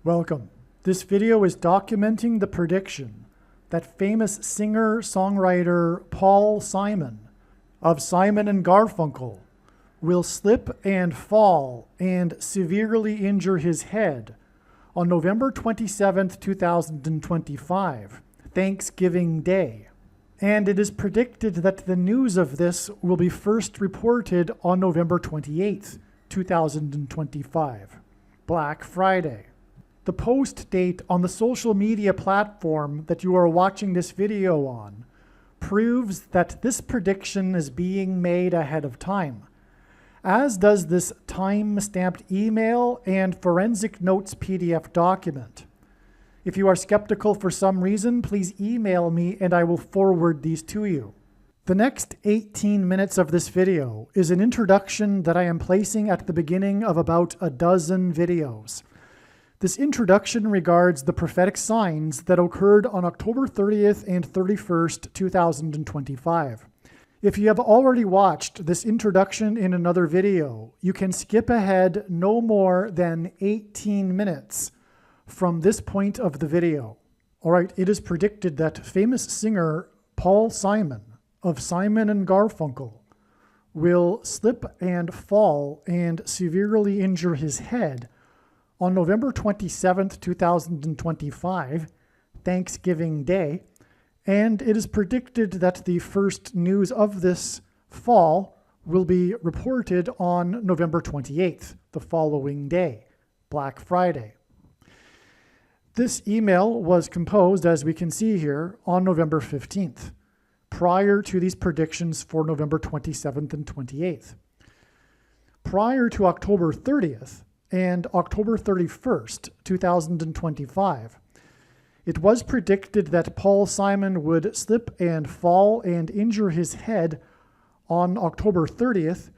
Welcome. This video is documenting the prediction that famous singer-songwriter Paul Simon of Simon and Garfunkel will slip and fall and severely injure his head on November 27th, 2025, Thanksgiving Day. And it is predicted that the news of this will be first reported on November 28th, 2025, Black Friday. The post date on the social media platform that you are watching this video on proves that this prediction is being made ahead of time, as does this time-stamped email and forensic notes PDF document. If you are skeptical for some reason, please email me and I will forward these to you. The next 18 minutes of this video is an introduction that I am placing at the beginning of about a dozen videos. This introduction regards the prophetic signs that occurred on October 30th and 31st, 2025. If you have already watched this introduction in another video, you can skip ahead no more than 18 minutes from this point of the video. All right, it is predicted that famous singer Paul Simon of Simon and Garfunkel will slip and fall and severely injure his head on November 27th, 2025, Thanksgiving Day, and it is predicted that the first news of this fall will be reported on November 28th, the following day, Black Friday. This email was composed, as we can see here, on November 15th, prior to these predictions for November 27th and 28th. Prior to October 30th, and October 31st, 2025. It was predicted that Paul Simon would slip and fall and injure his head on October 30th,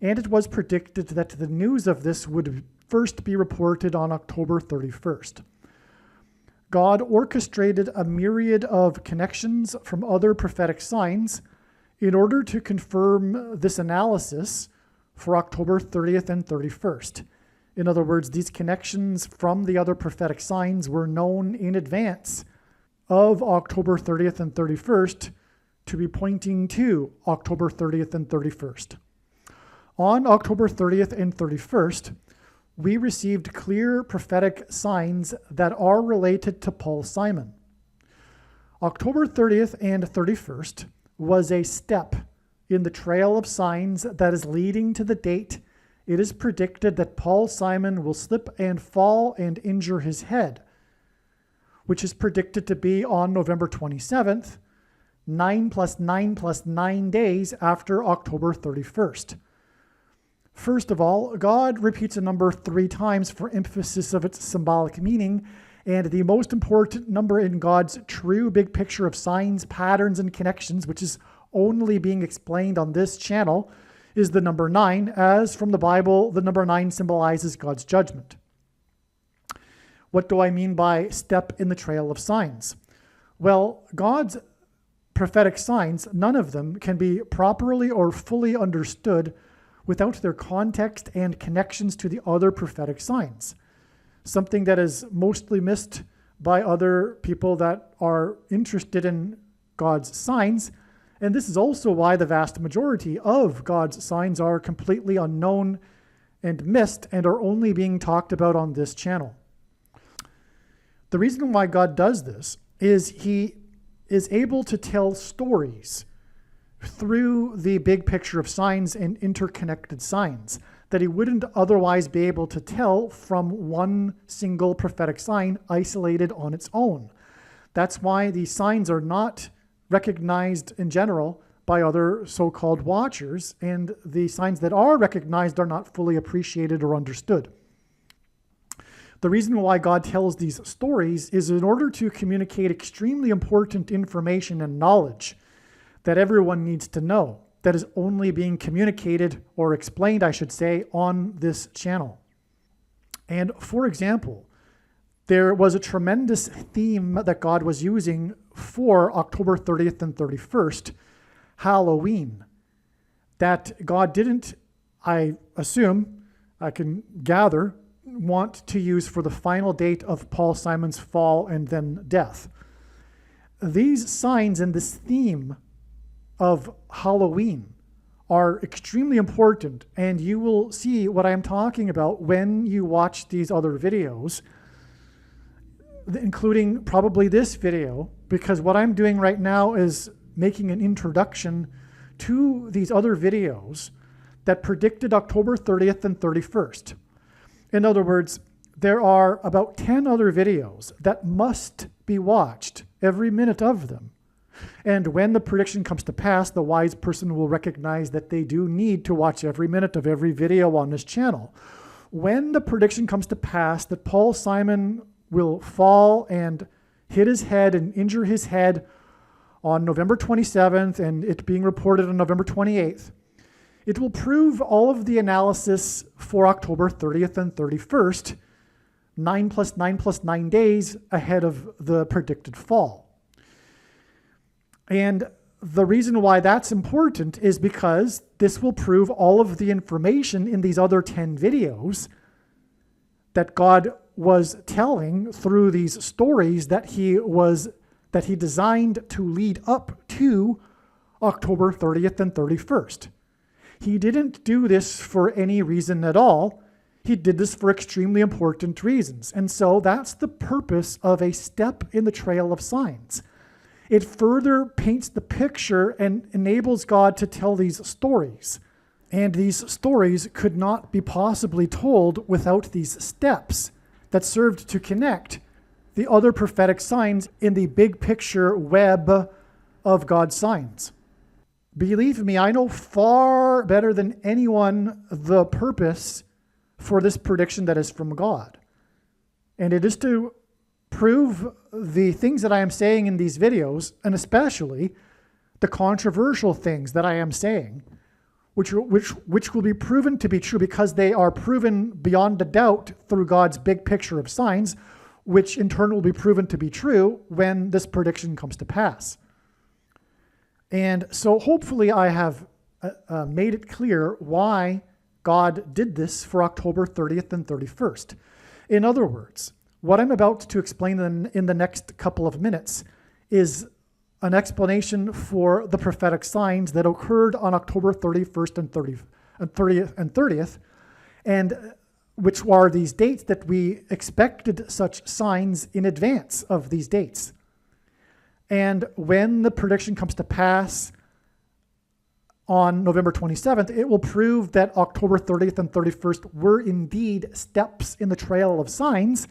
and it was predicted that the news of this would first be reported on October 31st. God orchestrated a myriad of connections from other prophetic signs in order to confirm this analysis for October 30th and 31st. In other words, these connections from the other prophetic signs were known in advance of October 30th and 31st to be pointing to October 30th and 31st. On October 30th and 31st, we received clear prophetic signs that are related to Paul Simon. October 30th and 31st was a step in the trail of signs that is leading to the date it is predicted that Paul Simon will slip and fall and injure his head, which is predicted to be on November 27th, 9 + 9 + 9 days after October 31st. First of all, God repeats a number 3 times for emphasis of its symbolic meaning, and the most important number in God's true big picture of signs, patterns, and connections, which is only being explained on this channel, is the number 9, as from the Bible, the number 9 symbolizes God's judgment. What do I mean by step in the trail of signs? Well, God's prophetic signs, none of them can be properly or fully understood without their context and connections to the other prophetic signs, something that is mostly missed by other people that are interested in God's signs. And this is also why the vast majority of God's signs are completely unknown and missed and are only being talked about on this channel. The reason why God does this is he is able to tell stories through the big picture of signs and interconnected signs that he wouldn't otherwise be able to tell from one single prophetic sign isolated on its own. That's why these signs are not recognized in general by other so-called watchers, and the signs that are recognized are not fully appreciated or understood. The reason why God tells these stories is in order to communicate extremely important information and knowledge that everyone needs to know, that is only being communicated or explained, I should say, on this channel. And for example, there was a tremendous theme that God was using for October 30th and 31st, Halloween, that God didn't, I assume, I can gather, want to use for the final date of Paul Simon's fall and then death. These signs and this theme of Halloween are extremely important, and you will see what I'm talking about when you watch these other videos, including probably this video, because what I'm doing right now is making an introduction to these other videos that predicted October 30th and 31st. In other words, there are about 10 other videos that must be watched, every minute of them. And when the prediction comes to pass, the wise person will recognize that they do need to watch every minute of every video on this channel. When the prediction comes to pass that Paul Simon will fall and hit his head and injure his head on November 27th, and it being reported on November 28th, it will prove all of the analysis for October 30th and 31st, 9 plus 9 plus 9 days ahead of the predicted fall. And the reason why that's important is because this will prove all of the information in these other 10 videos that God was telling through these stories that he designed to lead up to October 30th and 31st. He didn't do this for any reason at all. He did this for extremely important reasons. And so that's the purpose of a step in the trail of signs. It further paints the picture and enables God to tell these stories. And these stories could not be possibly told without these steps that served to connect the other prophetic signs in the big picture web of God's signs. Believe me, I know far better than anyone the purpose for this prediction that is from God. And it is to prove the things that I am saying in these videos, and especially the controversial things that I am saying, which will be proven to be true because they are proven beyond a doubt through God's big picture of signs, which in turn will be proven to be true when this prediction comes to pass. And so hopefully I have made it clear why God did this for October 30th and 31st. In other words, what I'm about to explain in the next couple of minutes is an explanation for the prophetic signs that occurred on October 31st and 30th, and which are these dates that we expected such signs in advance of these dates. And when the prediction comes to pass on November 27th, it will prove that October 30th and 31st were indeed steps in the trail of signs,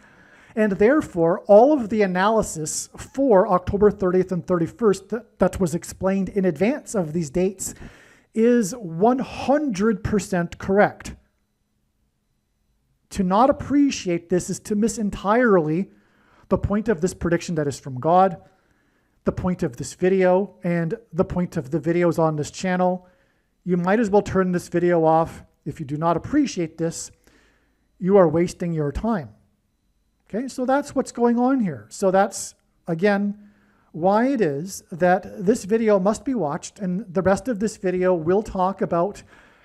and therefore all of the analysis for October 30th and 31st that was explained in advance of these dates is 100% correct. To not appreciate this is to miss entirely the point of this prediction that is from God, the point of this video, and the point of the videos on this channel. You might as well turn this video off. If you do not appreciate this, you are wasting your time. Okay, so that's what's going on here. So that's, again, why it is that this video must be watched, and the rest of this video will talk about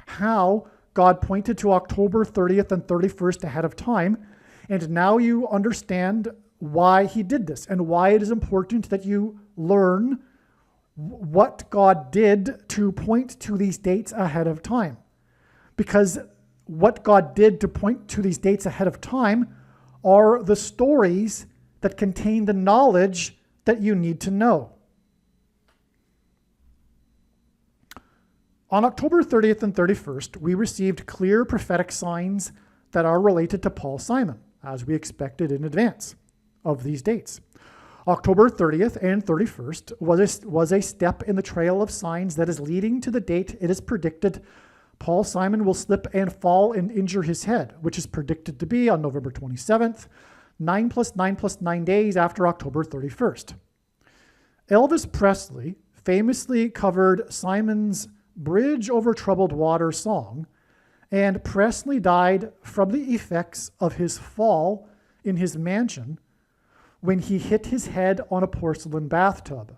how God pointed to October 30th and 31st ahead of time, and now you understand why he did this and why it is important that you learn what God did to point to these dates ahead of time. Because what God did to point to these dates ahead of time are the stories that contain the knowledge that you need to know. On October 30th and 31st, we received clear prophetic signs that are related to Paul Simon, as we expected in advance of these dates. October 30th and 31st was a step in the trail of signs that is leading to the date it is predicted Paul Simon will slip and fall and injure his head, which is predicted to be on November 27th, 9 plus 9 plus 9 days after October 31st. Elvis Presley famously covered Simon's Bridge Over Troubled Water song, and Presley died from the effects of his fall in his mansion when he hit his head on a porcelain bathtub.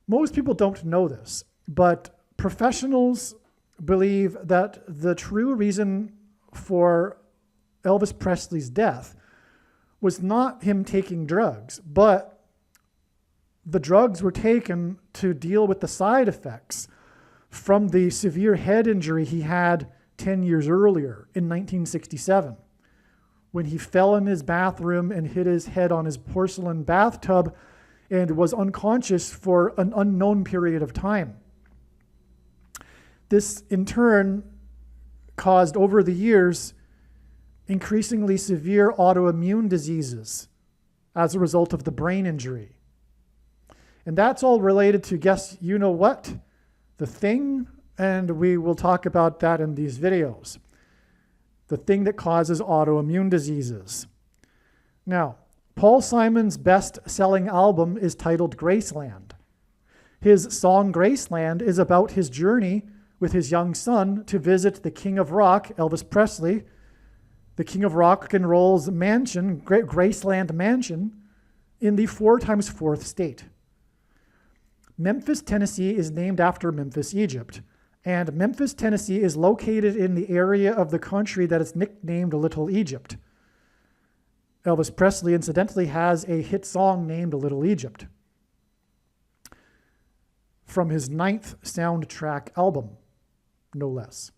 Most people don't know this, but professionals believe that the true reason for Elvis Presley's death was not him taking drugs, but the drugs were taken to deal with the side effects from the severe head injury he had 10 years earlier in 1967, when he fell in his bathroom and hit his head on his porcelain bathtub and was unconscious for an unknown period of time. This, in turn, caused over the years increasingly severe autoimmune diseases as a result of the brain injury. And that's all related to, guess you know what? The Thing, and we will talk about that in these videos. The thing that causes autoimmune diseases. Now, Paul Simon's best-selling album is titled Graceland. His song Graceland is about his journey with his young son to visit the King of Rock, Elvis Presley, the King of Rock and Roll's mansion, Graceland Mansion, in the 4x4th state. Memphis, Tennessee is named after Memphis, Egypt, and Memphis, Tennessee is located in the area of the country that is nicknamed Little Egypt. Elvis Presley, incidentally, has a hit song named Little Egypt from his 9th soundtrack album, no less.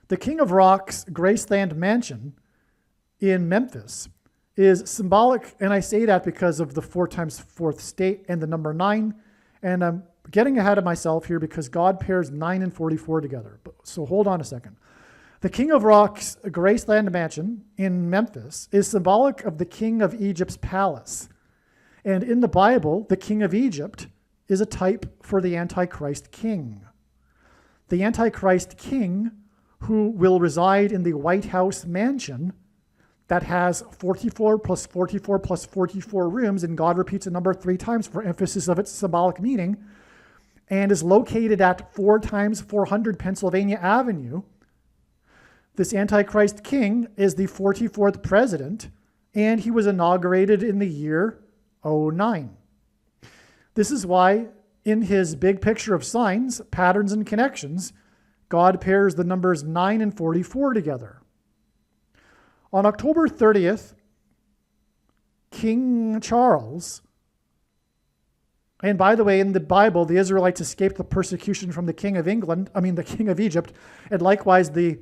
The King of Rock's Graceland Mansion in Memphis is symbolic, and I say that because of the 4x4th state and the number 9, and I'm getting ahead of myself here because God pairs 9 and 44 together. So hold on a second. The King of Rock's Graceland Mansion in Memphis is symbolic of the King of Egypt's palace. And in the Bible, the King of Egypt is a type for the Antichrist king. The Antichrist king, who will reside in the White House mansion that has 44 plus 44 plus 44 rooms, and God repeats the number 3 times for emphasis of its symbolic meaning, and is located at 4x400 Pennsylvania Avenue. This Antichrist king is the 44th president, and he was inaugurated in the year 09. This is why in his big picture of signs, patterns, and connections, God pairs the numbers 9 and 44 together. On October 30th, King Charles, and by the way, in the Bible, the Israelites escaped the persecution from the King of the King of Egypt, and likewise the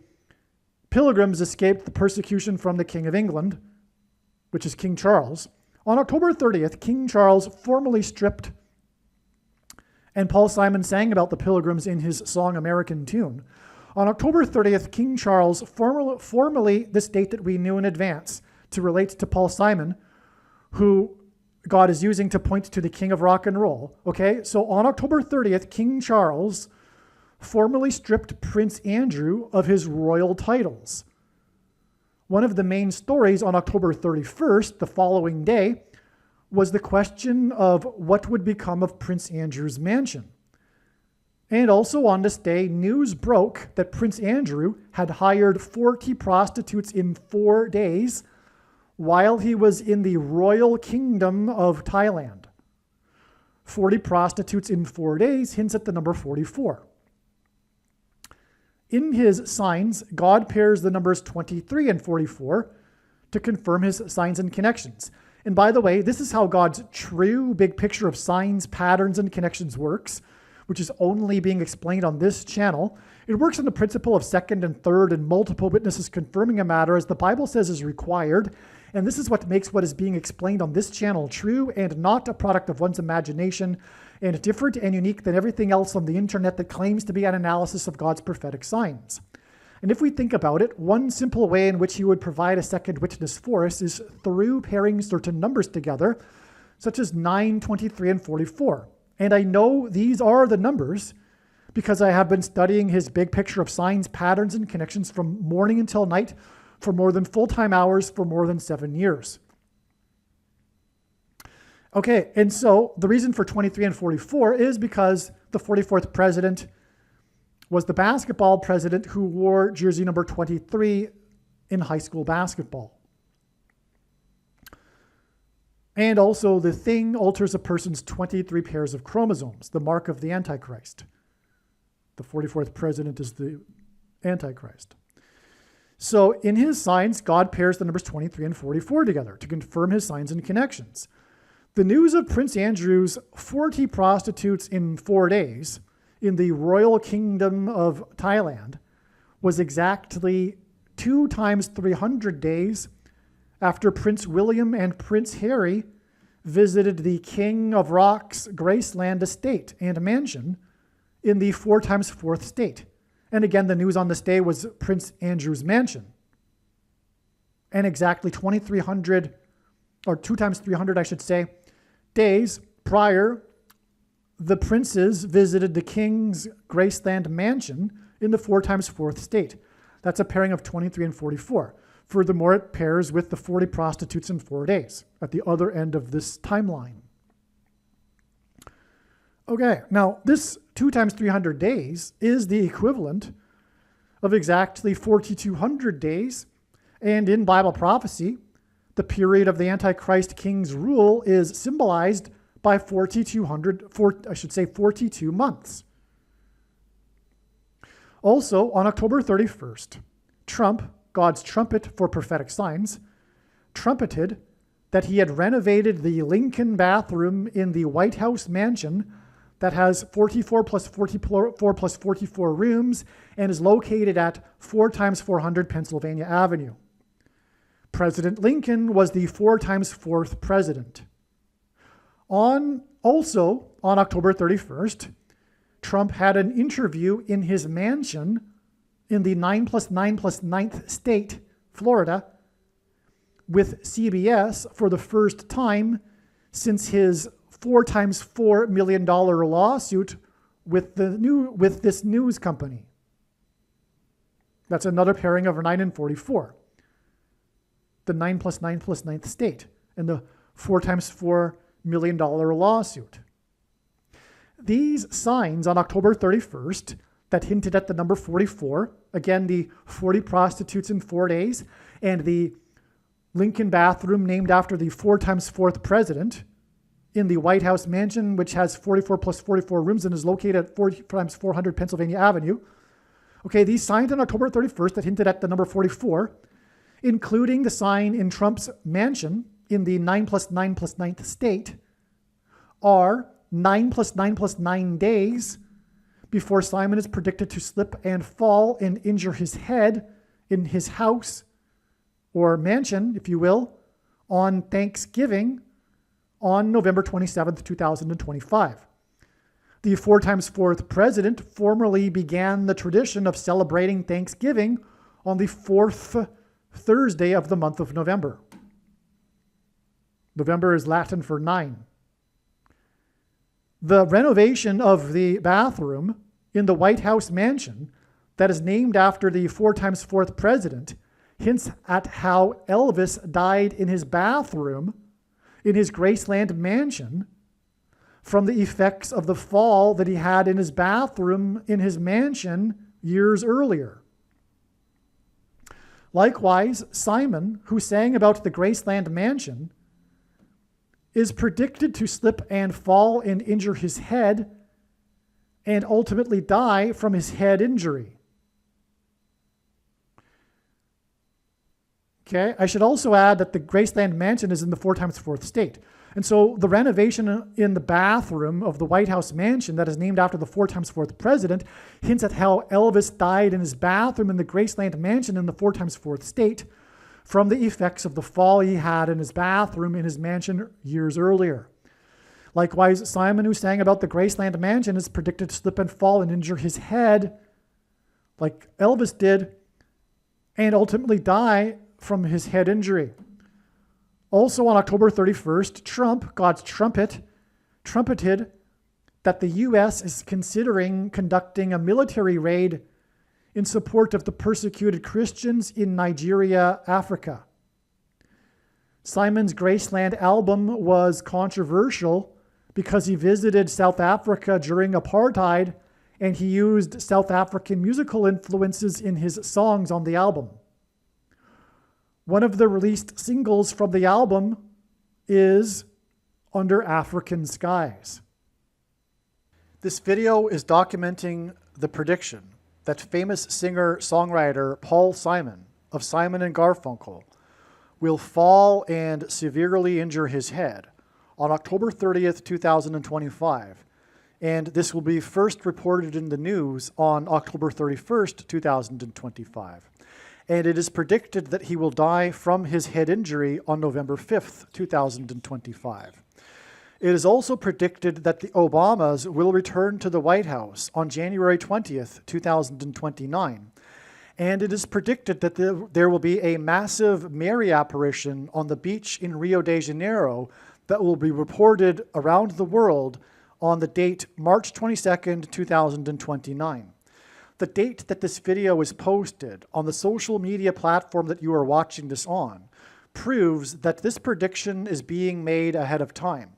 Pilgrims escaped the persecution from the King of England, which is King Charles. On October 30th, King Charles formally stripped, and Paul Simon sang about the Pilgrims in his song American Tune. On October 30th, King Charles, formally this date that we knew in advance to relate to Paul Simon, who God is using to point to the King of Rock and Roll. Okay, so on October 30th, King Charles formally stripped Prince Andrew of his royal titles. One of the main stories on October 31st, the following day, was the question of what would become of Prince Andrew's mansion. And also on this day, news broke that Prince Andrew had hired 40 prostitutes in 4 days while he was in the royal kingdom of Thailand. 40 prostitutes in 4 days hints at the number 44. In his signs, God pairs the numbers 23 and 44 to confirm his signs and connections. And by the way, this is how God's true big picture of signs, patterns, and connections works, which is only being explained on this channel. It works on the principle of second and third and multiple witnesses confirming a matter as the Bible says is required. And this is what makes what is being explained on this channel true and not a product of one's imagination, and different and unique than everything else on the internet that claims to be an analysis of God's prophetic signs. And if we think about it, one simple way in which he would provide a second witness for us is through pairing certain numbers together, such as 9, 23, and 44. And I know these are the numbers because I have been studying his big picture of signs, patterns, and connections from morning until night for more than full-time hours for more than 7 years. Okay, and so the reason for 23 and 44 is because the 44th president was the basketball president who wore jersey number 23 in high school basketball. And also the thing alters a person's 23 pairs of chromosomes, the mark of the Antichrist. The 44th president is the Antichrist. So in his signs, God pairs the numbers 23 and 44 together to confirm his signs and connections. The news of Prince Andrew's 40 prostitutes in 4 days in the Royal Kingdom of Thailand was exactly 2 times 300 days after Prince William and Prince Harry visited the King of Rock's Graceland estate and mansion in the 4 times 4th state. And again, the news on this day was Prince Andrew's mansion. And exactly 2,300, or 2 times 300, I should say, days prior, the princes visited the King's Graceland mansion in the 4 times 4th state. That's a pairing of 23 and 44. Furthermore, it pairs with the 40 prostitutes in 4 days at the other end of this timeline. Okay, now this 2 times 300 days is the equivalent of exactly 4,200 days. And in Bible prophecy, the period of the Antichrist king's rule is symbolized by 42 months. Also, on October 31st, Trump, God's trumpet for prophetic signs, trumpeted that he had renovated the Lincoln bathroom in the White House mansion that has 44 plus 44 plus 44 rooms and is located at 4 times 400 Pennsylvania Avenue. President Lincoln was the 4 times 4th president. Also, on October 31st, Trump had an interview in his mansion in the 9 plus 9 plus 9th state, Florida, with CBS for the first time since his $4 times $4 million lawsuit with this news company. That's another pairing of 9 and 44. The 9 plus 9 plus 9th state and the $4 times $4 million lawsuit. These signs on October 31st that hinted at the number 44, again, the 40 prostitutes in 4 days, and the Lincoln bathroom named after the 4 times 4th president in the White House mansion, which has 44 plus 44 rooms and is located at 4 times 400 Pennsylvania Avenue. Okay, these signs on October 31st that hinted at the number 44, including the sign in Trump's mansion in the 9 plus 9 plus 9th state, are 9 plus 9 plus 9 days before Simon is predicted to slip and fall and injure his head in his house or mansion, if you will, on Thanksgiving on November 27th, 2025. The 4 times 4th president formally began the tradition of celebrating Thanksgiving on the 4th Thursday of the month of November. November is Latin for 9. The renovation of the bathroom in the White House mansion that is named after the 4 times 4th president hints at how Elvis died in his bathroom in his Graceland mansion from the effects of the fall that he had in his bathroom in his mansion years earlier. Likewise, Simon, who sang about the Graceland mansion, is predicted to slip and fall and injure his head and ultimately die from his head injury. Okay, I should also add that the Graceland mansion is in the 4 times 4th state. And so the renovation in the bathroom of the White House mansion that is named after the 4 times 4th president hints at how Elvis died in his bathroom in the Graceland mansion in the 4 times 4th state from the effects of the fall he had in his bathroom in his mansion years earlier. Likewise, Simon, who sang about the Graceland mansion, is predicted to slip and fall and injure his head like Elvis did and ultimately die from his head injury. Also on October 31st, Trump, God's trumpet, trumpeted that the U.S. is considering conducting a military raid in support of the persecuted Christians in Nigeria, Africa. Simon's Graceland album was controversial because he visited South Africa during apartheid and he used South African musical influences in his songs on the album. One of the released singles from the album is Under African Skies. This video is documenting the prediction that famous singer-songwriter Paul Simon of Simon and Garfunkel will fall and severely injure his head on October 30th, 2025. And this will be first reported in the news on October 31st, 2025. And it is predicted that he will die from his head injury on November 5th, 2025. It is also predicted that the Obamas will return to the White House on January 20th, 2029. And it is predicted that there will be a massive Mary apparition on the beach in Rio de Janeiro that will be reported around the world on the date March 22nd, 2029. The date that this video is posted on the social media platform that you are watching this on proves that this prediction is being made ahead of time,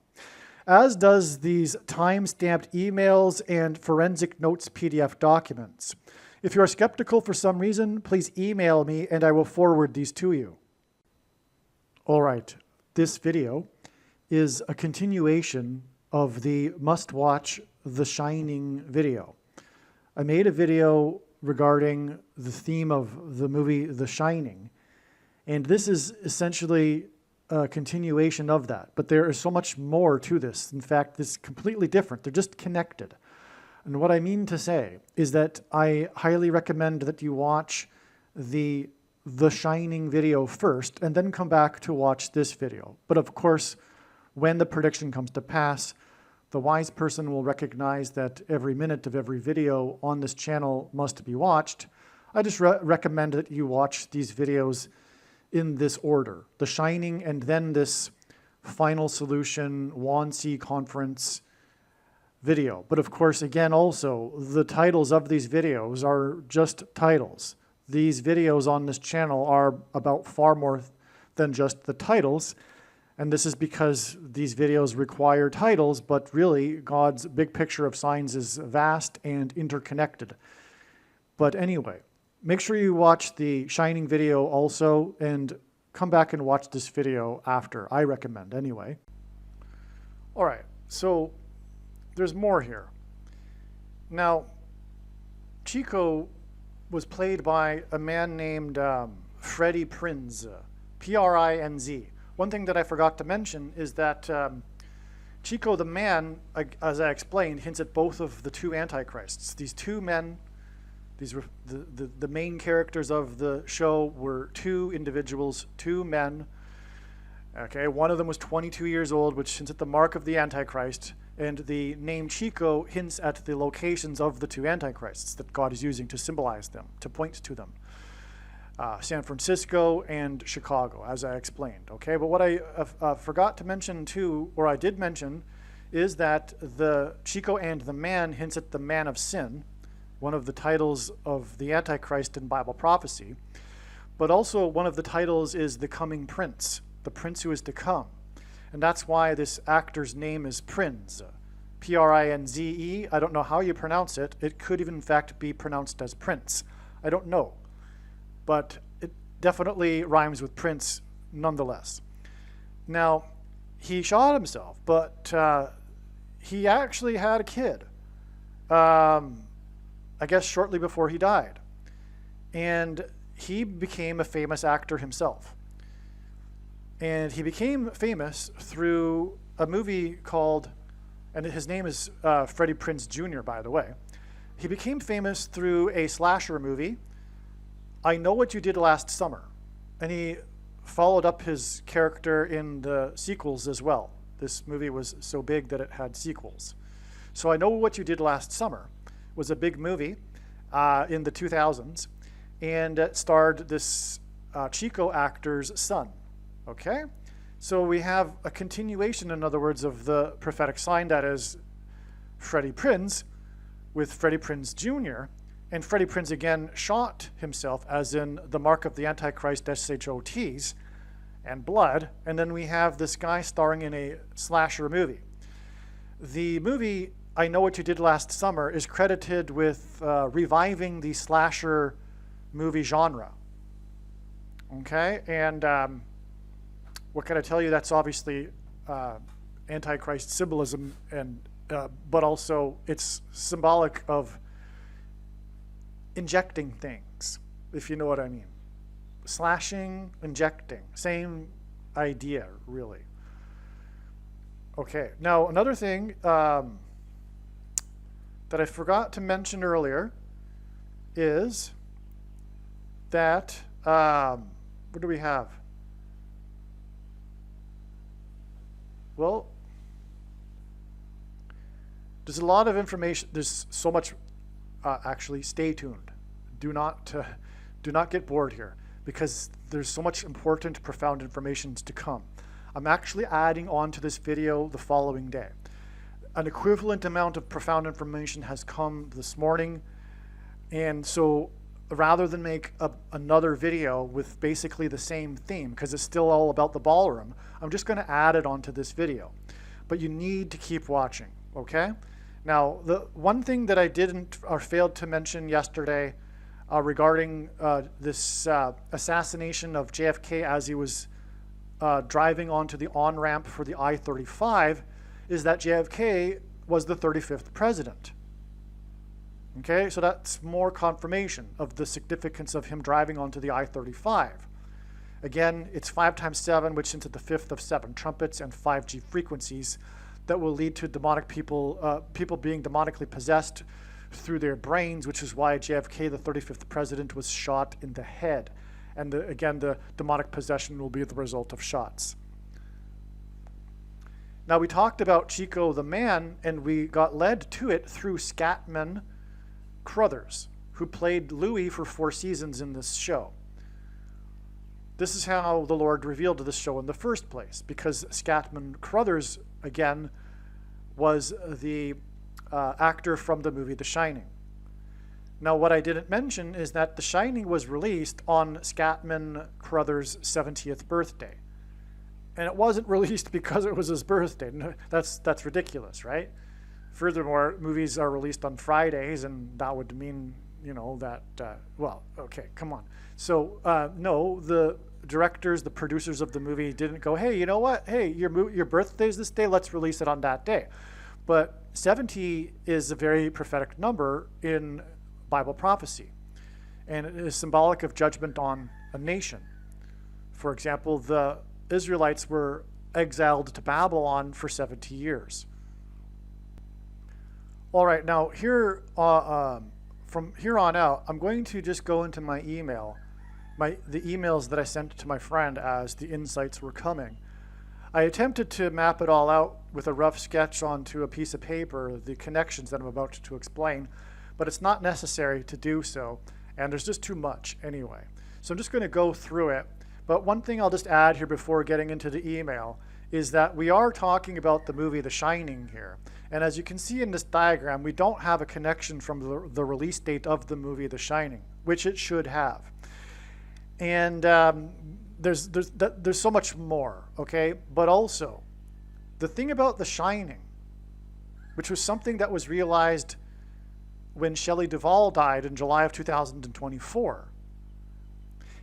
as does these time-stamped emails and forensic notes PDF documents. If you are skeptical for some reason, please email me and I will forward these to you. All right, this video is a continuation of the must-watch The Shining video. I made a video regarding the theme of the movie The Shining, and this is essentially a continuation of that, but there is so much more to this. In fact, it's completely different. They're just connected. And what I mean to say is that I highly recommend that you watch the Shining video first and then come back to watch this video. But of course, when the prediction comes to pass, the wise person will recognize that every minute of every video on this channel must be watched. I just recommend that you watch these videos in this order: The Shining and then this Final Solution WANSI conference video. But of course, again, also, the titles of these videos are just titles. These videos on this channel are about far more than just the titles. And this is because these videos require titles, but really God's big picture of signs is vast and interconnected. But anyway, make sure you watch the Shining video also and come back and watch this video after. I recommend anyway. All right, so there's more here. Now, Chico was played by a man named Freddie Prinz, P-R-I-N-Z. One thing that I forgot to mention is that Chico the man, as I explained, hints at both of the two Antichrists. These two men, these were the main characters of the show were two individuals, two men. Okay, one of them was 22 years old, which hints at the mark of the Antichrist, and the name Chico hints at the locations of the two Antichrists that God is using to symbolize them, to point to them. San Francisco and Chicago, as I explained. Okay, but what I forgot to mention too, or I did mention, is that the Chico and the man hints at the man of sin, one of the titles of the Antichrist in Bible prophecy. But also one of the titles is the coming prince, the prince who is to come. And that's why this actor's name is Prinze, P-R-I-N-Z-E. I don't know how you pronounce it. It could even in fact be pronounced as Prince. I don't know. But it definitely rhymes with Prince nonetheless. Now, he shot himself, but he actually had a kid, I guess shortly before he died. And he became a famous actor himself. And he became famous through a movie called, and his name is Freddie Prinze Jr., by the way. He became famous through a slasher movie, I Know What You Did Last Summer. And he followed up his character in the sequels as well. This movie was so big that it had sequels. So I Know What You Did Last Summer was a big movie in the 2000s, and it starred this Chico actor's son. Okay? So we have a continuation, in other words, of the prophetic sign that is Freddie Prinze with Freddie Prinze Jr., and Freddie Prinze again shot himself, as in the mark of the Antichrist, SHOTs, and blood. And then we have this guy starring in a slasher movie. The movie I Know What You Did Last Summer is credited with reviving the slasher movie genre. Okay, and what can I tell you? That's obviously Antichrist symbolism, and but also it's symbolic of injecting things, if you know what I mean. slashing, injecting. Same idea, really. Okay, now another thing that I forgot to mention earlier is that, what do we have? Well, there's a lot of information. There's so much. Actually, stay tuned. Do not get bored here, because there's so much important, profound information to come. I'm actually adding on to this video the following day. An equivalent amount of profound information has come this morning, and so rather than make another video with basically the same theme, because it's still all about the ballroom, I'm just going to add it onto this video. But you need to keep watching, okay? Now, the one thing that I didn't or failed to mention yesterday regarding this assassination of JFK as he was driving onto the on-ramp for the I-35 is that JFK was the 35th president. Okay, so that's more confirmation of the significance of him driving onto the I-35. Again, it's 5 times 7, which into the 5th of 7 trumpets and 5G frequencies that will lead to demonic people being demonically possessed through their brains, which is why JFK, the 35th president, was shot in the head. And again, the demonic possession will be the result of shots. Now, we talked about Chico the Man, and we got led to it through Scatman Crothers, who played Louis for 4 seasons in this show. This is how the Lord revealed this show in the first place, because Scatman Crothers, again, was the actor from the movie The Shining. Now, what I didn't mention is that The Shining was released on Scatman Crothers' 70th birthday. And it wasn't released because it was his birthday. No, that's ridiculous, right? Furthermore, movies are released on Fridays, and that would mean, you know, that, well, okay, come on. So, no, the directors, the producers of the movie didn't go, hey, you know what? Hey, your birthday's this day, let's release it on that day. But 70 is a very prophetic number in Bible prophecy, and it is symbolic of judgment on a nation. For example, the Israelites were exiled to Babylon for 70 years. All right, now here, from here on out, I'm going to just go into my email, the emails that I sent to my friend as the insights were coming. I attempted to map it all out with a rough sketch onto a piece of paper, the connections that I'm about to explain, but it's not necessary to do so, and there's just too much anyway. So I'm just going to go through it. But one thing I'll just add here before getting into the email is that we are talking about the movie The Shining here. And as you can see in this diagram, we don't have a connection from the release date of the movie The Shining, which it should have. And there's so much more, okay? But also, the thing about The Shining, which was something that was realized when Shelley Duvall died in July of 2024,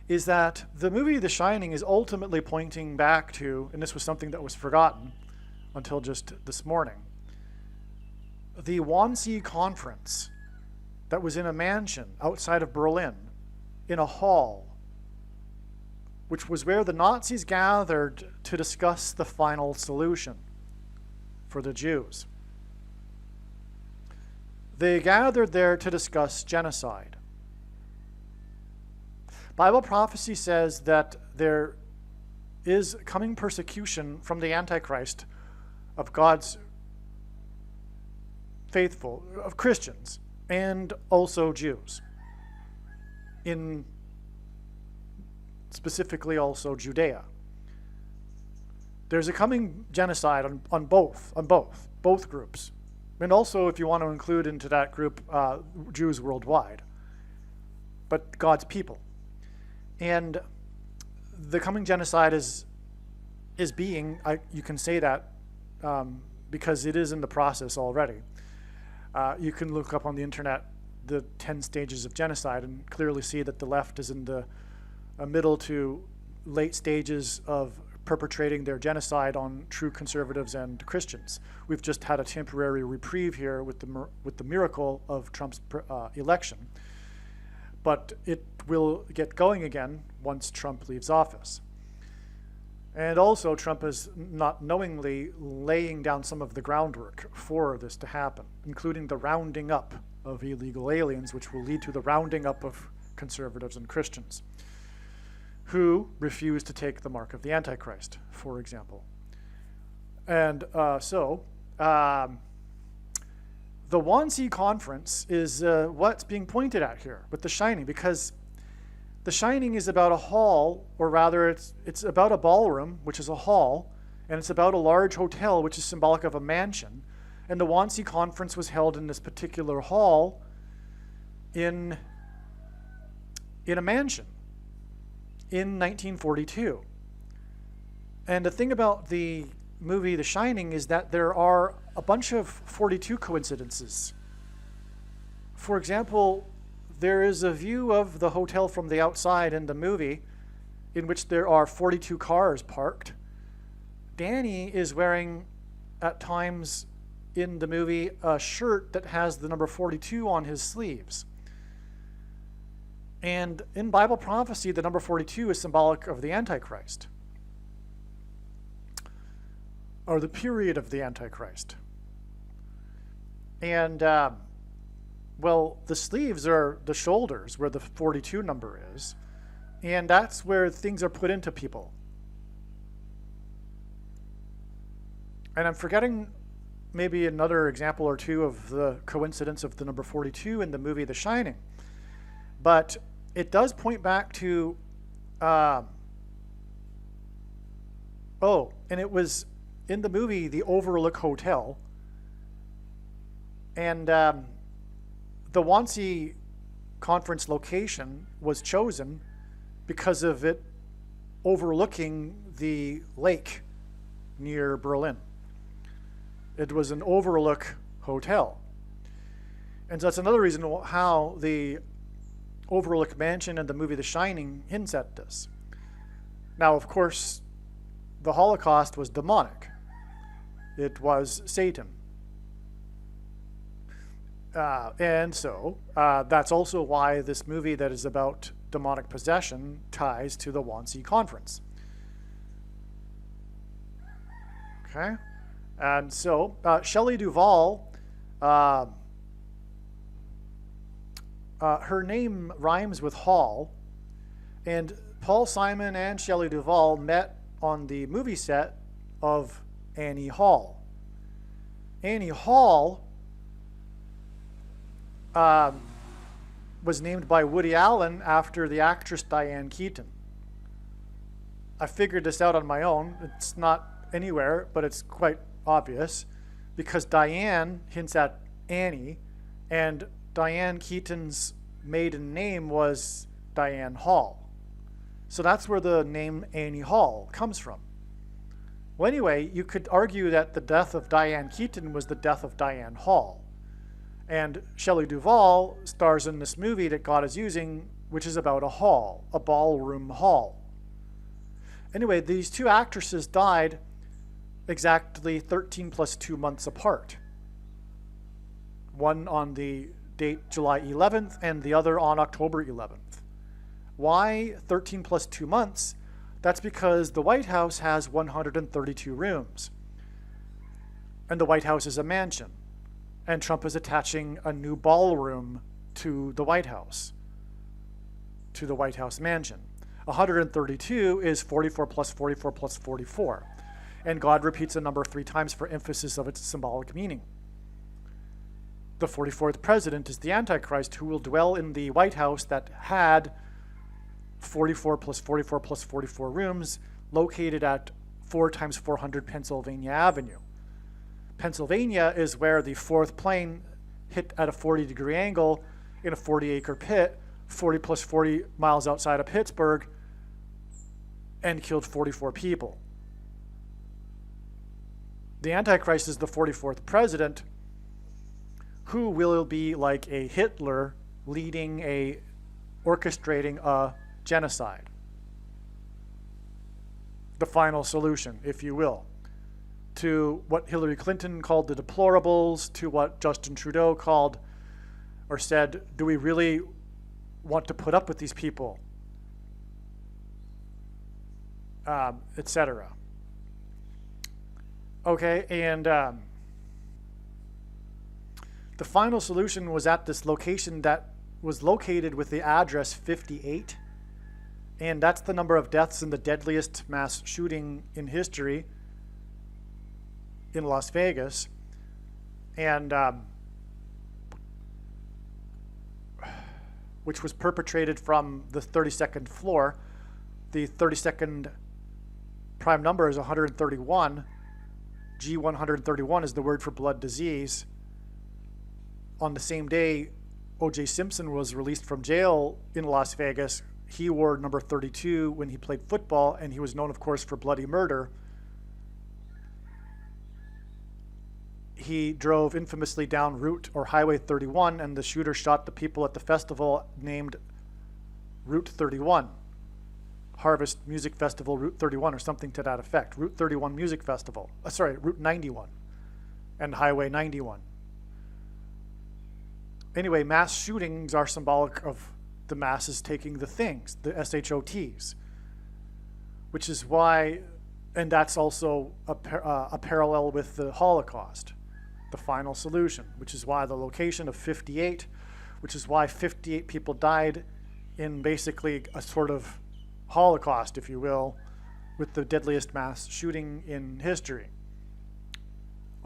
is that the movie The Shining is ultimately pointing back to, and this was something that was forgotten until just this morning, the Wannsee Conference that was in a mansion outside of Berlin, in a hall, which was where the Nazis gathered to discuss the final solution for the Jews. They gathered there to discuss genocide. Bible prophecy says that there is coming persecution from the Antichrist of God's faithful, of Christians, and also Jews. In specifically also Judea. There's a coming genocide on both groups. And also, if you want to include into that group Jews worldwide, but God's people. And the coming genocide is being, you can say that because it is in the process already. You can look up on the internet the 10 stages of genocide and clearly see that the left is in the middle to late stages of perpetrating their genocide on true conservatives and Christians. We've just had a temporary reprieve here with the miracle of Trump's election. but it will get going again once Trump leaves office. And also, Trump is not knowingly laying down some of the groundwork for this to happen, including the rounding up of illegal aliens, which will lead to the rounding up of conservatives and Christians who refuse to take the mark of the Antichrist, for example. And the Wannsee Conference is what's being pointed at here with The Shining, because The Shining is about a hall, or rather it's about a ballroom, which is a hall, and it's about a large hotel, which is symbolic of a mansion. And the Wannsee Conference was held in this particular hall in a mansion in 1942. And the thing about the movie The Shining is that there are a bunch of 42 coincidences. For example, there is a view of the hotel from the outside in the movie in which there are 42 cars parked. Danny is wearing, at times in the movie, a shirt that has the number 42 on his sleeves. And in Bible prophecy, the number 42 is symbolic of the Antichrist, or the period of the Antichrist. And, well, the sleeves are the shoulders where the 42 number is, and that's where things are put into people. And I'm forgetting maybe another example or two of the coincidence of the number 42 in the movie The Shining. But it does point back to, and it was in the movie The Overlook Hotel. And the Wannsee Conference location was chosen because of it overlooking the lake near Berlin. It was an overlook hotel. And so that's another reason how the Overlook Mansion in the movie The Shining hints at this. Now, of course, the Holocaust was demonic. It was Satan. And so that's also why this movie that is about demonic possession ties to the Wannsee Conference. Okay? And so Shelley Duvall, her name rhymes with Hall, and Paul Simon and Shelley Duvall met on the movie set of Annie Hall. Annie Hall was named by Woody Allen after the actress Diane Keaton. I figured this out on my own. It's not anywhere, but it's quite obvious, because Diane hints at Annie, and Diane Keaton's maiden name was Diane Hall. So that's where the name Annie Hall comes from. Well, anyway, you could argue that the death of Diane Keaton was the death of Diane Hall. And Shelley Duvall stars in this movie that God is using, which is about a hall, a ballroom hall. Anyway, these two actresses died exactly 13 plus 2 months apart. One on the date July 11th and the other on October 11th. Why 13 plus 2 months? That's because the White House has 132 rooms. And the White House is a mansion. And Trump is attaching a new ballroom to the White House mansion. 132 is 44 plus 44 plus 44. And God repeats the number 3 times for emphasis of its symbolic meaning. The 44th president is the Antichrist, who will dwell in the White House that had 44 plus 44 plus 44 rooms, located at 4 times 400 Pennsylvania Avenue. Pennsylvania is where the 4th plane hit at a 40-degree angle in a 40-acre pit, 40 plus 40 miles outside of Pittsburgh, and killed 44 people. The Antichrist is the 44th president, who will be like a Hitler orchestrating a genocide. The final solution, if you will, to what Hillary Clinton called the deplorables, to what Justin Trudeau called or said, do we really want to put up with these people, etc. Okay, and the final solution was at this location that was located with the address 58, and that's the number of deaths in the deadliest mass shooting in history in Las Vegas. And which was perpetrated from the 32nd floor. The 32nd prime number is 131. G131 is the word for blood disease. On the same day O.J. Simpson was released from jail in Las Vegas, he wore number 32 when he played football, and he was known, of course, for bloody murder. He drove infamously down Route or Highway 31, and the shooter shot the people at the festival named Route 31. Harvest Music Festival, Route 31, or something to that effect. Route 31 Music Festival. Route 91 and Highway 91. Anyway, mass shootings are symbolic of the masses taking the things, the SHOTs, which is why, and that's also a parallel with the Holocaust, the final solution, which is why the location of 58, which is why 58 people died in basically a sort of Holocaust, if you will, with the deadliest mass shooting in history.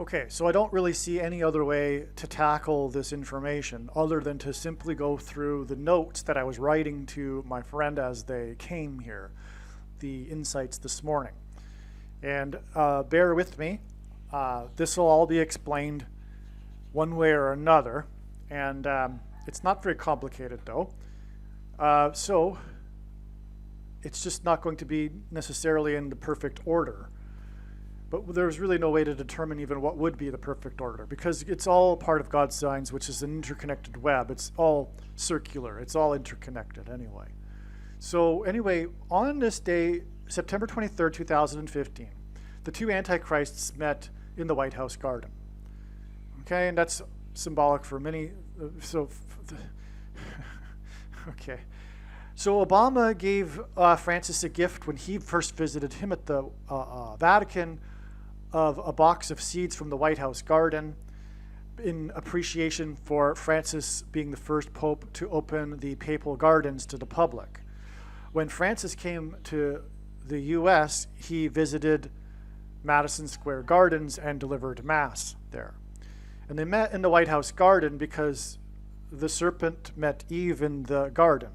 Okay, so I don't really see any other way to tackle this information other than to simply go through the notes that I was writing to my friend as they came here, the insights this morning. And bear with me. This will all be explained one way or another, and it's not very complicated though. So it's just not going to be necessarily in the perfect order. But there's really no way to determine even what would be the perfect order, because it's all part of God's signs, which is an interconnected web. It's all circular. It's all interconnected anyway. So anyway, on this day, September 23rd, 2015, the two antichrists met in the White House garden. Okay, and that's symbolic for many. Okay. So Obama gave Francis a gift when he first visited him at the Vatican of a box of seeds from the White House garden in appreciation for Francis being the first pope to open the papal gardens to the public. When Francis came to the U.S., he visited Madison Square Gardens and delivered Mass there. And they met in the White House garden because the serpent met Eve in the garden.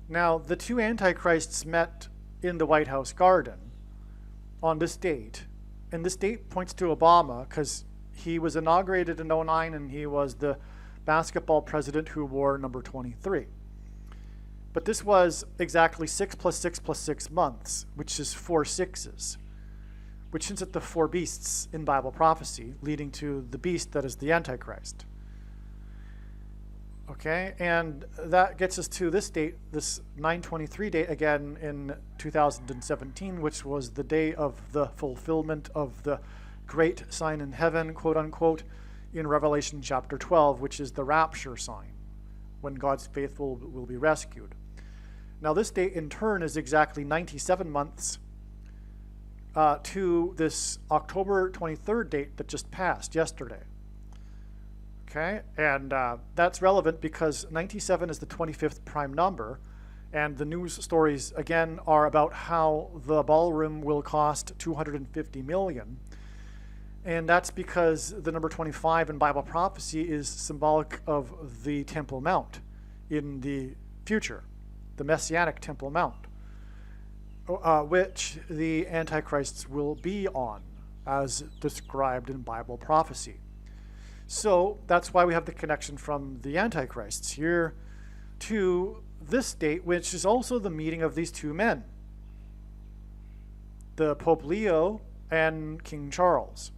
Now, the two antichrists met in the White House garden on this date, and this date points to Obama because he was inaugurated in 2009 and he was the basketball president who wore number 23. But this was exactly 6 + 6 + 6 months, which is 4 sixes, which hints at the 4 beasts in Bible prophecy, leading to the beast that is the Antichrist. Okay, and that gets us to this date, this 9/23 date, again in 2017, which was the day of the fulfillment of the great sign in heaven, quote unquote, in Revelation chapter 12, which is the rapture sign, when God's faithful will be rescued. Now this date in turn is exactly 97 months to this October 23rd date that just passed yesterday. Okay, and that's relevant because 97 is the 25th prime number, and the news stories again are about how the ballroom will cost $250 million, and that's because the number 25 in Bible prophecy is symbolic of the Temple Mount in the future, the Messianic Temple Mount, which the Antichrists will be on, as described in Bible prophecy. So that's why we have the connection from the Antichrists here to this date, which is also the meeting of these two men, the Pope Leo and King Charles.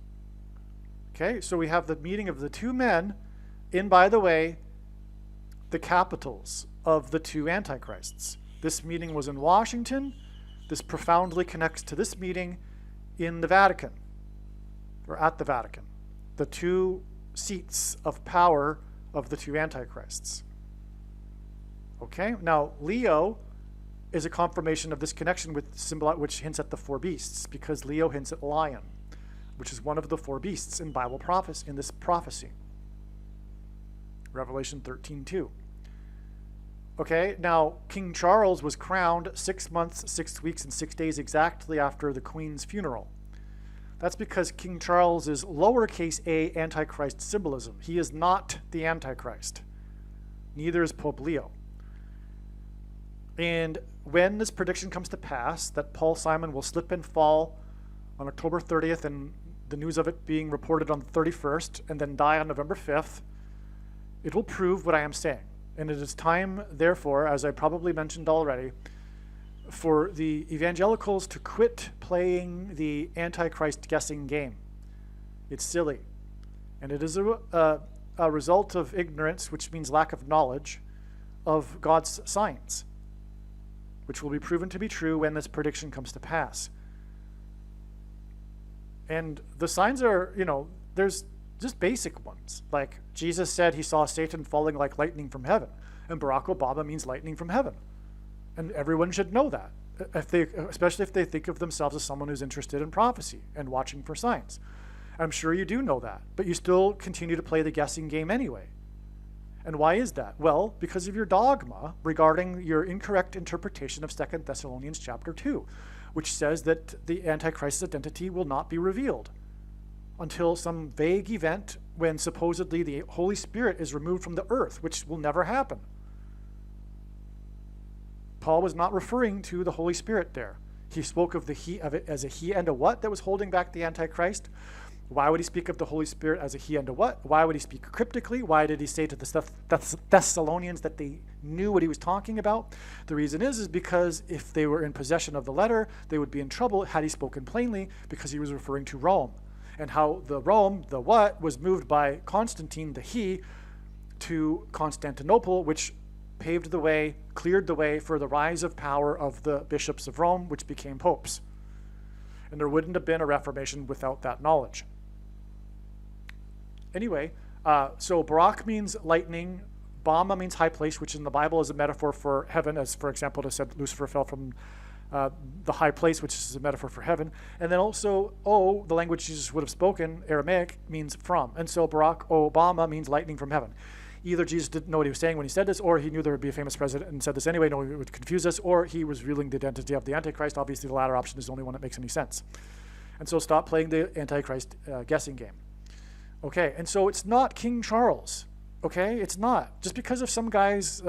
Okay, so we have the meeting of the two men in, by the way, the capitals of the two Antichrists. This meeting was in Washington. This profoundly connects to this meeting in the Vatican, or at the Vatican, the two seats of power of the two Antichrists. Okay, now Leo is a confirmation of this connection with symbol, which hints at the four beasts, because Leo hints at lion, which is one of the four beasts in Bible prophecy, in this prophecy. Revelation 13:2. Okay, now King Charles was crowned 6 months, 6 weeks, and 6 days exactly after the Queen's funeral. That's because King Charles is lowercase a Antichrist symbolism. He is not the Antichrist. Neither is Pope Leo. And when this prediction comes to pass, that Paul Simon will slip and fall on October 30th, and the news of it being reported on the 31st, and then die on November 5th, it will prove what I am saying. And it is time, therefore, as I probably mentioned already, for the evangelicals to quit playing the Antichrist guessing game. It's silly. And it is a result of ignorance, which means lack of knowledge, of God's signs, which will be proven to be true when this prediction comes to pass. And the signs are, there's just basic ones. Like Jesus said he saw Satan falling like lightning from heaven. And Barack Obama means lightning from heaven. And everyone should know that, especially if they think of themselves as someone who's interested in prophecy and watching for signs. I'm sure you do know that, but you still continue to play the guessing game anyway. And why is that? Well, because of your dogma regarding your incorrect interpretation of 2 Thessalonians chapter 2, which says that the Antichrist's identity will not be revealed until some vague event when supposedly the Holy Spirit is removed from the earth, which will never happen. Paul was not referring to the Holy Spirit there. He spoke of it as a he and a what that was holding back the Antichrist. Why would he speak of the Holy Spirit as a he and a what? Why would he speak cryptically? Why did he say to the Thessalonians that they knew what he was talking about? The reason is because if they were in possession of the letter, they would be in trouble had he spoken plainly, because he was referring to Rome. And how the Rome, the what, was moved by Constantine, the he, to Constantinople, which paved the way, cleared the way for the rise of power of the bishops of Rome, which became popes. And there wouldn't have been a Reformation without that knowledge. Anyway, so Barak means lightning, Bama means high place, which in the Bible is a metaphor for heaven, as for example it said Lucifer fell from the high place, which is a metaphor for heaven. And then also, the language Jesus would have spoken, Aramaic, means from. And so Barack Obama means lightning from heaven. Either Jesus didn't know what he was saying when he said this, or he knew there would be a famous president and said this anyway, no, it would confuse us, or he was revealing the identity of the Antichrist. Obviously, the latter option is the only one that makes any sense. And so stop playing the Antichrist guessing game. Okay, and so it's not King Charles, okay? It's not. Just because of some guy's,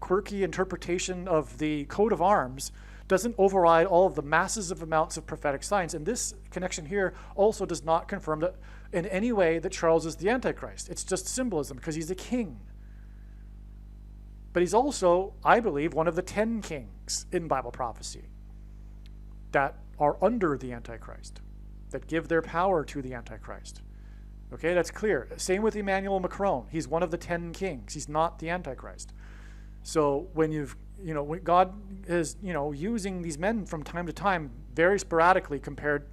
quirky interpretation of the coat of arms doesn't override all of the masses of amounts of prophetic signs. And this connection here also does not confirm that in any way that Charles is the Antichrist. It's just symbolism because he's a king. But he's also, I believe, one of the 10 kings in Bible prophecy that are under the Antichrist, that give their power to the Antichrist. Okay, that's clear. Same with Emmanuel Macron. He's one of the 10 kings. He's not the Antichrist. So when when God is, using these men from time to time, very sporadically compared,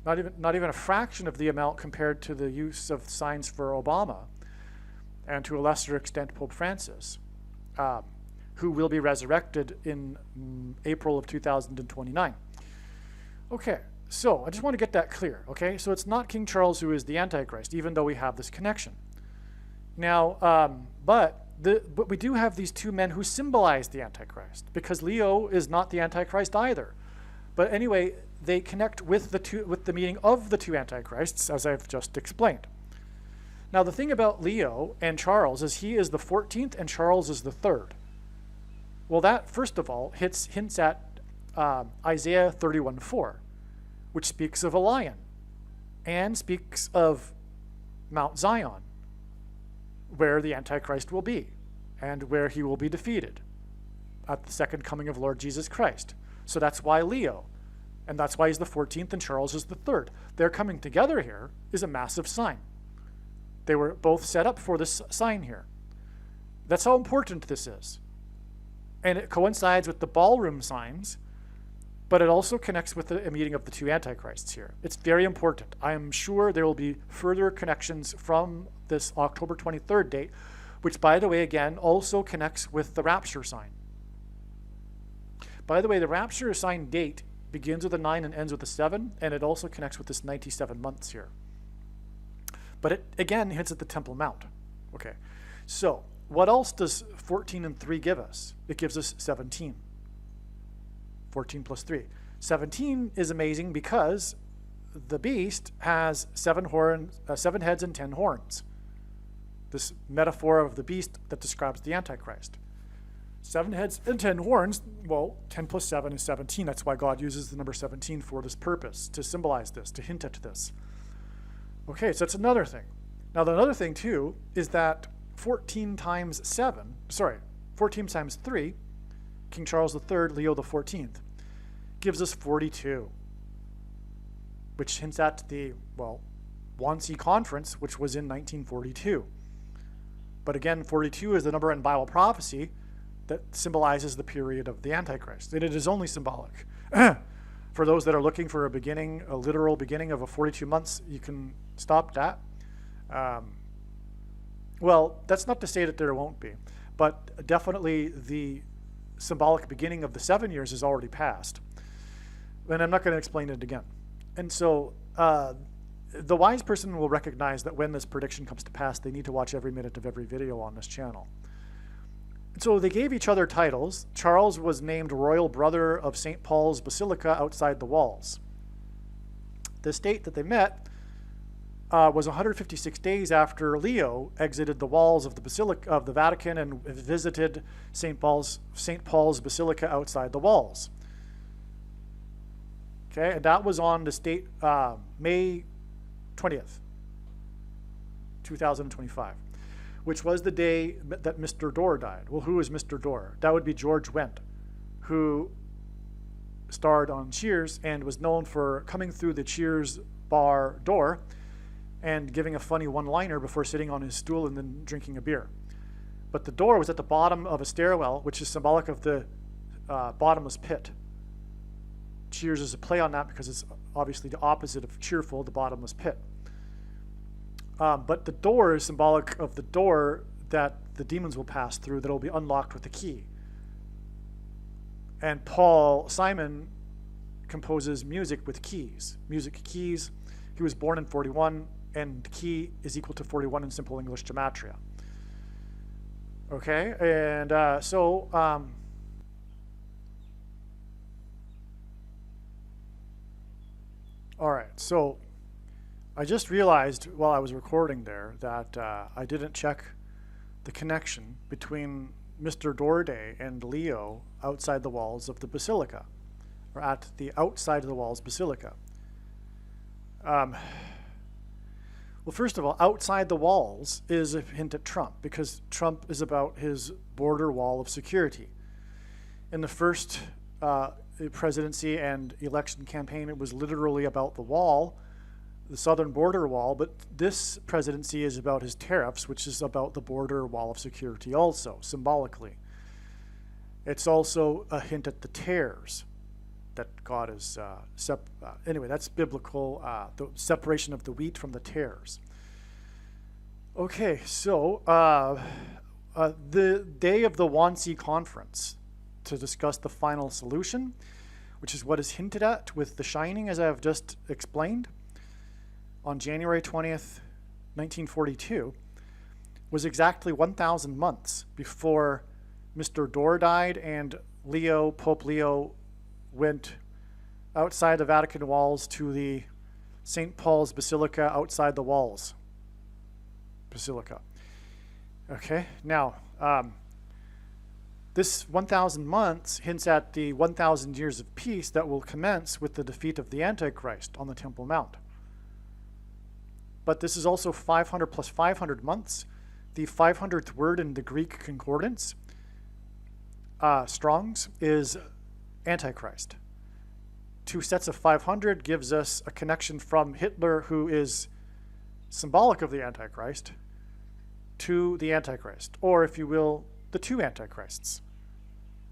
not even a fraction of the amount compared to the use of signs for Obama, and to a lesser extent Pope Francis, who will be resurrected in April of 2029. Okay, so I just want to get that clear, okay? So it's not King Charles who is the Antichrist, even though we have this connection. Now, but we do have these two men who symbolize the Antichrist, because Leo is not the Antichrist either. But anyway, they connect with the meaning of the two Antichrists, as I've just explained. Now, the thing about Leo and Charles is he is the 14th and Charles is the 3rd. Well, that, first of all, hints at Isaiah 31:4, which speaks of a lion and speaks of Mount Zion, where the Antichrist will be and where he will be defeated at the second coming of Lord Jesus Christ. So that's why Leo, and that's why he's the 14th and Charles is the 3rd. Their coming together here is a massive sign. They were both set up for this sign here. That's how important this is. And it coincides with the ballroom signs, but it also connects with the meeting of the two Antichrists here. It's very important. I am sure there will be further connections from this October 23rd date which, by the way, again, also connects with the rapture sign. By the way, the rapture sign date begins with a 9 and ends with a 7, and it also connects with this 97 months here. But it, again, hits at the Temple Mount. Okay, so what else does 14 and 3 give us? It gives us 17. 14 plus 3. 17 is amazing because the beast has 7 heads and 10 horns. This metaphor of the beast that describes the Antichrist. 7 heads and 10 horns, well, 10 plus 7 is 17. That's why God uses the number 17 for this purpose, to symbolize this, to hint at this. Okay, so that's another thing. Now, the other thing, too, is that 14 times 3, King Charles III, Leo XIV, gives us 42, which hints at the, well, Wannsee Conference, which was in 1942. But again, 42 is the number in Bible prophecy that symbolizes the period of the Antichrist. And it is only symbolic. For those that are looking for a literal beginning of a 42 months, you can stop that. Well, that's not to say that there won't be, but definitely the symbolic beginning of the 7 years has already passed. And I'm not going to explain it again. And so the wise person will recognize that when this prediction comes to pass, they need to watch every minute of every video on this channel. So they gave each other titles. Charles was named Royal Brother of St. Paul's Basilica outside the walls. The date that they met was 156 days after Leo exited the walls of the Basilica of the Vatican and visited St. Paul's Basilica outside the walls. Okay, and that was on the date May 20th, 2025. Which was the day that Mr. Dorr died. Well, who is Mr. Dorr? That would be George Wendt, who starred on Cheers and was known for coming through the Cheers bar door and giving a funny one-liner before sitting on his stool and then drinking a beer. But the door was at the bottom of a stairwell, which is symbolic of the bottomless pit. Cheers is a play on that because it's obviously the opposite of cheerful, the bottomless pit. But the door is symbolic of the door that the demons will pass through that will be unlocked with a key. And Paul Simon composes music with keys. Music keys. He was born in 41, and key is equal to 41 in simple English gematria. Okay, and all right, so I just realized while I was recording there that I didn't check the connection between Mr. Dorday and Leo outside the walls of the Basilica, or at the outside of the walls Basilica. Well, first of all, outside the walls is a hint at Trump, because Trump is about his border wall of security. In the first presidency and election campaign, it was literally about the wall, the southern border wall, but this presidency is about his tariffs, which is about the border wall of security also, symbolically. It's also a hint at the tares that God is, anyway, that's biblical, the separation of the wheat from the tares. Okay, so the day of the Wannsee Conference to discuss the final solution, which is what is hinted at with the shining, as I have just explained, on January 20th, 1942, was exactly 1,000 months before Mr. Dorr died and Pope Leo went outside the Vatican walls to the St. Paul's Basilica outside the walls. Basilica. Okay, now, this 1,000 months hints at the 1,000 years of peace that will commence with the defeat of the Antichrist on the Temple Mount. But this is also 500 plus 500 months. The 500th word in the Greek concordance, Strong's, is Antichrist. 2 sets of 500 gives us a connection from Hitler, who is symbolic of the Antichrist, to the Antichrist, or if you will, the two Antichrists,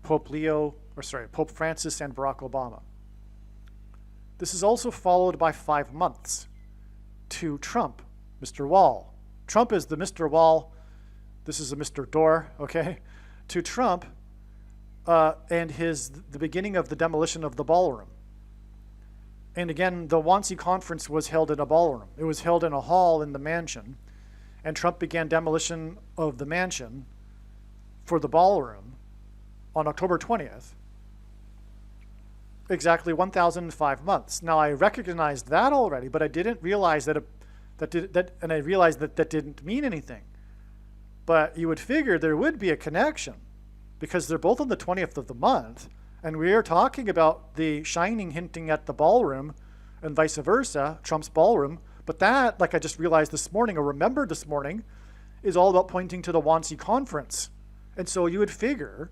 Pope Francis and Barack Obama. This is also followed by 5 months to Trump, Mr. Wall. Trump is the Mr. Wall this is a Mr. Dorr, okay, to Trump and the beginning of the demolition of the ballroom. And again, the Wannsee Conference was held in a ballroom. It was held in a hall in the mansion, and Trump began demolition of the mansion for the ballroom on October 20th, exactly 1,005 months. Now, I recognized that already, but I didn't realize and I realized that didn't mean anything. But you would figure there would be a connection because they're both on the 20th of the month, and we are talking about the Shining hinting at the ballroom and vice versa, Trump's ballroom. But that, like I just realized this morning or remembered this morning, is all about pointing to the Wannsee Conference. And so you would figure,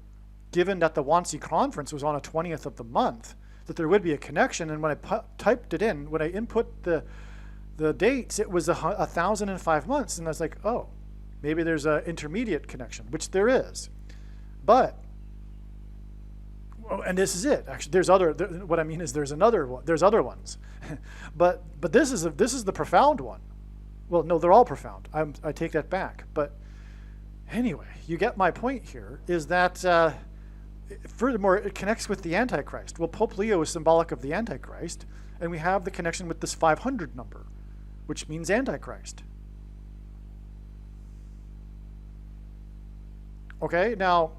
given that the Wannsee Conference was on a 20th of the month, that there would be a connection. And when I typed it in, when I input the dates, it was 1,005 months. And I was like, oh, maybe there's an intermediate connection, which there is. But, and this is it. Actually, there's other. What I mean is there's another one. There's other ones, but this is the profound one. Well, no, they're all profound. I take that back. But anyway, you get my point here. Is that furthermore, it connects with the Antichrist. Well, Pope Leo is symbolic of the Antichrist, and we have the connection with this 500 number, which means Antichrist. Okay, now.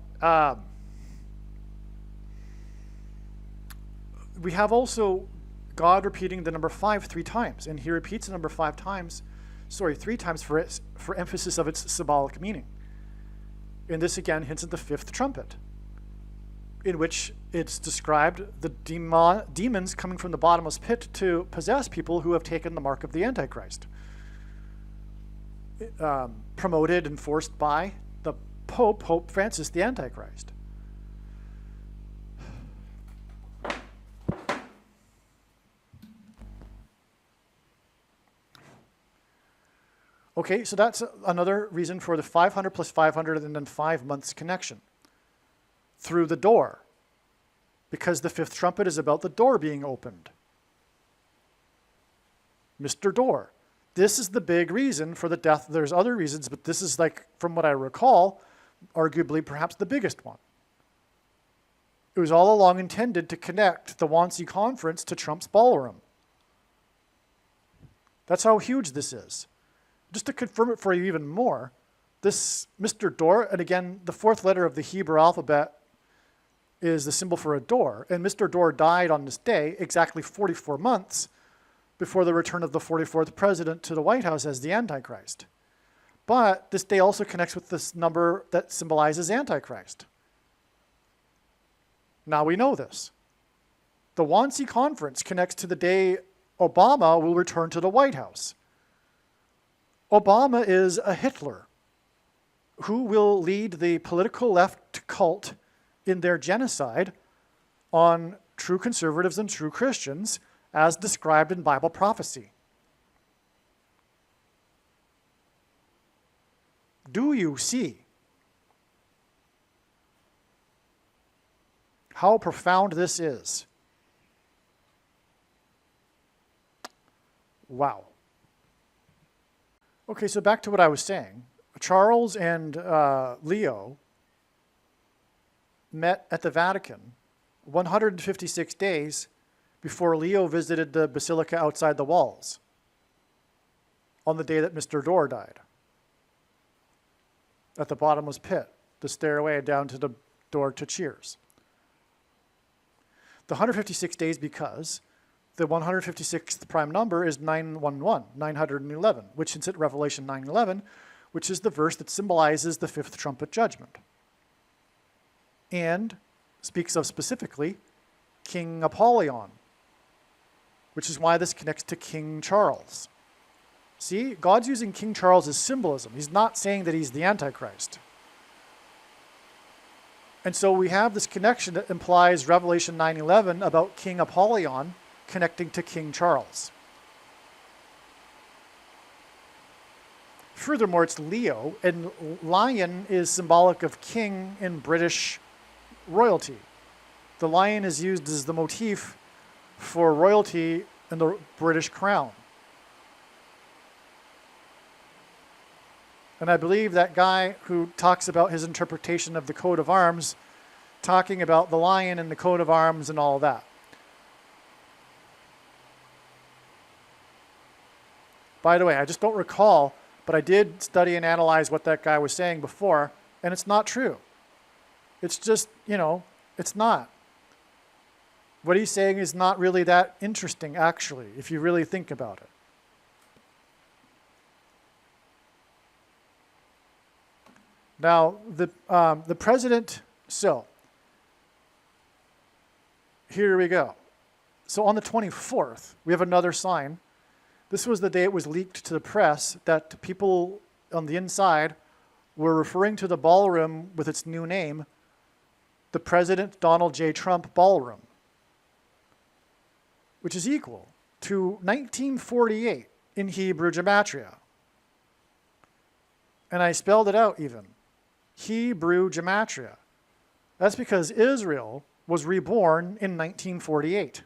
We have also God repeating the number 5 3 times, and he repeats the number 3 times for emphasis of its symbolic meaning. And this again hints at the 5th trumpet, in which it's described the demons coming from the bottomless pit to possess people who have taken the mark of the Antichrist, promoted and forced by the Pope Francis the Antichrist. Okay, so that's another reason for the 500 plus 500 and then 5 months connection through the door, because the 5th trumpet is about the door being opened. Mr. Door. This is the big reason for the death. There's other reasons, but this is, like, from what I recall, arguably perhaps the biggest one. It was all along intended to connect the Wannsee Conference to Trump's ballroom. That's how huge this is. Just to confirm it for you even more, this Mr. Door, and again, the 4th letter of the Hebrew alphabet is the symbol for a door, and Mr. Door died on this day exactly 44 months before the return of the 44th president to the White House as the Antichrist. But this day also connects with this number that symbolizes Antichrist. Now we know this. The Wannsee Conference connects to the day Obama will return to the White House. Obama is a Hitler who will lead the political left cult in their genocide on true conservatives and true Christians, as described in Bible prophecy. Do you see how profound this is? Wow. Okay, so back to what I was saying. Charles and Leo met at the Vatican 156 days before Leo visited the basilica outside the walls on the day that Mr. Door died. At the bottomless pit, the stairway down to the door to Cheers. The 156 days because the 156th prime number is 911, 911, which hints at Revelation 9:11, which is the verse that symbolizes the 5th trumpet judgment, and speaks of specifically King Apollyon, which is why this connects to King Charles. See, God's using King Charles as symbolism. He's not saying that he's the Antichrist. And so we have this connection that implies Revelation 9:11 about King Apollyon connecting to King Charles. Furthermore, it's Leo, and lion is symbolic of king in British royalty. The lion is used as the motif for royalty in the British crown. And I believe that guy who talks about his interpretation of the coat of arms, talking about the lion and the coat of arms and all that. By the way, I just don't recall, but I did study and analyze what that guy was saying before, and it's not true. It's just, it's not. What he's saying is not really that interesting, actually, if you really think about it. Now, the president, so here we go. So on the 24th, we have another sign. This was the day it was leaked to the press that people on the inside were referring to the ballroom with its new name, the President Donald J. Trump Ballroom, which is equal to 1948 in Hebrew gematria. And I spelled it out even. Hebrew gematria. That's because Israel was reborn in 1948.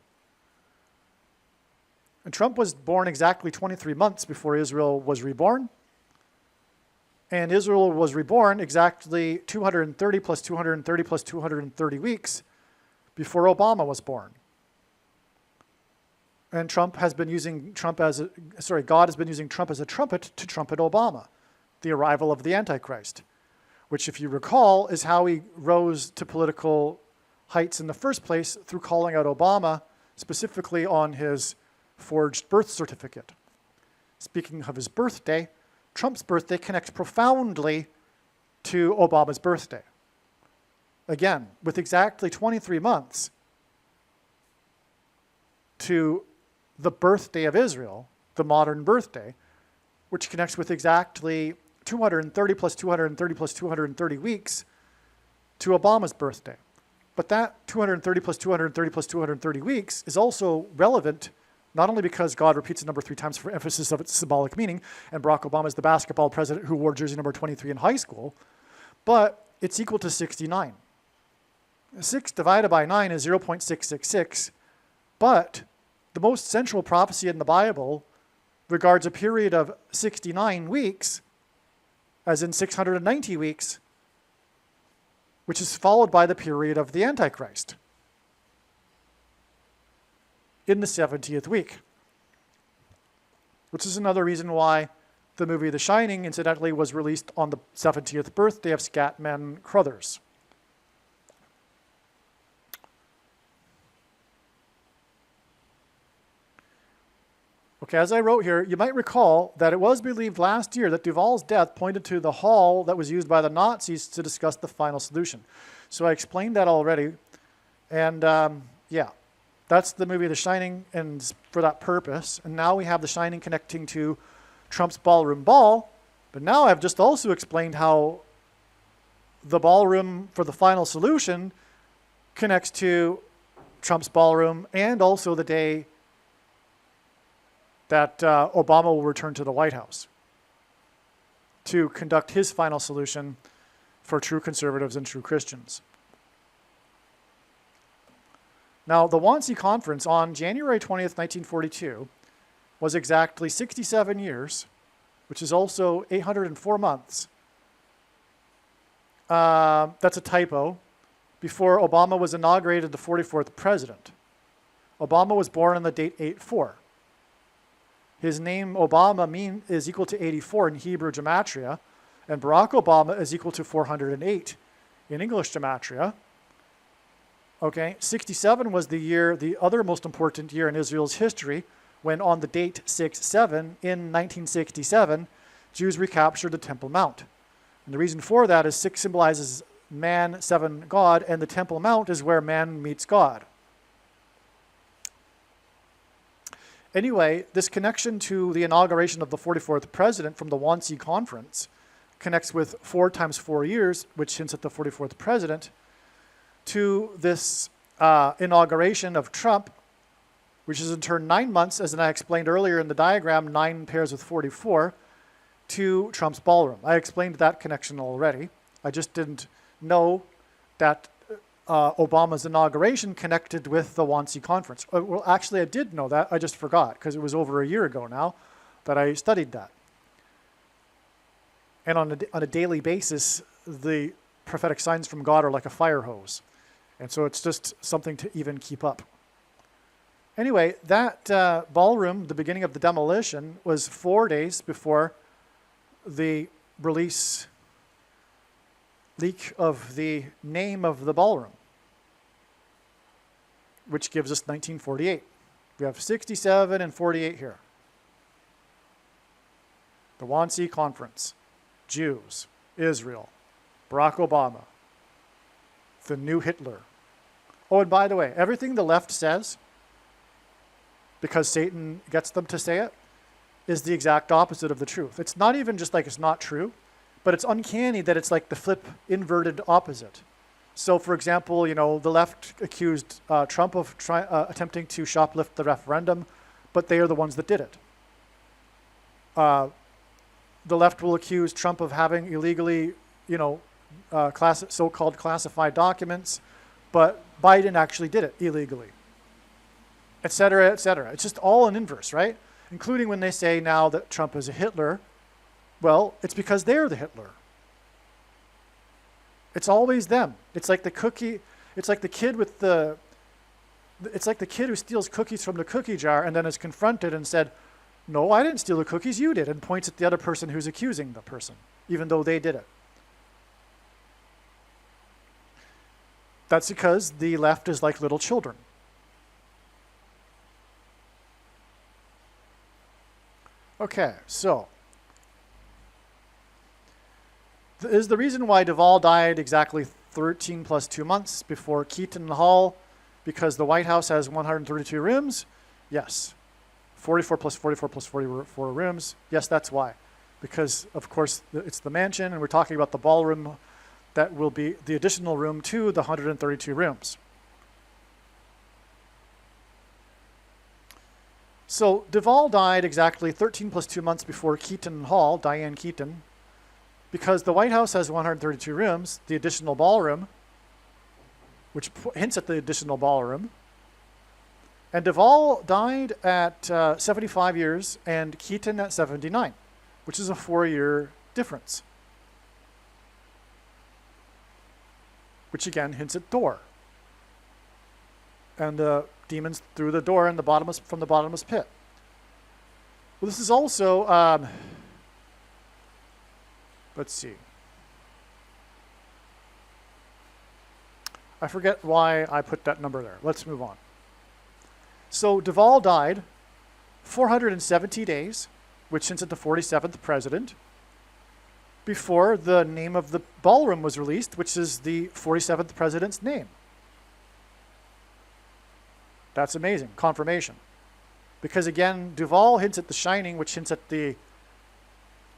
And Trump was born exactly 23 months before Israel was reborn. And Israel was reborn exactly 230 plus 230 plus 230 weeks before Obama was born. And God has been using Trump as a trumpet to trumpet Obama, the arrival of the Antichrist, which, if you recall, is how he rose to political heights in the first place, through calling out Obama, specifically on his forged birth certificate. Speaking of his birthday, Trump's birthday connects profoundly to Obama's birthday. Again, with exactly 23 months to the birthday of Israel, the modern birthday, which connects with exactly 230 plus 230 plus 230 weeks to Obama's birthday. But that 230 plus 230 plus 230 weeks is also relevant, not only because God repeats the number 3 times for emphasis of its symbolic meaning, and Barack Obama is the basketball president who wore jersey number 23 in high school, but it's equal to 69. 6 divided by 9 is 0.666, but the most central prophecy in the Bible regards a period of 69 weeks, as in 690 weeks, which is followed by the period of the Antichrist in the 70th week, which is another reason why the movie The Shining, incidentally, was released on the 70th birthday of Scatman Crothers. Okay, as I wrote here, you might recall that it was believed last year that Duval's death pointed to the hall that was used by the Nazis to discuss the final solution. So I explained that already. And yeah, that's the movie The Shining, and for that purpose. And now we have The Shining connecting to Trump's ballroom ball. But now I've just also explained how the ballroom for the final solution connects to Trump's ballroom, and also the day that Obama will return to the White House to conduct his final solution for true conservatives and true Christians. Now, the Wannsee Conference on January 20th, 1942 was exactly 67 years, which is also 804 months. That's a typo. Before Obama was inaugurated the 44th president. Obama was born on the date 8/4. His name, Obama, is equal to 84 in Hebrew gematria, and Barack Obama is equal to 408 in English gematria. Okay, 67 was the year, the other most important year in Israel's history, when on the date 6/7 in 1967, Jews recaptured the Temple Mount. And the reason for that is 6 symbolizes man, 7 God, and the Temple Mount is where man meets God. Anyway, this connection to the inauguration of the 44th president from the Wannsee Conference connects with 4 times 4 years, which hints at the 44th president, to this inauguration of Trump, which is in turn 9 months, as I explained earlier in the diagram, 9 pairs with 44, to Trump's ballroom. I explained that connection already. I just didn't know that Obama's inauguration connected with the Wannsee Conference. Well, actually, I did know that. I just forgot, because it was over a year ago now that I studied that. And on a daily basis, the prophetic signs from God are like a fire hose. And so it's just something to even keep up. Anyway, that ballroom, the beginning of the demolition, was 4 days before the leak of the name of the ballroom, which gives us 1948. We have 67 and 48 here. The Wannsee Conference, Jews, Israel, Barack Obama, the new Hitler. Oh, and by the way, everything the left says, because Satan gets them to say it, is the exact opposite of the truth. It's not even just like it's not true, but it's uncanny that it's like the flip inverted opposite. So, for example, the left accused Trump of attempting to shoplift the referendum, but they are the ones that did it. The left will accuse Trump of having illegally, so-called classified documents, but Biden actually did it illegally, et cetera, et cetera. It's just all an inverse, right? Including when they say now that Trump is a Hitler. Well, it's because they're the Hitler. It's always them. It's like the cookie. It's like the kid with the. It's like the kid who steals cookies from the cookie jar and then is confronted and said, "No, I didn't steal the cookies. You did," and points at the other person who's accusing the person, even though they did it. That's because the left is like little children. Okay, so is the reason why Duvall died exactly 13 plus 2 months before Keaton Hall because the White House has 132 rooms? Yes. 44 plus 44 plus 44 rooms. Yes, that's why. Because, of course, it's the mansion, and we're talking about the ballroom that will be the additional room to the 132 rooms. So Duvall died exactly 13 plus 2 months before Keaton Hall, Diane Keaton, because the White House has 132 rooms, the additional ballroom, which hints at the additional ballroom. And Duvall died at 75 years and Keaton at 79, which is a 4-year difference. Which again hints at door. And the demons through the door in from the bottomless pit. Well, this is also, let's see. I forget why I put that number there. Let's move on. So Duvall died 470 days, which hints at the 47th president, before the name of the ballroom was released, which is the 47th president's name. That's amazing. Confirmation. Because again, Duvall hints at The Shining, which hints at the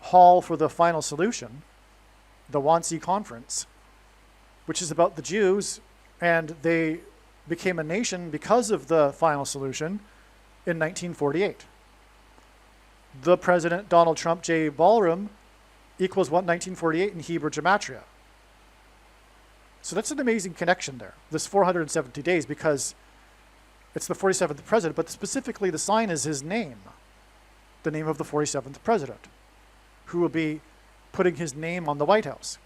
hall for the final solution, the Wannsee Conference, which is about the Jews, and they became a nation because of the final solution in 1948. The President Donald Trump J. Ballroom equals 1948 in Hebrew gematria. So that's an amazing connection there, this 470 days, because it's the 47th president, but specifically the sign is his name, the name of the 47th president, who will be putting his name on the White House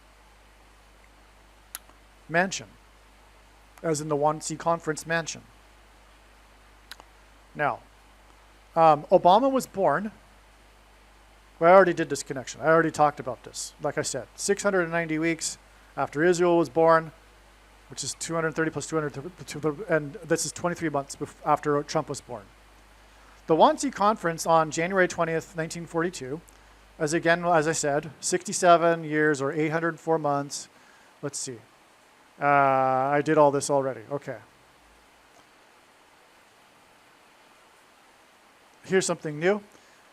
mansion, as in the Wannsee Conference mansion. Now, Obama was born. Well, I already did this connection. I already talked about this. Like I said, 690 weeks after Israel was born, which is 230 plus 200, and this is 23 months after Trump was born. The Wannsee Conference on January 20th, 1942, as I said, 67 years or 804 months. Let's see. I did all this already. Okay. Here's something new.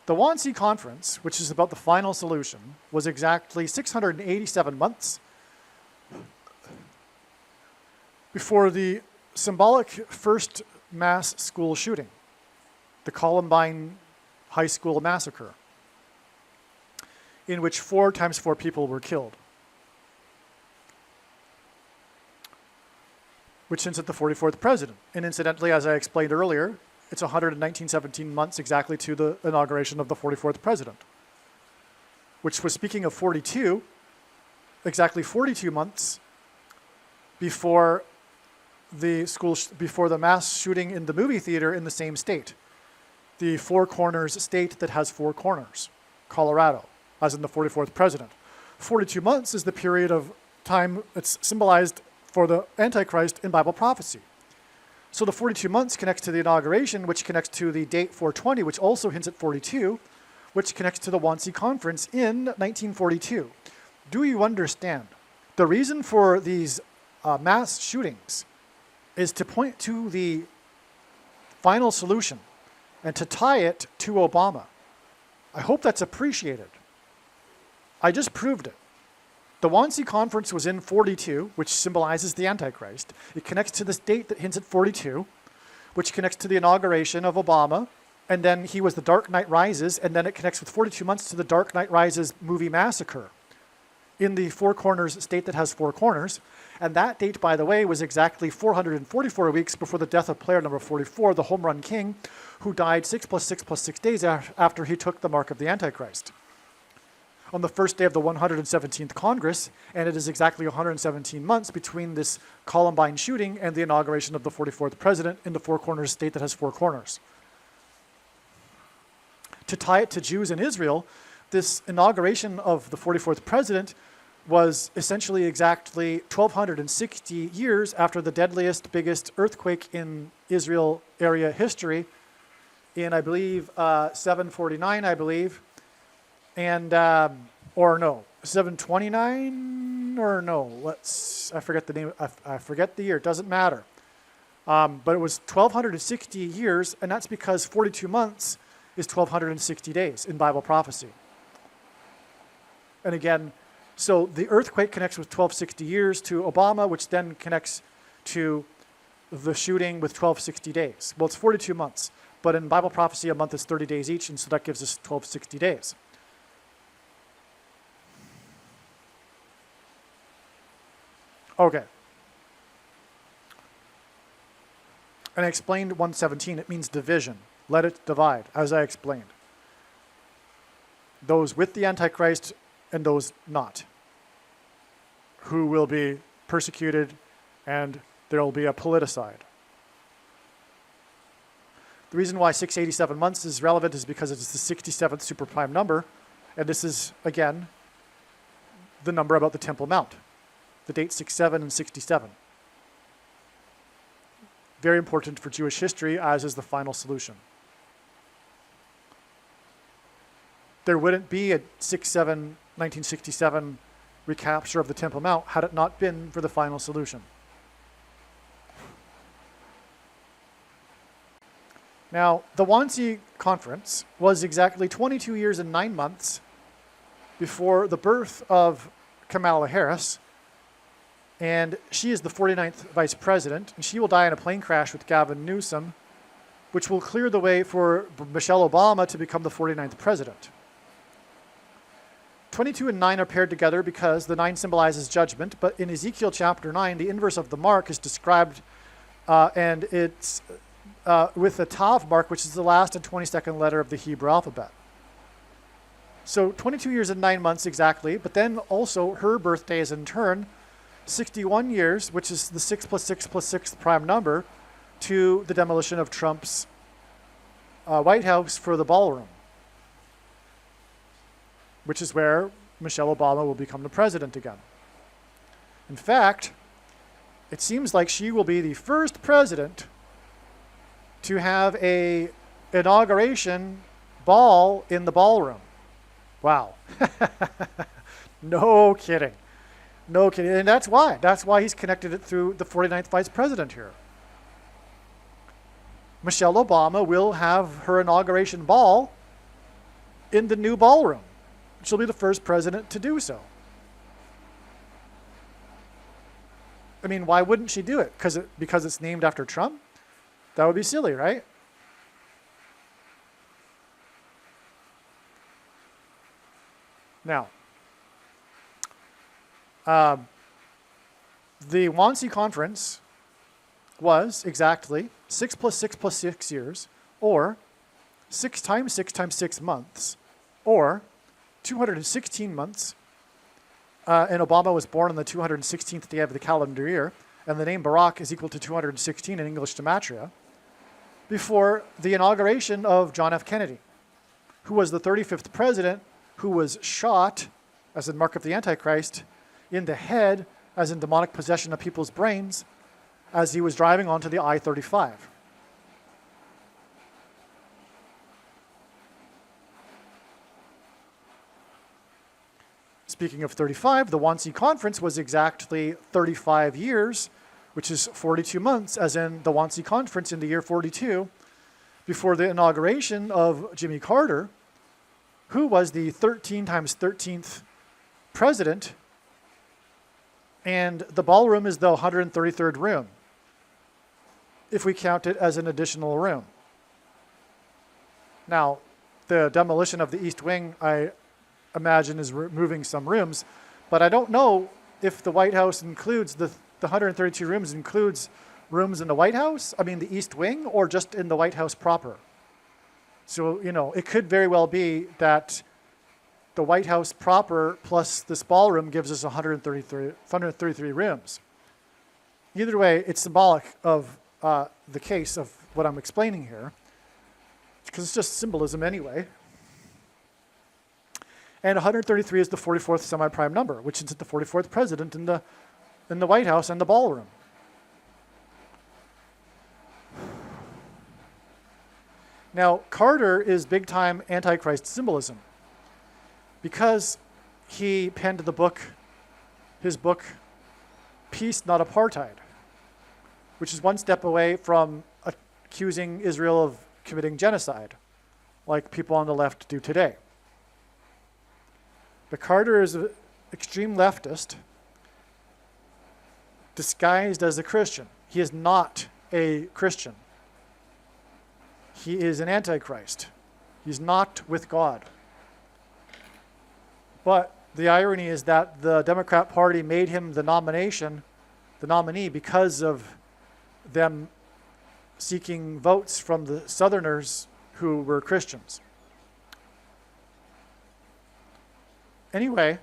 The Wannsee Conference, which is about the final solution, was exactly 687 months before the symbolic first mass school shooting, the Columbine High School massacre, in which 4 times 4 people were killed, which hints at the 44th president. And incidentally, as I explained earlier, it's 117 months exactly to the inauguration of the 44th president. which was speaking of 42, exactly 42 months before before the mass shooting in the movie theater in the same state. The Four Corners state that has four corners, Colorado, as in the 44th president. 42 months is the period of time that's symbolized for the Antichrist in Bible prophecy. So the 42 months connects to the inauguration, which connects to the date 420, which also hints at 42, which connects to the Wannsee Conference in 1942. Do you understand? The reason for these mass shootings is to point to the final solution and to tie it to Obama. I hope that's appreciated. I just proved it. The Wannsee Conference was in 42, which symbolizes the Antichrist. It connects to this date that hints at 42, which connects to the inauguration of Obama, and then he was the Dark Knight Rises, and then it connects with 42 months to the Dark Knight Rises movie massacre in the Four Corners state that has four corners. And that date, by the way, was exactly 444 weeks before the death of player number 44, the home run king, who died 6 + 6 + 6 days after he took the mark of the Antichrist. On the first day of the 117th Congress, and it is exactly 117 months between this Columbine shooting and the inauguration of the 44th president in the Four Corners state that has four corners. To tie it to Jews in Israel, this inauguration of the 44th president was essentially exactly 1,260 years after the deadliest, biggest earthquake in Israel area history in, I believe, 749, I believe, and, or no, 729, or no, I forget the name, I forget the year, it doesn't matter. But it was 1,260 years, and that's because 42 months is 1,260 days in Bible prophecy. And again, so the earthquake connects with 1,260 years to Obama, which then connects to the shooting with 1,260 days. Well, it's 42 months, but in Bible prophecy, a month is 30 days each, and so that gives us 1,260 days. Okay. And I explained 117, it means division. Let it divide, as I explained. Those with the Antichrist and those not, who will be persecuted, and there will be a politicide. The reason why 687 months is relevant is because it's the 67th superprime number, and this is, again, the number about the Temple Mount, the dates 67 and 67. Very important for Jewish history, as is the final solution. There wouldn't be a 1967 recapture of the Temple Mount had it not been for the final solution. Now, the Wannsee Conference was exactly 22 years and 9 months before the birth of Kamala Harris, and she is the 49th vice president, and she will die in a plane crash with Gavin Newsom, which will clear the way for Michelle Obama to become the 49th president. 22 and 9 are paired together because the 9 symbolizes judgment, but in Ezekiel chapter 9, the inverse of the mark is described, and it's with the Tav mark, which is the last and 22nd letter of the Hebrew alphabet. So 22 years and 9 months exactly, but then also her birthday is in turn 61 years, which is the 6 + 6 + 6 prime number, to the demolition of Trump's White House for the ballroom, which is where Michelle Obama will become the president again. In fact, it seems like she will be the first president to have an inauguration ball in the ballroom. Wow. No kidding. No kidding. And that's why. That's why he's connected it through the 49th vice president here. Michelle Obama will have her inauguration ball in the new ballroom. She'll be the first president to do so. I mean, why wouldn't she do it? Because it's named after Trump? That would be silly, right? Now, the Wannsee Conference was exactly 6 + 6 + 6 years, or 6 × 6 × 6 months, or 216 months, and Obama was born on the 216th day of the calendar year, and the name Barack is equal to 216 in English gematria, before the inauguration of John F. Kennedy, who was the 35th president, who was shot, as in Mark of the Antichrist, in the head, as in demonic possession of people's brains, as he was driving onto the I-35. Speaking of 35, the Wannsee Conference was exactly 35 years, which is 42 months, as in the Wannsee Conference in the year 42, before the inauguration of Jimmy Carter, who was the 13 times 13th president, and the ballroom is the 133rd room, if we count it as an additional room. Now, the demolition of the East Wing, I imagine, is removing some rooms, but I don't know if the White House includes, the 132 rooms includes rooms in the White House, the East Wing, or just in the White House proper. So, it could very well be that the White House proper plus this ballroom gives us 133 rooms. Either way, it's symbolic of the case of what I'm explaining here, because it's just symbolism anyway. And 133 is the 44th semi-prime number, which is the 44th president in the White House and the ballroom. Now, Carter is big-time Antichrist symbolism because he penned his book, Peace, Not Apartheid, which is one step away from accusing Israel of committing genocide, like people on the left do today. But Carter is an extreme leftist disguised as a Christian. He is not a Christian. He is an Antichrist. He's not with God. But the irony is that the Democrat Party made him the nominee, because of them seeking votes from the Southerners who were Christians. Anyway,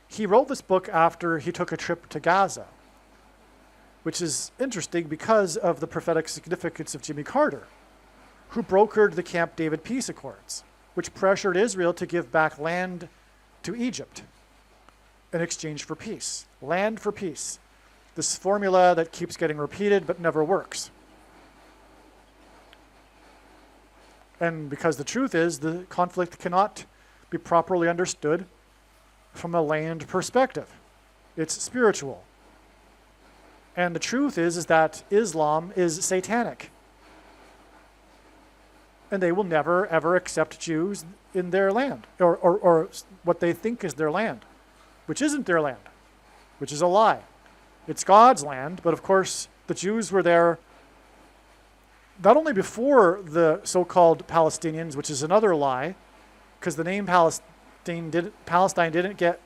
he wrote this book after he took a trip to Gaza, which is interesting because of the prophetic significance of Jimmy Carter, who brokered the Camp David peace accords, which pressured Israel to give back land to Egypt in exchange for peace. Land for peace. This formula that keeps getting repeated but never works. And because the truth is, the conflict cannot be properly understood from a land perspective. It's spiritual. And the truth is that Islam is satanic. And they will never, ever accept Jews in their land, or what they think is their land, which isn't their land, which is a lie. It's God's land, but of course the Jews were there not only before the so-called Palestinians, which is another lie, because the name Palestine didn't get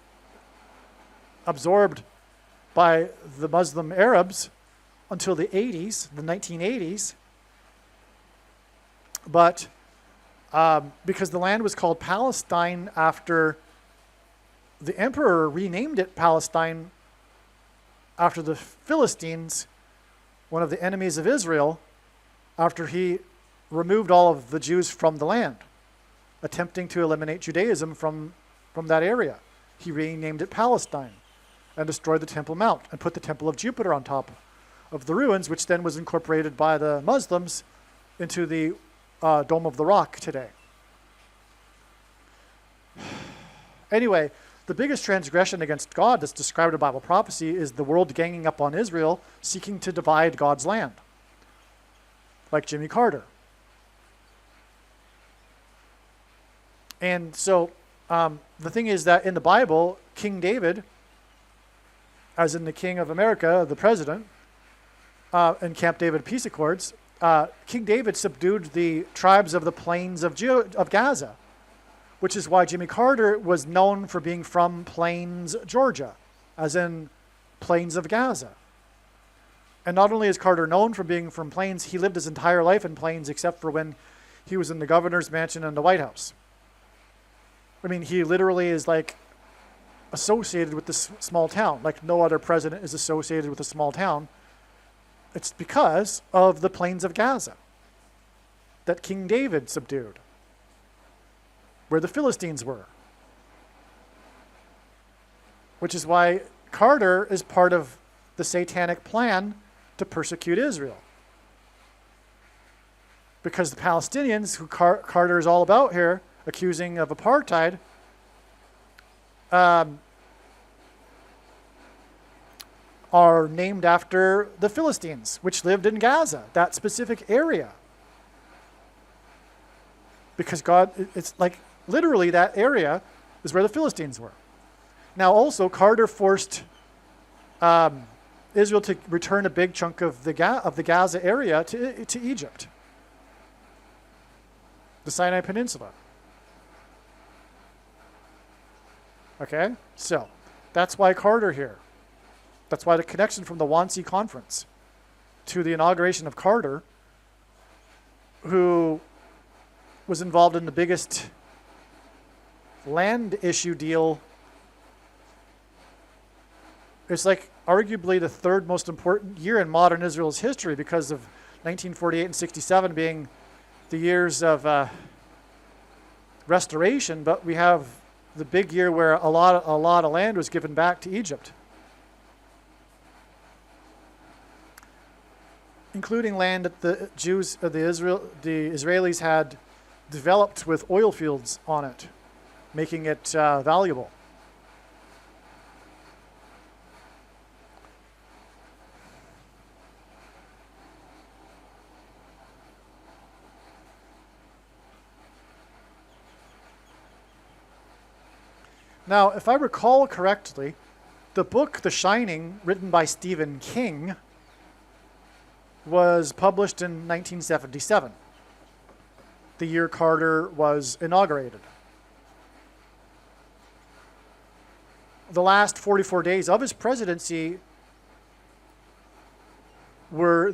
absorbed by the Muslim Arabs until the 80s, the 1980s. But because the land was called Palestine after the emperor renamed it Palestine after the Philistines, one of the enemies of Israel, after he removed all of the Jews from the land, attempting to eliminate Judaism from that area. He renamed it Palestine and destroyed the Temple Mount and put the Temple of Jupiter on top of the ruins, which then was incorporated by the Muslims into the Dome of the Rock today. Anyway, the biggest transgression against God that's described in Bible prophecy is the world ganging up on Israel, seeking to divide God's land, like Jimmy Carter. And so the thing is that in the Bible, King David, as in the King of America, the president, in Camp David peace accords, King David subdued the tribes of the plains of Gaza, which is why Jimmy Carter was known for being from Plains, Georgia, as in Plains of Gaza. And not only is Carter known for being from Plains, he lived his entire life in Plains except for when he was in the governor's mansion in the White House. I mean, he literally is like associated with this small town, like no other president is associated with a small town. It's because of the plains of Gaza that King David subdued, where the Philistines were. Which is why Carter is part of the satanic plan to persecute Israel. Because the Palestinians, who Carter is all about here, accusing of apartheid, are named after the Philistines, which lived in Gaza, that specific area. Because God, it's like literally that area is where the Philistines were. Now also, Carter forced Israel to return a big chunk of the Gaza area to Egypt, the Sinai Peninsula. Okay, so that's why Carter here. That's why the connection from the Wannsee Conference to the inauguration of Carter, who was involved in the biggest land issue deal. It's like arguably the third most important year in modern Israel's history, because of 1948 and 67 being the years of restoration, but we have the big year where a lot of land was given back to Egypt, including land that the Israelis had developed with oil fields on it, making it valuable. Now, if I recall correctly, the book The Shining, written by Stephen King, was published in 1977, the year Carter was inaugurated. The last 44 days of his presidency were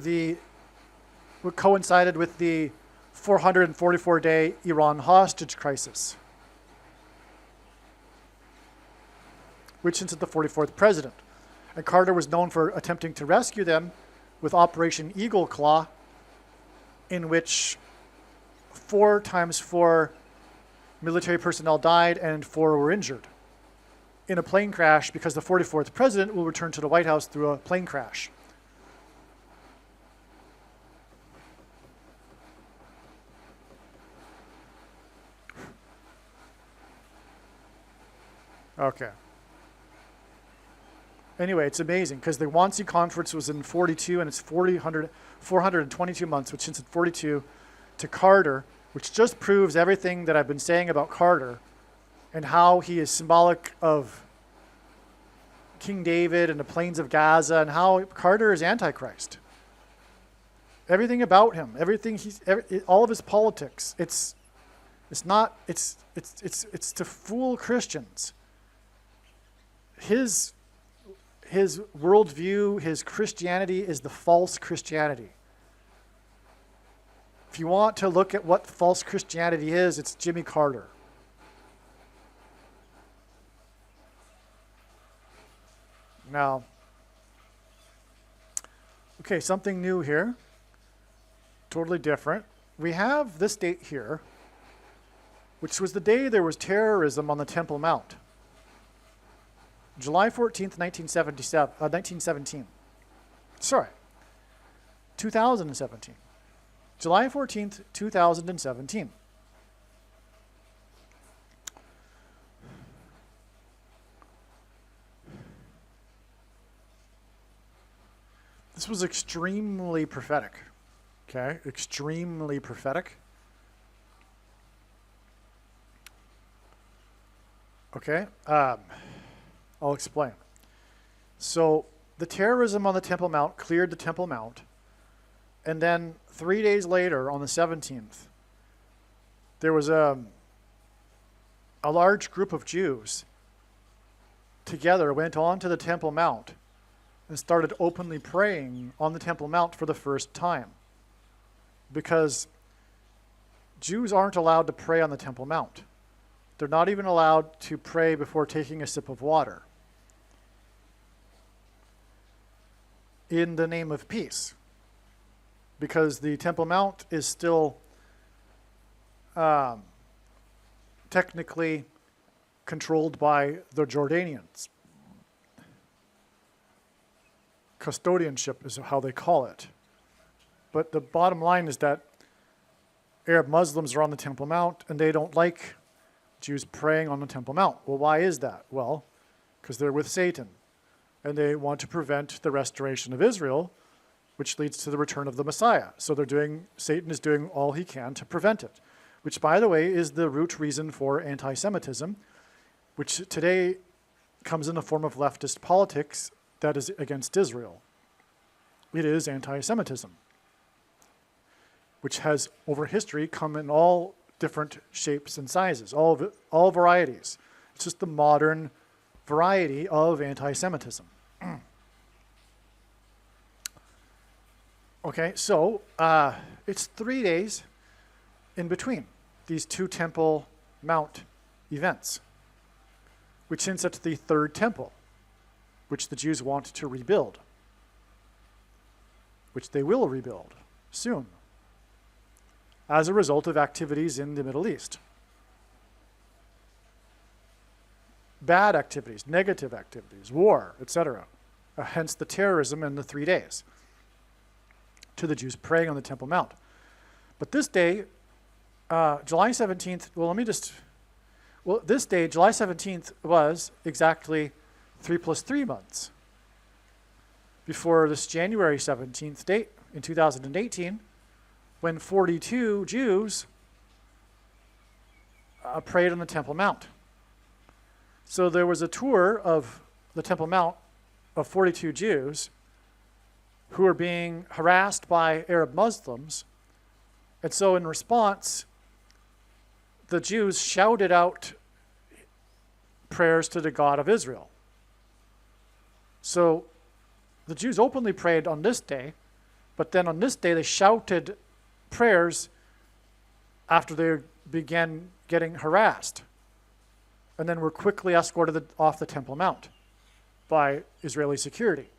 coincided with the 444-day Iran hostage crisis, which hinted the 44th president. And Carter was known for attempting to rescue them with Operation Eagle Claw, in which 4 times 4 military personnel died and 4 were injured in a plane crash, because the 44th president will return to the White House through a plane crash. Okay. Anyway, it's amazing, because the Wannsee Conference was in 42, and it's 422 months, which since 42, to Carter, which just proves everything that I've been saying about Carter and how he is symbolic of King David and the plains of Gaza, and how Carter is Antichrist. Everything about him, all of his politics, it's to fool Christians. His worldview, his Christianity is the false Christianity. If you want to look at what false Christianity is, it's Jimmy Carter. Now, okay, something new here, totally different. We have this date here, which was the day there was terrorism on the Temple Mount. July 14th, 1917. Sorry, 2017. July 14th, 2017. This was extremely prophetic. Okay, extremely prophetic. Okay, I'll explain. So the terrorism on the Temple Mount cleared the Temple Mount, and then 3 days later, on the 17th, there was a large group of Jews together went onto the Temple Mount and started openly praying on the Temple Mount for the first time, because Jews aren't allowed to pray on the Temple Mount. They're not even allowed to pray before taking a sip of water in the name of peace, because the Temple Mount is still technically controlled by the Jordanians. Custodianship is how they call it. But the bottom line is that Arab Muslims are on the Temple Mount and they don't like Jews praying on the Temple Mount. Well, why is that? Well, because they're with Satan and they want to prevent the restoration of Israel, which leads to the return of the Messiah. So Satan is doing all he can to prevent it, which, by the way, is the root reason for anti-Semitism, which today comes in the form of leftist politics that is against Israel. It is anti-Semitism, which has, over history, come in all different shapes and sizes, all varieties. It's just the modern variety of anti-Semitism. Okay, so it's 3 days in between these two Temple Mount events, which hints at the third temple, which the Jews want to rebuild, which they will rebuild soon as a result of activities in the Middle East. Bad activities, negative activities, war, etc. Hence the terrorism in the 3 days to the Jews praying on the Temple Mount. But this day, July 17th, this day, July 17th, was exactly 3 + 3 months before this January 17th date in 2018, when 42 Jews prayed on the Temple Mount. So there was a tour of the Temple Mount of 42 Jews who were being harassed by Arab Muslims. And so in response, the Jews shouted out prayers to the God of Israel. So the Jews openly prayed on this day, but then on this day they shouted prayers after they began getting harassed, and then were quickly escorted off the Temple Mount by Israeli security.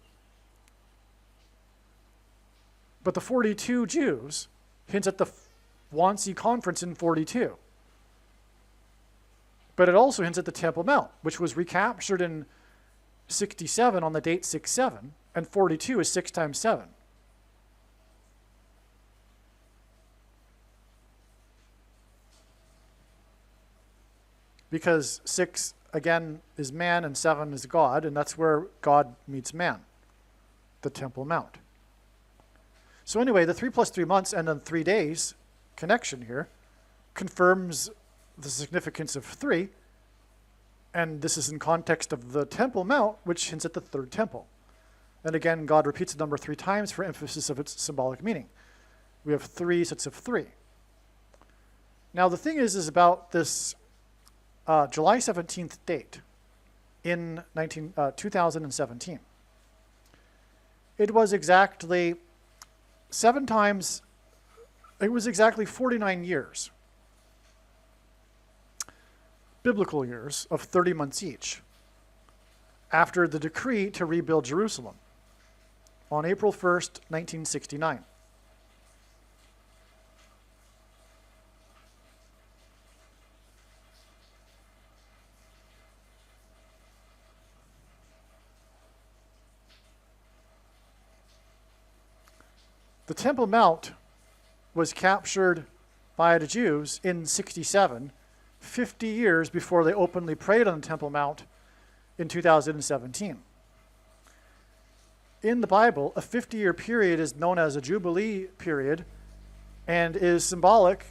But the 42 Jews hints at the Wannsee Conference in 42. But it also hints at the Temple Mount, which was recaptured in 67 on the date 6/7, and 42 is 6 times 7. Because 6, again, is man and 7 is God, and that's where God meets man, the Temple Mount. So anyway, the 3 + 3 months and then 3 days connection here confirms the significance of 3, and this is in context of the Temple Mount, which hints at the third temple. And again, God repeats the number 3 times for emphasis of its symbolic meaning. We have 3 sets of 3. Now the thing is about this July 17th date in 2017. It was exactly 49 years, biblical years of 30 months each, after the decree to rebuild Jerusalem on April 1st, 1969. The Temple Mount was captured by the Jews in 67, 50 years before they openly prayed on the Temple Mount in 2017. In the Bible, a 50-year period is known as a Jubilee period and is symbolic.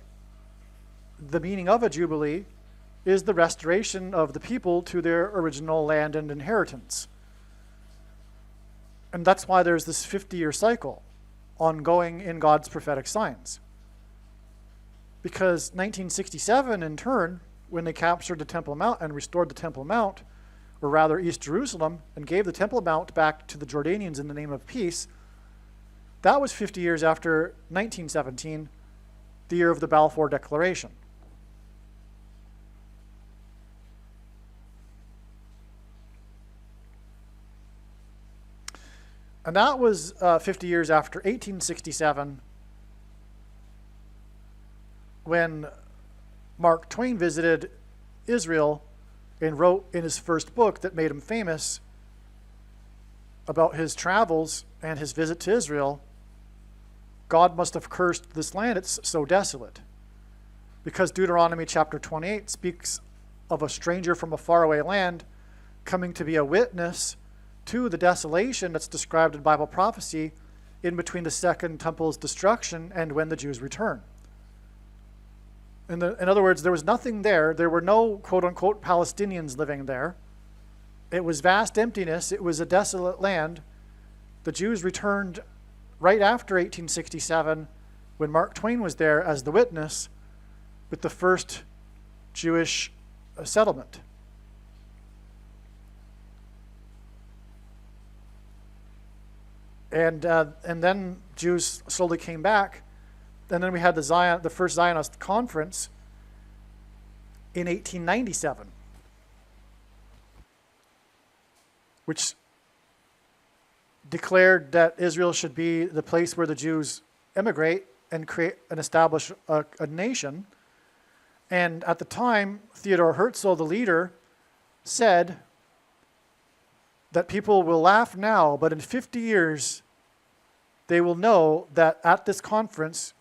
The meaning of a Jubilee is the restoration of the people to their original land and inheritance. And that's why there's this 50-year cycle ongoing in God's prophetic signs. Because 1967, in turn, when they captured the Temple Mount and restored the Temple Mount, or rather East Jerusalem, and gave the Temple Mount back to the Jordanians in the name of peace, that was 50 years after 1917, the year of the Balfour Declaration. And that was 50 years after 1867, when Mark Twain visited Israel and wrote in his first book that made him famous about his travels and his visit to Israel. God must have cursed this land, it's so desolate. Because Deuteronomy chapter 28 speaks of a stranger from a faraway land coming to be a witness to the desolation that's described in Bible prophecy in between the Second Temple's destruction and when the Jews return. In other words, there was nothing there. There were no quote-unquote Palestinians living there. It was vast emptiness. It was a desolate land. The Jews returned right after 1867 when Mark Twain was there as the witness with the first Jewish settlement. And then Jews slowly came back. And then we had the first Zionist conference in 1897, which declared that Israel should be the place where the Jews immigrate and create and establish a nation. And at the time, Theodor Herzl, the leader, said that people will laugh now, but in 50 years, they will know that at this conference,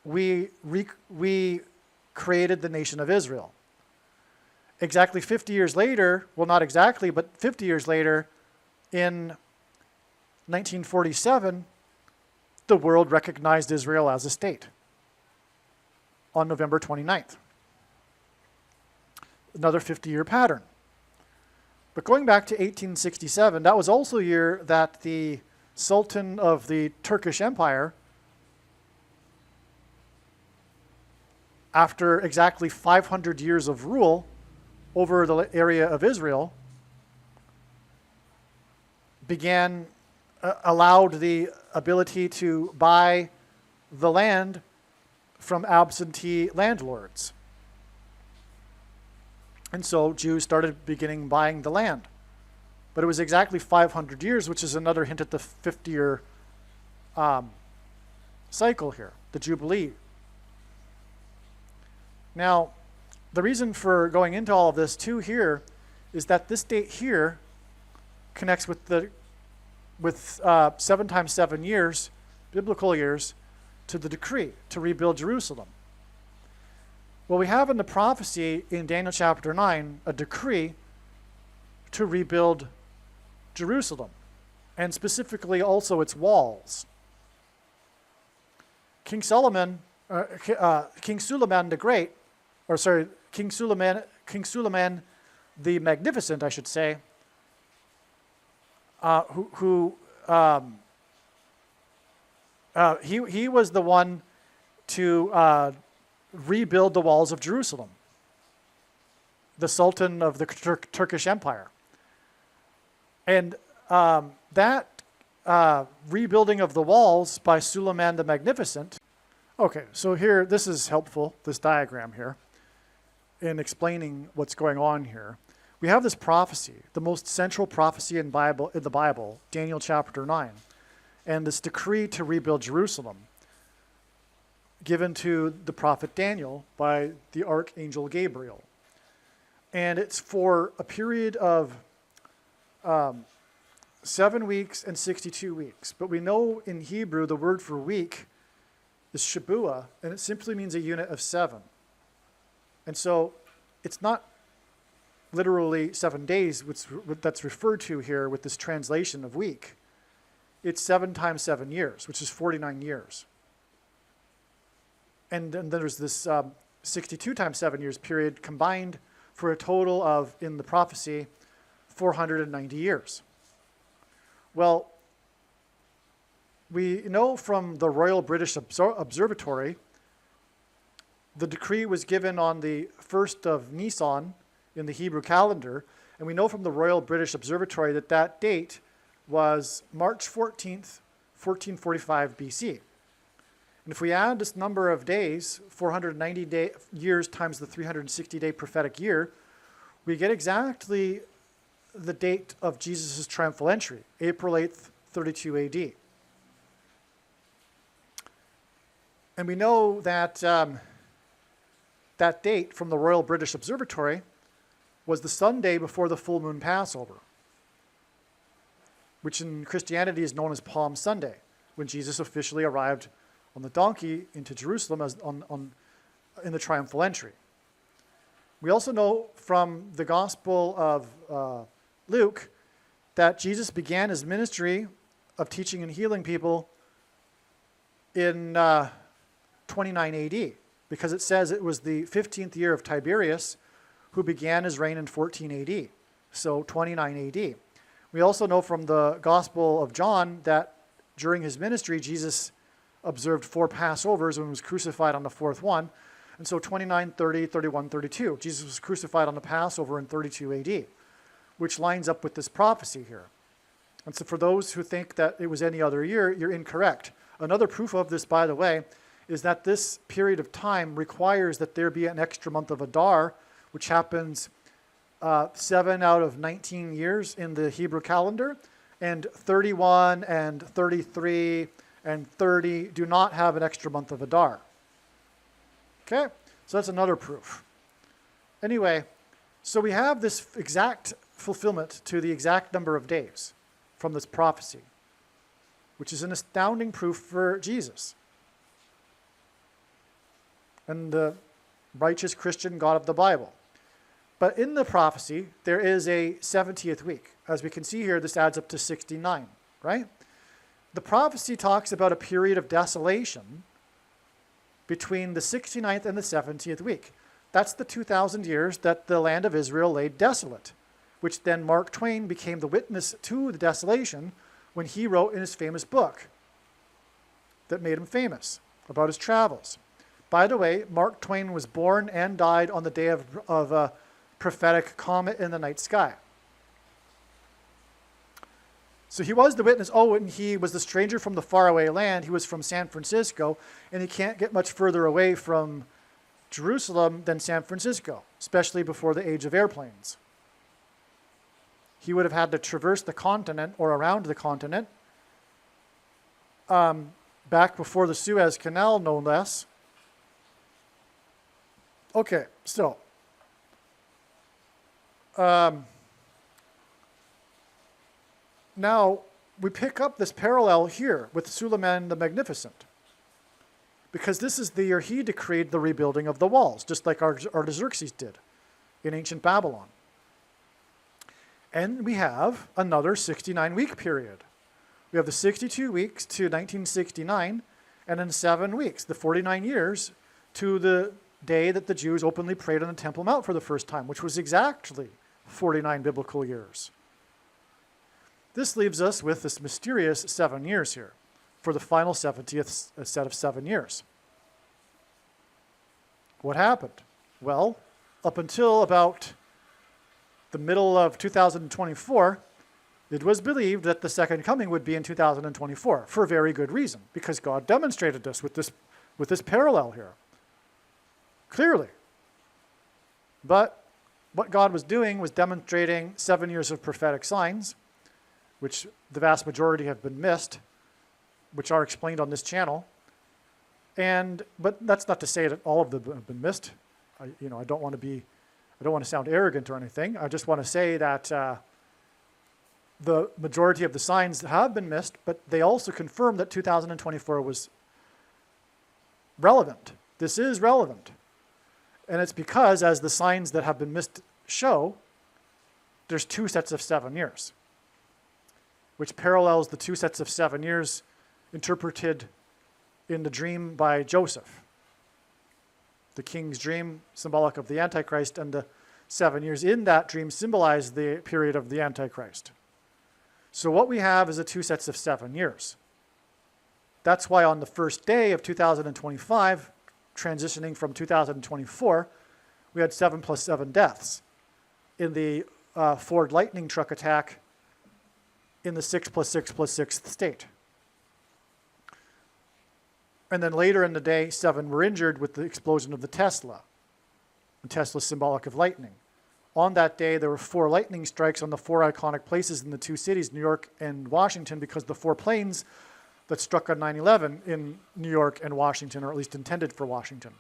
we created the nation of Israel. Exactly 50 years later, well, not exactly, but 50 years later, in 1947, the world recognized Israel as a state on November 29th. Another 50-year pattern. But going back to 1867, that was also a year that the Sultan of the Turkish Empire, after exactly 500 years of rule over the area of Israel, allowed the ability to buy the land from absentee landlords. And so Jews started buying the land. But it was exactly 500 years, which is another hint at the 50-year cycle here, the Jubilee. Now, the reason for going into all of this too here is that this date here connects with 7 times 7 years, biblical years, to the decree to rebuild Jerusalem. Well, we have in the prophecy in Daniel chapter 9 a decree to rebuild Jerusalem, and specifically also its walls. King Suleiman the Great, King Suleiman the Magnificent, I should say, he was the one to rebuild the walls of Jerusalem, the Sultan of the Turkish Empire. And that rebuilding of the walls by Suleiman the Magnificent. Okay, so here, this is helpful, this diagram here, in explaining what's going on here. We have this prophecy, the most central prophecy in the Bible, Daniel chapter 9, and this decree to rebuild Jerusalem, given to the prophet Daniel by the archangel Gabriel. And it's for a period of 7 weeks and 62 weeks. But we know in Hebrew the word for week is Shabua, and it simply means a unit of 7. And so it's not literally 7 days that's referred to here with this translation of week. It's 7 times 7 years, which is 49 years. And then there's this 62 times 7 years period combined for a total of, in the prophecy, 490 years. Well, we know from the Royal British Observatory, the decree was given on the 1st of Nisan in the Hebrew calendar, and we know from the Royal British Observatory that that date was March 14th, 1445 BC. And if we add this number of days, 490 years times the 360-day prophetic year, we get exactly the date of Jesus' triumphal entry, April 8th, 32 AD. And we know that that date from the Royal British Observatory was the Sunday before the full moon Passover, which in Christianity is known as Palm Sunday, when Jesus officially arrived on the donkey into Jerusalem in the triumphal entry. We also know from the Gospel of Luke that Jesus began his ministry of teaching and healing people in 29 AD, because it says it was the 15th year of Tiberius who began his reign in 14 AD, so 29 AD. We also know from the Gospel of John that during his ministry, Jesus observed 4 Passovers and was crucified on the 4th one, and so 29, 30, 31, 32. Jesus was crucified on the Passover in 32 AD, which lines up with this prophecy here. And so for those who think that it was any other year, you're incorrect. Another proof of this, by the way, is that this period of time requires that there be an extra month of Adar, which happens 7 out of 19 years in the Hebrew calendar, and 31 and 33 and 30 do not have an extra month of Adar. Okay, so that's another proof. Anyway, so we have this exact fulfillment to the exact number of days from this prophecy, which is an astounding proof for Jesus and the righteous Christian God of the Bible. But in the prophecy, there is a 70th week. As we can see here, this adds up to 69, right? The prophecy talks about a period of desolation between the 69th and the 70th week. That's the 2,000 years that the land of Israel lay desolate, which then Mark Twain became the witness to the desolation when he wrote in his famous book that made him famous about his travels. By the way, Mark Twain was born and died on the day of a prophetic comet in the night sky. So he was the witness. Oh, and he was the stranger from the faraway land. He was from San Francisco, and he can't get much further away from Jerusalem than San Francisco, especially before the age of airplanes. He would have had to traverse the continent or around the continent back before the Suez Canal, no less. Okay, so now we pick up this parallel here with Suleiman the Magnificent, because this is the year he decreed the rebuilding of the walls, just like Artaxerxes did in ancient Babylon. And we have another 69-week period. We have the 62 weeks to 1969, and then 7 weeks, the 49 years, to the day that the Jews openly prayed on the Temple Mount for the first time, which was exactly 49 biblical years. This leaves us with this mysterious 7 years here for the final 70th set of 7 years. What happened? Well, up until about the middle of 2024, it was believed that the second coming would be in 2024 for a very good reason, because God demonstrated this with this parallel here. Clearly. But what God was doing was demonstrating 7 years of prophetic signs, which the vast majority have been missed, which are explained on this channel. But that's not to say that all of them have been missed. I don't want to sound arrogant or anything. I just want to say that the majority of the signs have been missed, but they also confirm that 2024 was relevant. This is relevant. And it's because, as the signs that have been missed show, there's 2 sets of 7 years, which parallels the 2 sets of 7 years interpreted in the dream by Joseph. The king's dream, symbolic of the Antichrist, and the 7 years in that dream symbolize the period of the Antichrist. So what we have is 2 sets of 7 years. That's why on the first day of 2025, transitioning from 2024, we had 7 plus 7 deaths in the Ford Lightning truck attack in the 6 plus 6 plus 6 state. And then later in the day, 7 were injured with the explosion of the Tesla. And Tesla is symbolic of lightning. on that day, there were 4 lightning strikes on the 4 iconic places in the 2 cities, New York and Washington, because the 4 planes that struck on 9/11 in New York and Washington, or at least intended for Washington.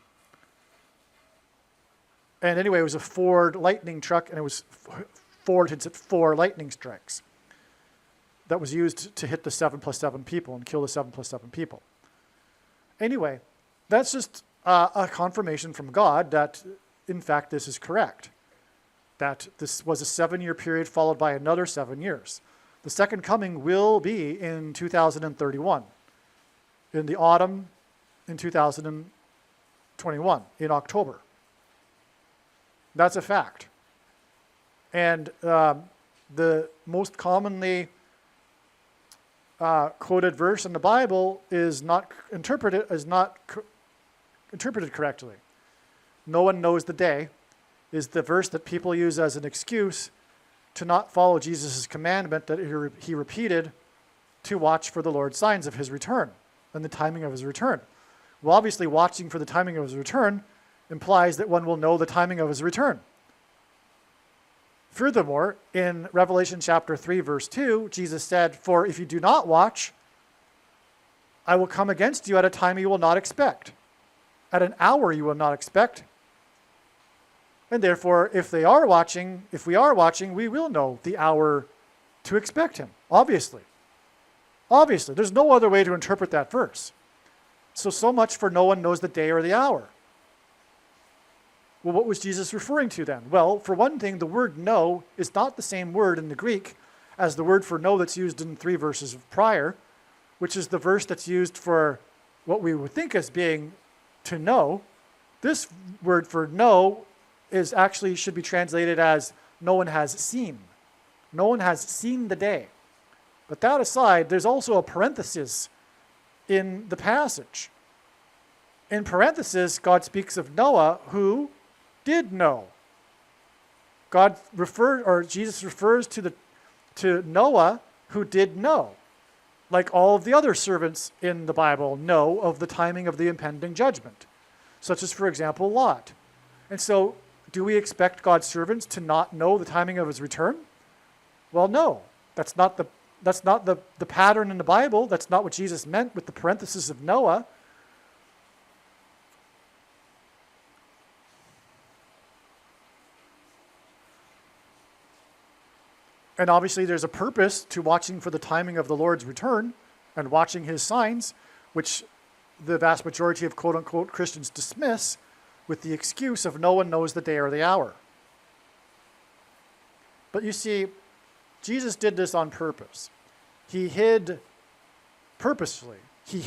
And anyway, it was a Ford lightning truck, and it was Ford had set 4 lightning strikes that was used to hit the 7+7 people and kill the 7+7 people. Anyway, that's just a confirmation from God that, in fact, this is correct. That this was a 7-year period followed by another 7 years. The second coming will be in 2031, in the autumn in 2021, in October. That's a fact. And the most commonly quoted verse in the Bible is not interpreted correctly. No one knows the day is the verse that people use as an excuse to not follow Jesus' commandment that he repeated to watch for the Lord's signs of his return and the timing of his return. Well, obviously, watching for the timing of his return implies that one will know the timing of his return. Furthermore, in Revelation chapter 3, verse 2, Jesus said, "For if you do not watch, I will come against you at a time you will not expect, at an hour you will not expect. And therefore, if we are watching, we will know the hour to expect him." Obviously. Obviously. There's no other way to interpret that verse. So much for no one knows the day or the hour. Well, what was Jesus referring to then? Well, for one thing, the word know is not the same word in the Greek as the word for know that's used in 3 verses prior, which is the verse that's used for what we would think as being to know. This word for know is actually should be translated as no one has seen. No one has seen the day. But that aside, there's also a parenthesis in the passage. In parenthesis, God speaks of Noah who did know. Jesus refers to Noah who did know. Like all of the other servants in the Bible know of the timing of the impending judgment, such as, for example, Lot. And so, do we expect God's servants to not know the timing of his return? Well, no. That's not the pattern in the Bible. That's not what Jesus meant with the parenthesis of Noah. And obviously there's a purpose to watching for the timing of the Lord's return and watching his signs, which the vast majority of quote-unquote Christians dismiss with the excuse of no one knows the day or the hour. But you see, Jesus did this on purpose. He hid purposefully. He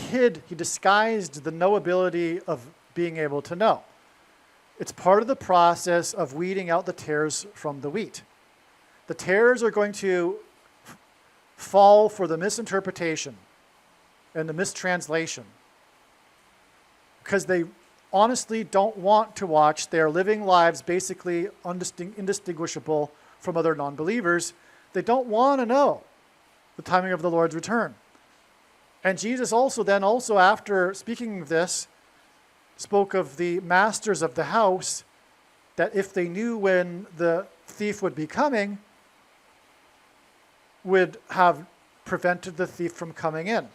disguised the knowability of being able to know. It's part of the process of weeding out the tares from the wheat. The tares are going to fall for the misinterpretation and the mistranslation because they honestly don't want to watch. They're living lives basically indistinguishable from other non-believers. They don't want to know the timing of the Lord's return. And Jesus also after speaking of this, spoke of the masters of the house, that if they knew when the thief would be coming, would have prevented the thief from coming in.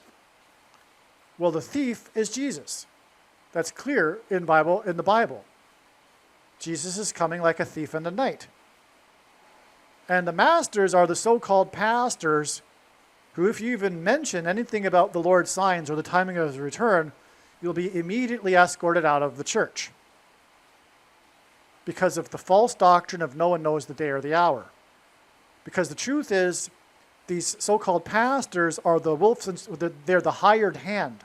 Well, the thief is Jesus. That's clear in the Bible. Jesus is coming like a thief in the night. And the masters are the so-called pastors who, if you even mention anything about the Lord's signs or the timing of his return, you'll be immediately escorted out of the church because of the false doctrine of no one knows the day or the hour. Because the truth is, these so-called pastors are the wolves, they're the hired hand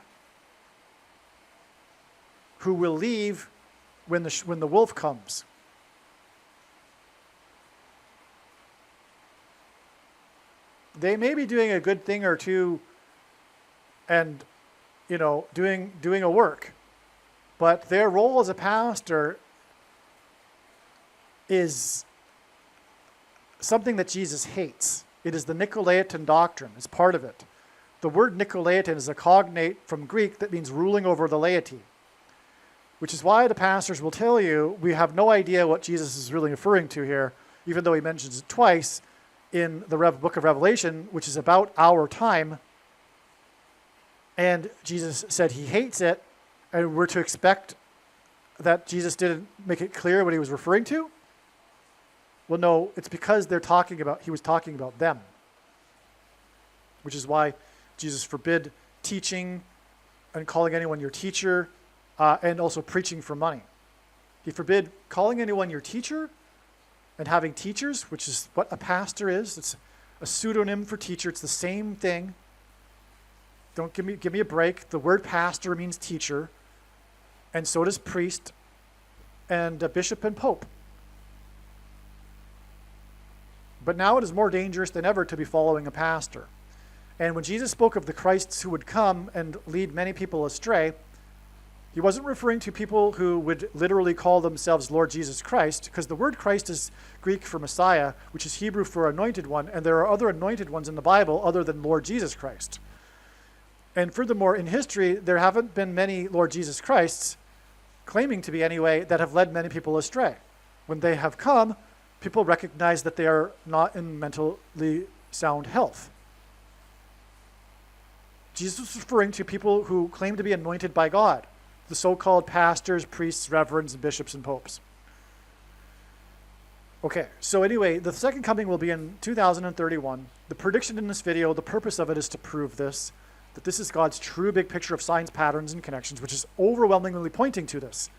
who will leave when the wolf comes. They may be doing a good thing or two and, doing a work, but their role as a pastor is something that Jesus hates. It is the Nicolaitan doctrine. It's part of it. The word Nicolaitan is a cognate from Greek that means ruling over the laity, which is why the pastors will tell you, we have no idea what Jesus is really referring to here. even though he mentions it twice in the book of Revelation, which is about our time. And Jesus said he hates it, and we're to expect that Jesus didn't make it clear what he was referring to? Well, no, it's because he was talking about them, which is why Jesus forbid teaching and calling anyone your teacher, and also preaching for money. He forbid calling anyone your teacher and having teachers, which is what a pastor is. It's a pseudonym for teacher. It's the same thing. Don't give me a break. The word pastor means teacher, and so does priest and bishop and pope. But now it is more dangerous than ever to be following a pastor. And when Jesus spoke of the Christs who would come and lead many people astray, he wasn't referring to people who would literally call themselves Lord Jesus Christ, because the word Christ is Greek for Messiah, which is Hebrew for anointed one, and there are other anointed ones in the Bible other than Lord Jesus Christ. And furthermore, in history, there haven't been many Lord Jesus Christs, claiming to be anyway, that have led many people astray. When they have come, people recognize that they are not in mentally sound health. Jesus was referring to people who claim to be anointed by God, the so-called pastors, priests, reverends, bishops, and popes. Okay, so anyway, the second coming will be in 2031. The prediction in this video, the purpose of it is to prove this, that this is God's true big picture of signs, patterns, and connections, which is overwhelmingly pointing to this.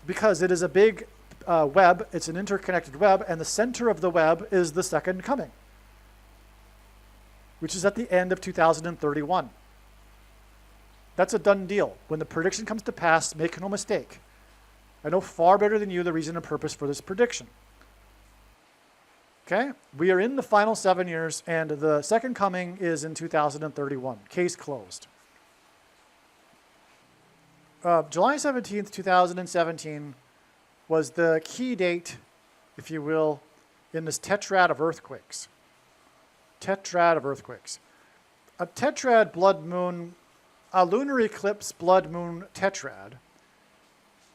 Because it is a big web, it's an interconnected web, and the center of the web is the second coming, which is at the end of 2031. That's a done deal. When the prediction comes to pass, make no mistake. I know far better than you the reason and purpose for this prediction. Okay? We are in the final 7 years, and the second coming is in 2031. Case closed. July 17th, 2017 was the key date, if you will, in this tetrad of earthquakes. Tetrad of earthquakes. A tetrad blood moon, a lunar eclipse blood moon tetrad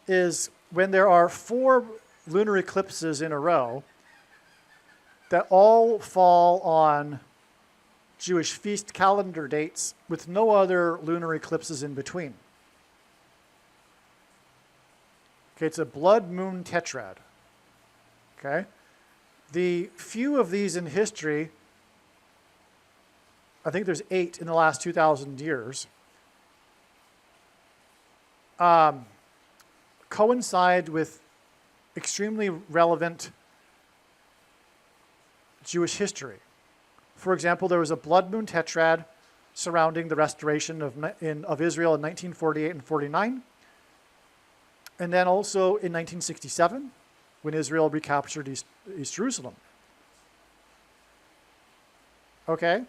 is when there are 4 lunar eclipses in a row that all fall on Jewish feast calendar dates with no other lunar eclipses in between. Okay, it's a blood moon tetrad. Okay? The few of these in history, I think there's 8 in the last 2,000 years, coincide with extremely relevant Jewish history. For example, there was a blood moon tetrad surrounding the restoration of Israel in 1948 and 49. And then also in 1967, when Israel recaptured East Jerusalem. Okay?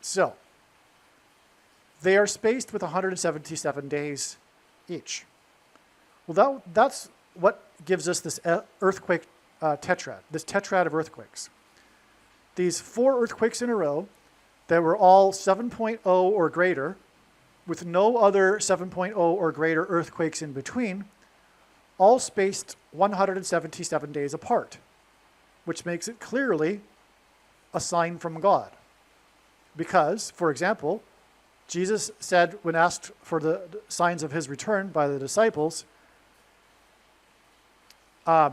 So, they are spaced with 177 days each. Well, that's what gives us this earthquake tetrad, this tetrad of earthquakes. These 4 earthquakes in a row that were all 7.0 or greater, with no other 7.0 or greater earthquakes in between, all spaced 177 days apart, which makes it clearly a sign from God. Because, for example, Jesus said when asked for the signs of his return by the disciples, to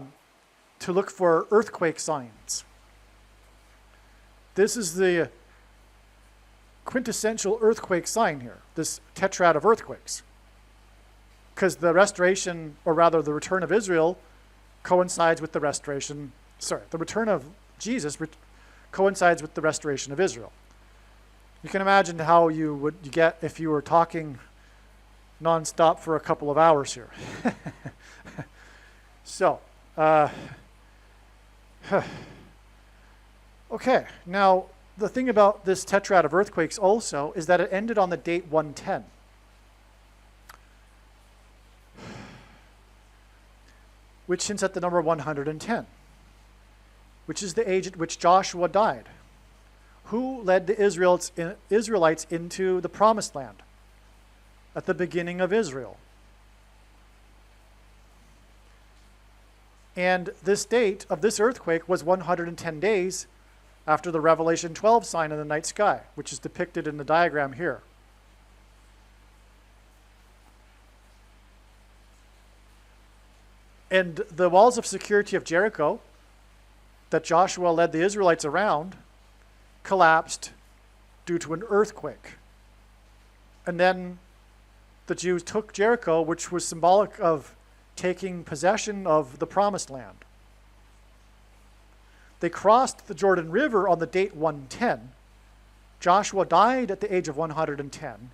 look for earthquake signs. This is the quintessential earthquake sign here, this tetrad of earthquakes. Because the restoration, or rather the return of Israel, coincides with the return of Jesus coincides with the restoration of Israel. You can imagine how you get if you were talking nonstop for a couple of hours here. So, okay, now the thing about this tetrad of earthquakes also is that it ended on the date 110. Which hints at the number 110, which is the age at which Joshua died. Who led the Israelites into the promised land at the beginning of Israel? And this date of this earthquake was 110 days after the Revelation 12 sign in the night sky, which is depicted in the diagram here. And the walls of security of Jericho that Joshua led the Israelites around collapsed due to an earthquake. And then the Jews took Jericho, which was symbolic of taking possession of the promised land. They crossed the Jordan River on the date 110. Joshua died at the age of 110.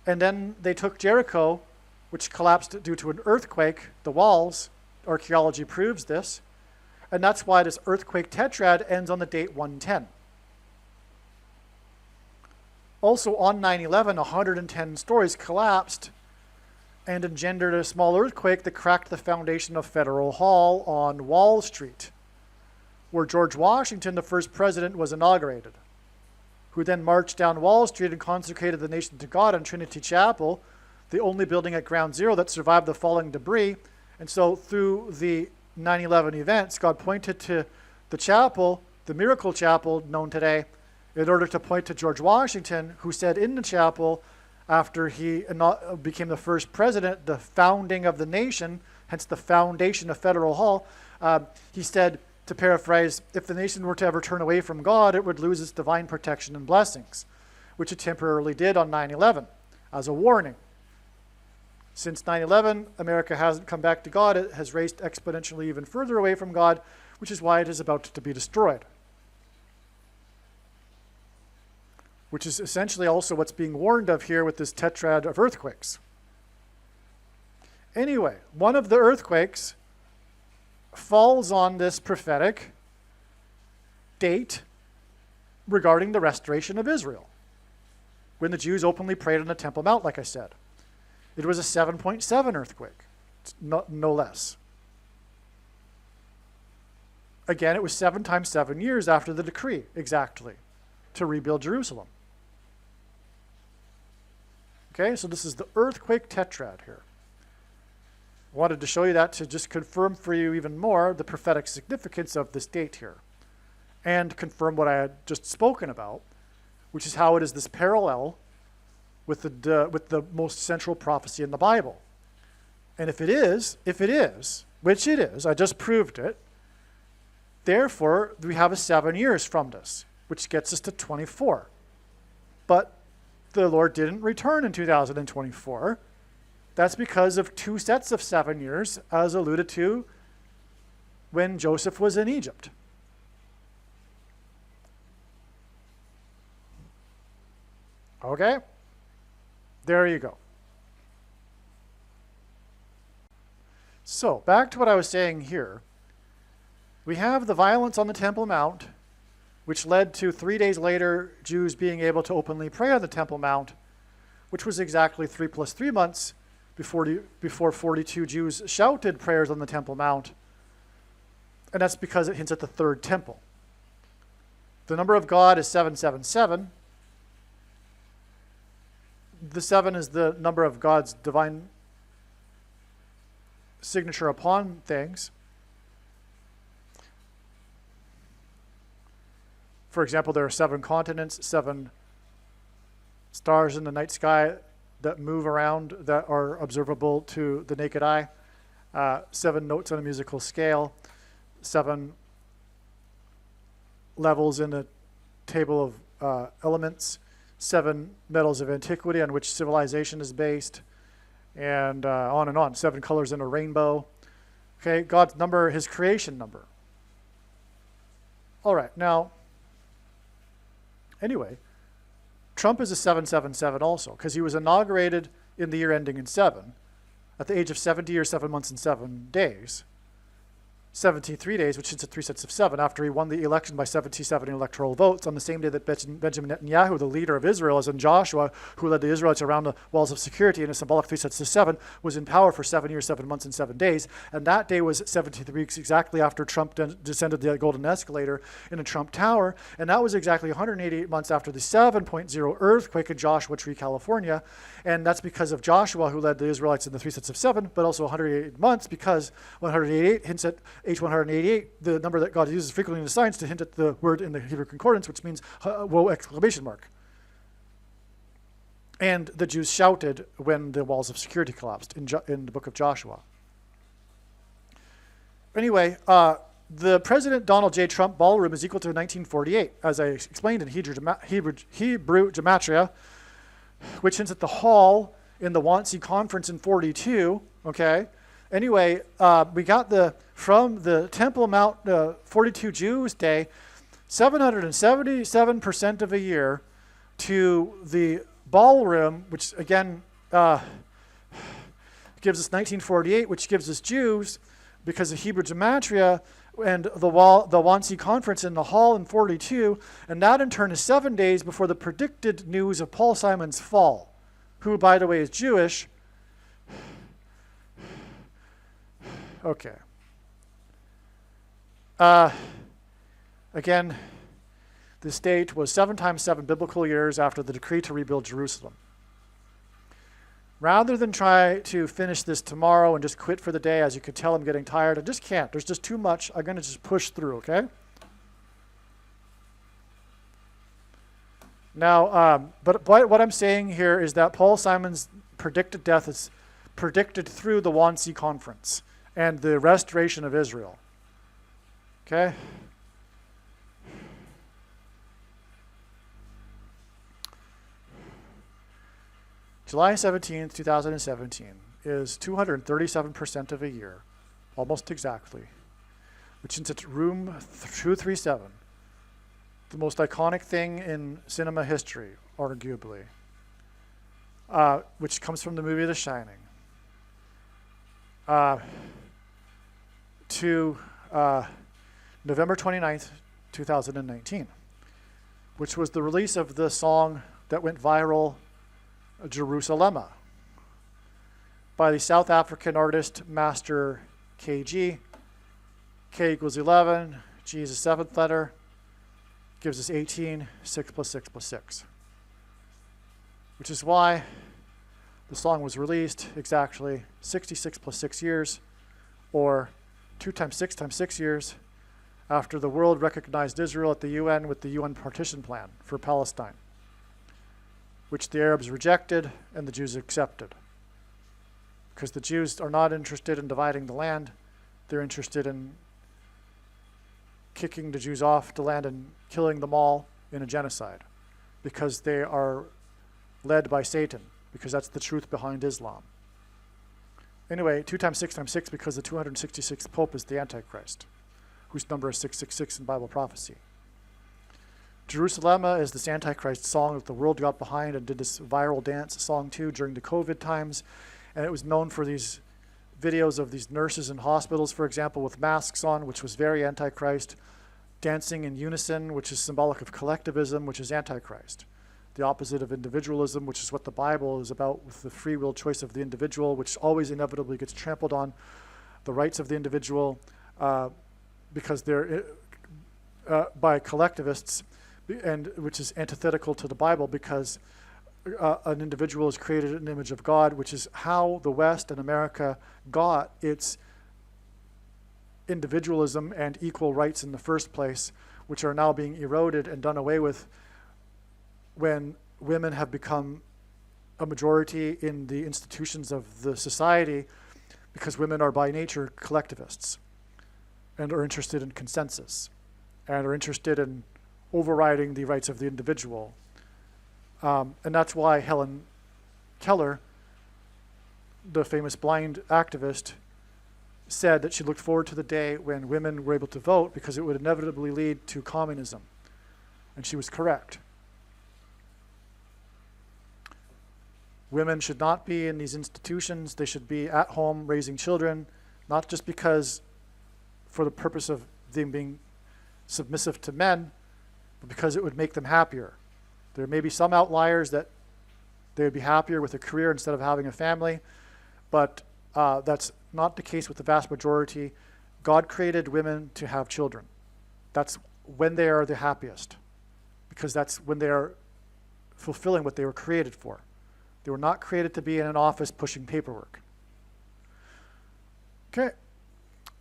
And then they took Jericho, which collapsed due to an earthquake, the walls. Archaeology proves this. And that's why this earthquake tetrad ends on the date 110. Also on 9/11, 110 stories collapsed and engendered a small earthquake that cracked the foundation of Federal Hall on Wall Street, where George Washington, the first president, was inaugurated, who then marched down Wall Street and consecrated the nation to God in Trinity Chapel, the only building at Ground Zero that survived the falling debris. And so through the 9/11 events, God pointed to the chapel, the miracle chapel known today, in order to point to George Washington, who said in the chapel, after he became the first president, the founding of the nation, hence the foundation of Federal Hall, he said, to paraphrase, if the nation were to ever turn away from God, it would lose its divine protection and blessings, which it temporarily did on 9/11 as a warning. Since 9/11, America hasn't come back to God. It has raced exponentially even further away from God, which is why it is about to be destroyed. Which is essentially also what's being warned of here with this tetrad of earthquakes. Anyway, one of the earthquakes falls on this prophetic date regarding the restoration of Israel, when the Jews openly prayed on the Temple Mount, like I said. It was a 7.7 earthquake, no less. Again, it was 7 times 7 years after the decree, exactly, to rebuild Jerusalem. Okay, so this is the earthquake tetrad here. I wanted to show you that to just confirm for you even more the prophetic significance of this date here, and confirm what I had just spoken about, which is how it is this parallel with the most central prophecy in the Bible. And if it is, which it is, I just proved it, therefore we have a 7 years from this, which gets us to 24. But the Lord didn't return in 2024. That's because of 2 sets of 7 years, as alluded to when Joseph was in Egypt. Okay? There you go. So, back to what I was saying here. We have the violence on the Temple Mount, which led to 3 days later Jews being able to openly pray on the Temple Mount, which was exactly 3 plus 3 months before 42 Jews shouted prayers on the Temple Mount. And that's because it hints at the third temple. The number of God is 777. The 7 is the number of God's divine signature upon things. For example, there are 7 continents, 7 stars in the night sky that move around that are observable to the naked eye, 7 notes on a musical scale, 7 levels in the table of elements, 7 metals of antiquity on which civilization is based, and on and on. 7 colors in a rainbow. Okay, God's number, his creation number. All right, now, anyway, Trump is a 777 also, because he was inaugurated in the year ending in 7, at the age of 70 years, 7 months, and 7 days. 73 days, which is at 3 sets of 7, after he won the election by 77 electoral votes on the same day that Benjamin Netanyahu, the leader of Israel, as in Joshua, who led the Israelites around the walls of security in a symbolic 3 sets of 7, was in power for 7 years, 7 months, and 7 days. And that day was 73 weeks exactly after Trump descended the golden escalator in a Trump Tower. And that was exactly 188 months after the 7.0 earthquake in Joshua Tree, California. And that's because of Joshua, who led the Israelites in the 3 sets of 7, but also 188 months because 188 hints at H188, the number that God uses frequently in the science to hint at the word in the Hebrew concordance, which means woe exclamation mark. And the Jews shouted when the walls of security collapsed in the book of Joshua. Anyway, the President Donald J. Trump ballroom is equal to 1948, as I explained in Hebrew gematria, which hints at the hall in the Wannsee Conference in 42, okay? Anyway, we got from the Temple Mount 42 Jews Day, 777% of a year to the ballroom, which again gives us 1948, which gives us Jews, because of Hebrew gematria, and the Wannsee Conference in the hall in 42, and that in turn is 7 days before the predicted news of Paul Simon's fall, who, by the way, is Jewish. Okay. Again, this date was 7 times 7 biblical years after the decree to rebuild Jerusalem. Rather than try to finish this tomorrow and just quit for the day, as you can tell I'm getting tired, I just can't. There's just too much. I'm going to just push through, okay? Now, but what I'm saying here is that Paul Simon's predicted death is predicted through the Wannsee Conference and the restoration of Israel. Okay? July 17th, 2017 is 237% of a year, almost exactly, which is at room 237, the most iconic thing in cinema history, arguably, which comes from the movie The Shining. To November 29th, 2019, which was the release of the song that went viral, Jerusalema, by the South African artist Master KG. K equals 11, G is the 7th letter, gives us 18, 6 plus 6 plus 6. Which is why the song was released exactly 66 plus 6 years, or 2 times 6 times 6 years, after the world recognized Israel at the UN with the UN partition plan for Palestine, which the Arabs rejected and the Jews accepted. Because the Jews are not interested in dividing the land, they're interested in kicking the Jews off the land and killing them all in a genocide, because they are led by Satan, because that's the truth behind Islam. Anyway, 2 times 6 times 6, because the 266th Pope is the Antichrist, whose number is 666 in Bible prophecy. Jerusalema is this Antichrist song that the world got behind and did this viral dance song to during the COVID times. And it was known for these videos of these nurses in hospitals, for example, with masks on, which was very Antichrist, dancing in unison, which is symbolic of collectivism, which is Antichrist. The opposite of individualism, which is what the Bible is about, with the free will choice of the individual, which always inevitably gets trampled on, the rights of the individual, because they're by collectivists, and which is antithetical to the Bible, because an individual is created in the image of God, which is how the West and America got its individualism and equal rights in the first place, which are now being eroded and done away with when women have become a majority in the institutions of the society, because women are by nature collectivists and are interested in consensus and are interested in overriding the rights of the individual. And that's why Helen Keller, the famous blind activist, said that she looked forward to the day when women were able to vote, because it would inevitably lead to communism. And she was correct. Women should not be in these institutions. They should be at home raising children, not just because for the purpose of them being submissive to men, but because it would make them happier. There may be some outliers that they would be happier with a career instead of having a family, but that's not the case with the vast majority. God created women to have children. That's when they are the happiest, because that's when they are fulfilling what they were created for. They were not created to be in an office pushing paperwork. Okay,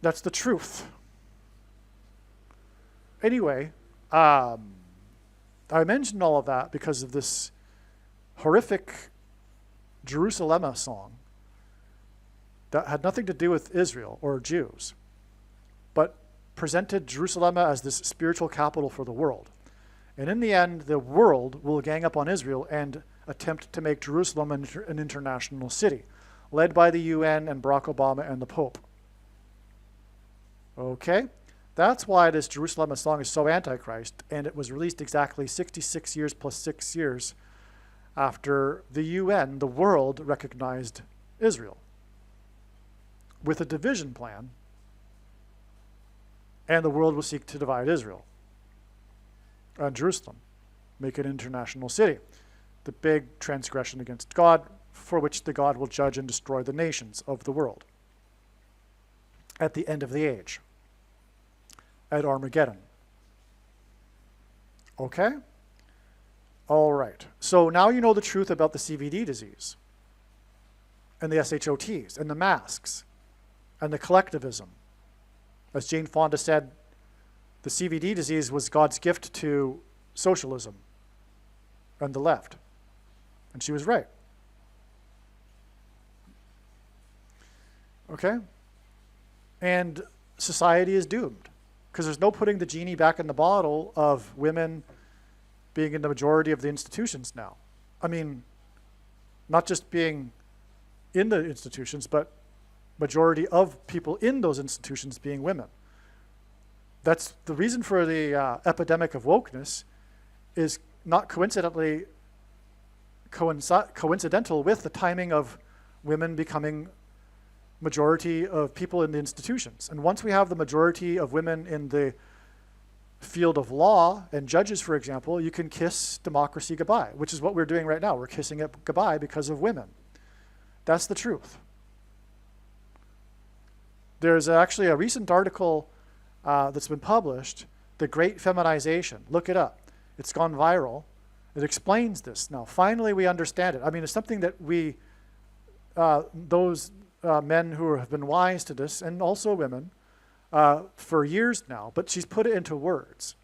that's the truth. Anyway, I mentioned all of that because of this horrific Jerusalem song that had nothing to do with Israel or Jews, but presented Jerusalem as this spiritual capital for the world. And in the end, the world will gang up on Israel and attempt to make Jerusalem an international city, led by the UN and Barack Obama and the Pope. Okay? That's why this Jerusalem song is so antichrist, and it was released exactly 66 years plus 6 years after the UN, the world, recognized Israel with a division plan, and the world will seek to divide Israel and Jerusalem, make it an international city. The big transgression against God, for which the God will judge and destroy the nations of the world at the end of the age, at Armageddon. Okay? All right. So now you know the truth about the CVD disease and the SHOTs and the masks and the collectivism. As Jane Fonda said, the CVD disease was God's gift to socialism and the left. And she was right. Okay? And society is doomed, because there's no putting the genie back in the bottle of women being in the majority of the institutions now. I mean, not just being in the institutions, but majority of people in those institutions being women. That's the reason for the epidemic of wokeness is not coincidentally coincidental with the timing of women becoming majority of people in the institutions. And once we have the majority of women in the field of law and judges, for example, you can kiss democracy goodbye, which is what we're doing right now. We're kissing it goodbye because of women. That's the truth. There's actually a recent article that's been published, The Great Feminization. Look it up. It's gone viral. It explains this. Now, finally, we understand it. I mean, it's something that we, those men who have been wise to this, and also women, for years now, but she's put it into words,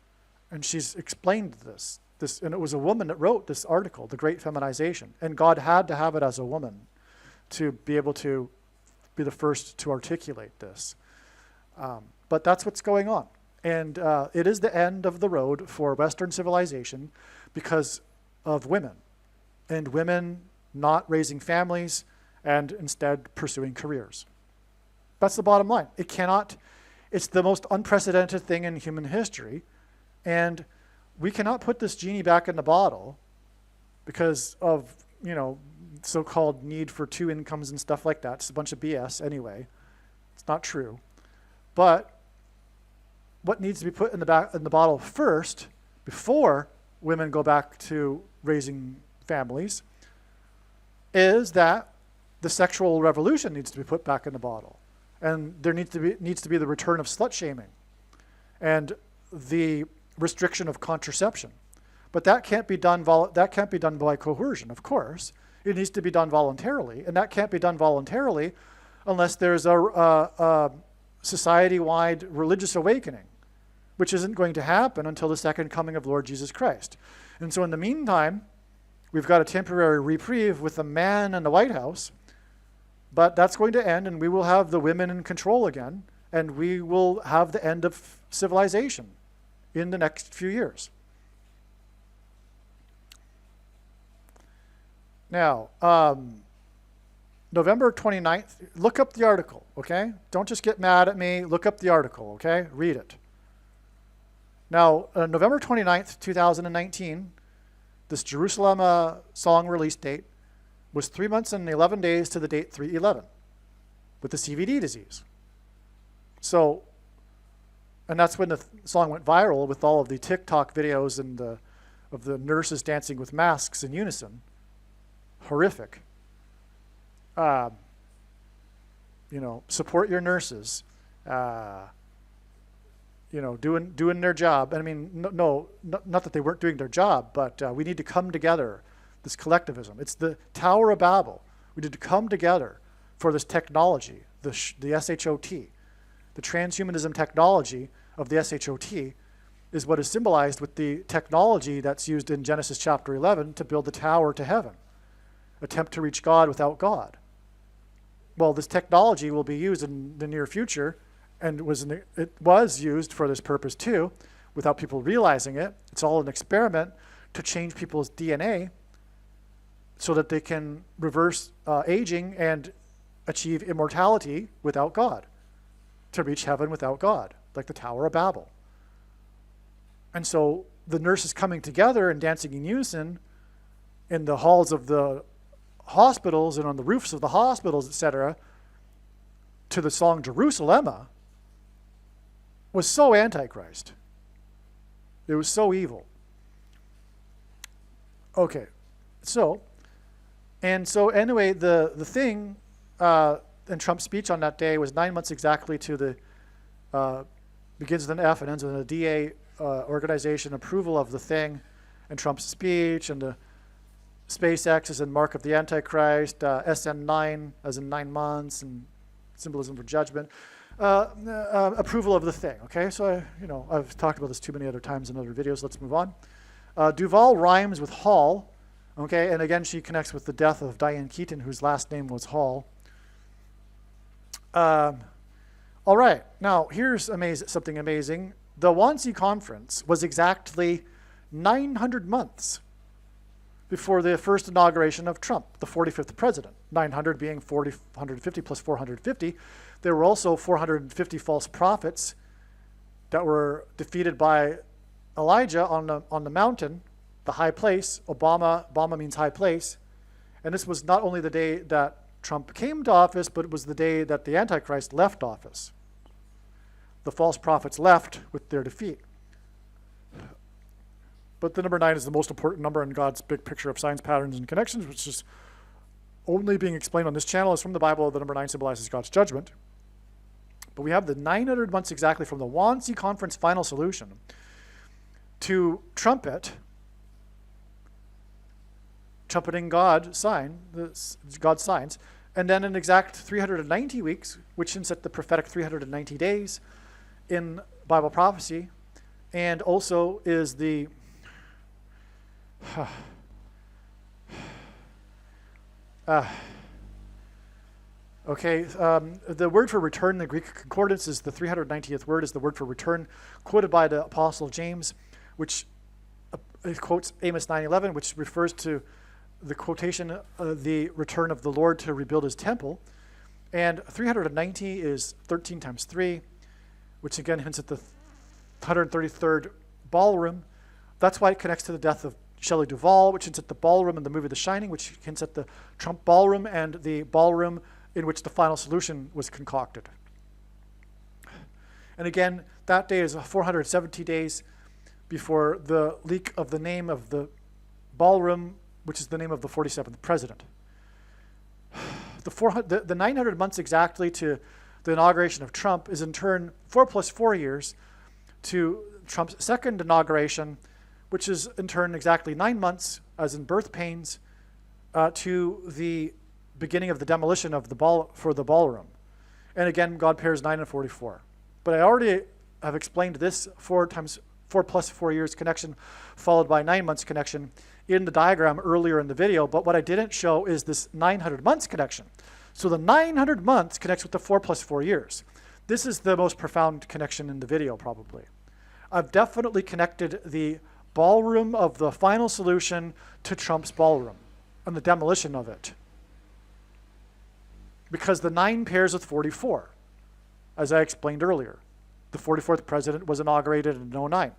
and she's explained this. And it was a woman that wrote this article, The Great Feminization, and God had to have it as a woman to be able to be the first to articulate this. But that's what's going on. And it is the end of the road for Western civilization because of women, and women not raising families and instead pursuing careers. That's the bottom line. It's the most unprecedented thing in human history, and we cannot put this genie back in the bottle because of, so-called need for two incomes and stuff like that. It's a bunch of BS anyway. It's not true. But what needs to be put in the bottle first, before women go back to raising families, is that the sexual revolution needs to be put back in the bottle. And there needs to be the return of slut shaming and the restriction of contraception. But that can't be done by coercion, of course. It needs to be done voluntarily, and that can't be done voluntarily unless there's a society-wide religious awakening, which isn't going to happen until the second coming of Lord Jesus Christ. And so in the meantime, we've got a temporary reprieve with the man in the White House, but that's going to end, and we will have the women in control again, and we will have the end of civilization in the next few years. Now, November 29th, look up the article, okay? Don't just get mad at me. Look up the article, okay? Read it. Now, November 29th, 2019, this Jerusalem song release date was 3 months and 11 days to the date 3/11 with the CVD disease. So And that's when the song went viral with all of the TikTok videos and of the nurses dancing with masks in unison. Horrific. Support your nurses. Doing their job. I mean, not that they weren't doing their job, but we need to come together, this collectivism. It's the Tower of Babel. We need to come together for this technology, the SHOT. The transhumanism technology of the SHOT is what is symbolized with the technology that's used in Genesis chapter 11 to build the tower to heaven. Attempt to reach God without God. Well, this technology will be used in the near future, and it was used for this purpose too, without people realizing it. It's all an experiment to change people's DNA so that they can reverse aging and achieve immortality without God, to reach heaven without God, like the Tower of Babel. And so the nurses coming together and dancing in unison in the halls of the hospitals and on the roofs of the hospitals, etc., to the song Jerusalema was so antichrist. It was so evil. Okay, so anyway, the thing in Trump's speech on that day was 9 months exactly to the, begins with an F and ends with a DA organization approval of the thing, and Trump's speech, and the SpaceX as in mark of the Antichrist, SN9 as in 9 months, and symbolism for judgment. Approval of the thing, okay? So, I've talked about this too many other times in other videos. Let's move on. Duval rhymes with Hall, okay? And again, she connects with the death of Diane Keaton, whose last name was Hall. All right, now here's something amazing. The Wannsee Conference was exactly 900 months before the first inauguration of Trump, the 45th president. 900 being 450 plus 450. There were also 450 false prophets that were defeated by Elijah on the mountain, the high place. Obama means high place. And this was not only the day that Trump came to office, but it was the day that the Antichrist left office. The false prophets left with their defeat. But the number 9 is the most important number in God's big picture of signs, patterns, and connections, which is only being explained on this channel. Is from the Bible. The number 9 symbolizes God's judgment. But we have the 900 months exactly from the Wannsee Conference final solution to trumpeting God's signs, and then an exact 390 weeks, which hints at the prophetic 390 days in Bible prophecy, and also is the the word for return in the Greek concordance is the 390th word is the word for return, quoted by the Apostle James, which quotes Amos 9:11, which refers to the quotation, the return of the Lord to rebuild his temple. And 390 is 13 times 3, which again hints at the 133rd ballroom. That's why it connects to the death of Shelley Duvall, which hints at the ballroom in the movie The Shining, which hints at the Trump ballroom and the ballroom in which the final solution was concocted. And again, that day is 470 days before the leak of the name of the ballroom, which is the name of the 47th president. The 900 months exactly to the inauguration of Trump is in turn 4 plus 4 years to Trump's second inauguration, which is in turn exactly 9 months, as in birth pains, to the beginning of the demolition of the ballroom. And again, God pairs 9 and 44. But I already have explained this 4 plus 4 years connection followed by 9 months connection in the diagram earlier in the video, but what I didn't show is this 900 months connection. So the 900 months connects with the 4 plus 4 years. This is the most profound connection in the video, probably. I've definitely connected the ballroom of the final solution to Trump's ballroom and the demolition of it, because the 9 pairs with 44, as I explained earlier. The 44th president was inaugurated in 2009.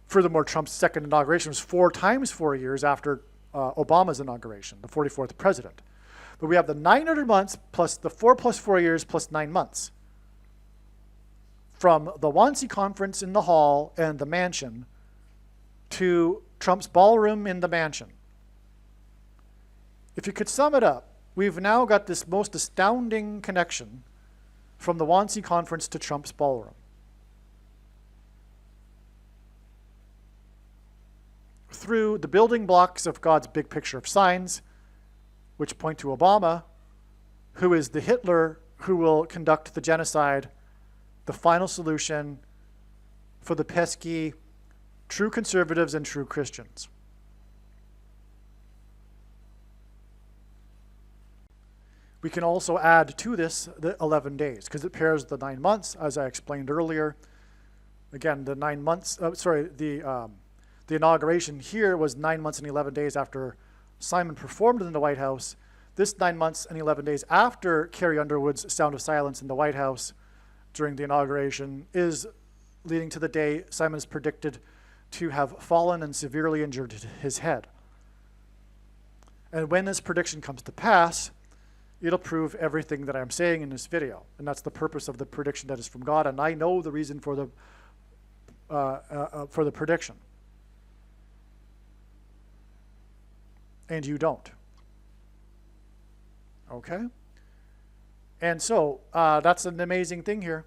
Furthermore, Trump's second inauguration was 4 times 4 years after Obama's inauguration, the 44th president. But we have the 900 months plus the 4 plus 4 years plus 9 months. from the Wannsee Conference in the hall and the mansion to Trump's ballroom in the mansion. If you could sum it up, we've now got this most astounding connection from the Wannsee Conference to Trump's ballroom. Through the building blocks of God's big picture of signs, which point to Obama, who is the Hitler who will conduct the genocide, the final solution for the pesky true conservatives and true Christians. We can also add to this the 11 days, because it pairs the 9 months, as I explained earlier. Again, the 9 months, the inauguration here was 9 months and 11 days after Simon performed in the White House. This 9 months and 11 days after Carrie Underwood's Sound of Silence in the White House during the inauguration is leading to the day Simon is predicted to have fallen and severely injured his head. And when this prediction comes to pass, it'll prove everything that I'm saying in this video. And that's the purpose of the prediction that is from God. And I know the reason for the prediction. And you don't. Okay? And so that's an amazing thing here.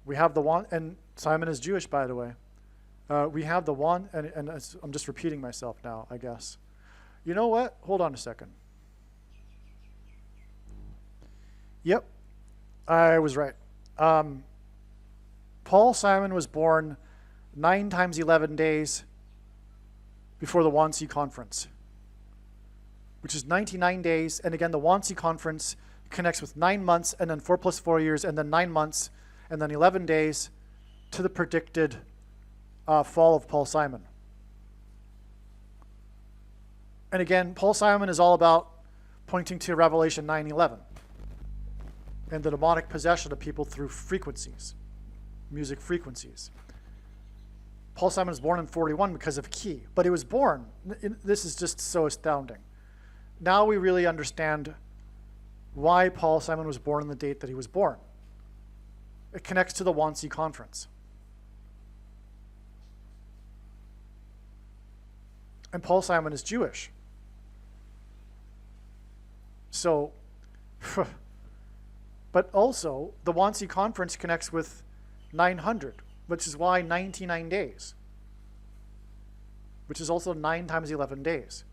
We have the one, and Simon is Jewish, by the way. We have the one, and I'm just repeating myself now, I guess. You know what? Hold on a second. Yep, I was right. Paul Simon was born 9 times 11 days before the Wannsee Conference, which is 99 days. And again, the Wannsee Conference connects with 9 months, and then 4 plus 4 years, and then 9 months, and then 11 days to the predicted fall of Paul Simon. And again, Paul Simon is all about pointing to Revelation 9:11 and the demonic possession of people through frequencies, music frequencies. Paul Simon was born in 41 because of Key, but he was born. This is just so astounding. Now we really understand why Paul Simon was born on the date that he was born. It connects to the Wannsee Conference. And Paul Simon is Jewish. So, but also the Wannsee Conference connects with 900, which is why 99 days, which is also 9 times 11 days.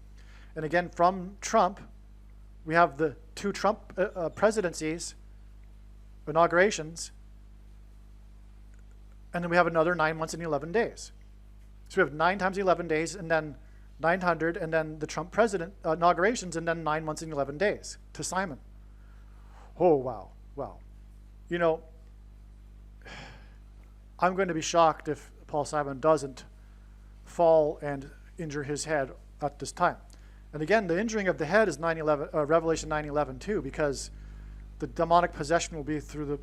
And again, from Trump, we have the 2 Trump presidencies, inaugurations, and then we have another 9 months and 11 days. So we have 9 times 11 days, and then 900, and then the Trump president inaugurations, and then 9 months and 11 days to Simon. Oh, wow. Wow. You know, I'm going to be shocked if Paul Simon doesn't fall and injure his head at this time. And again, the injuring of the head is Revelation 9:11 too, because the demonic possession will be through the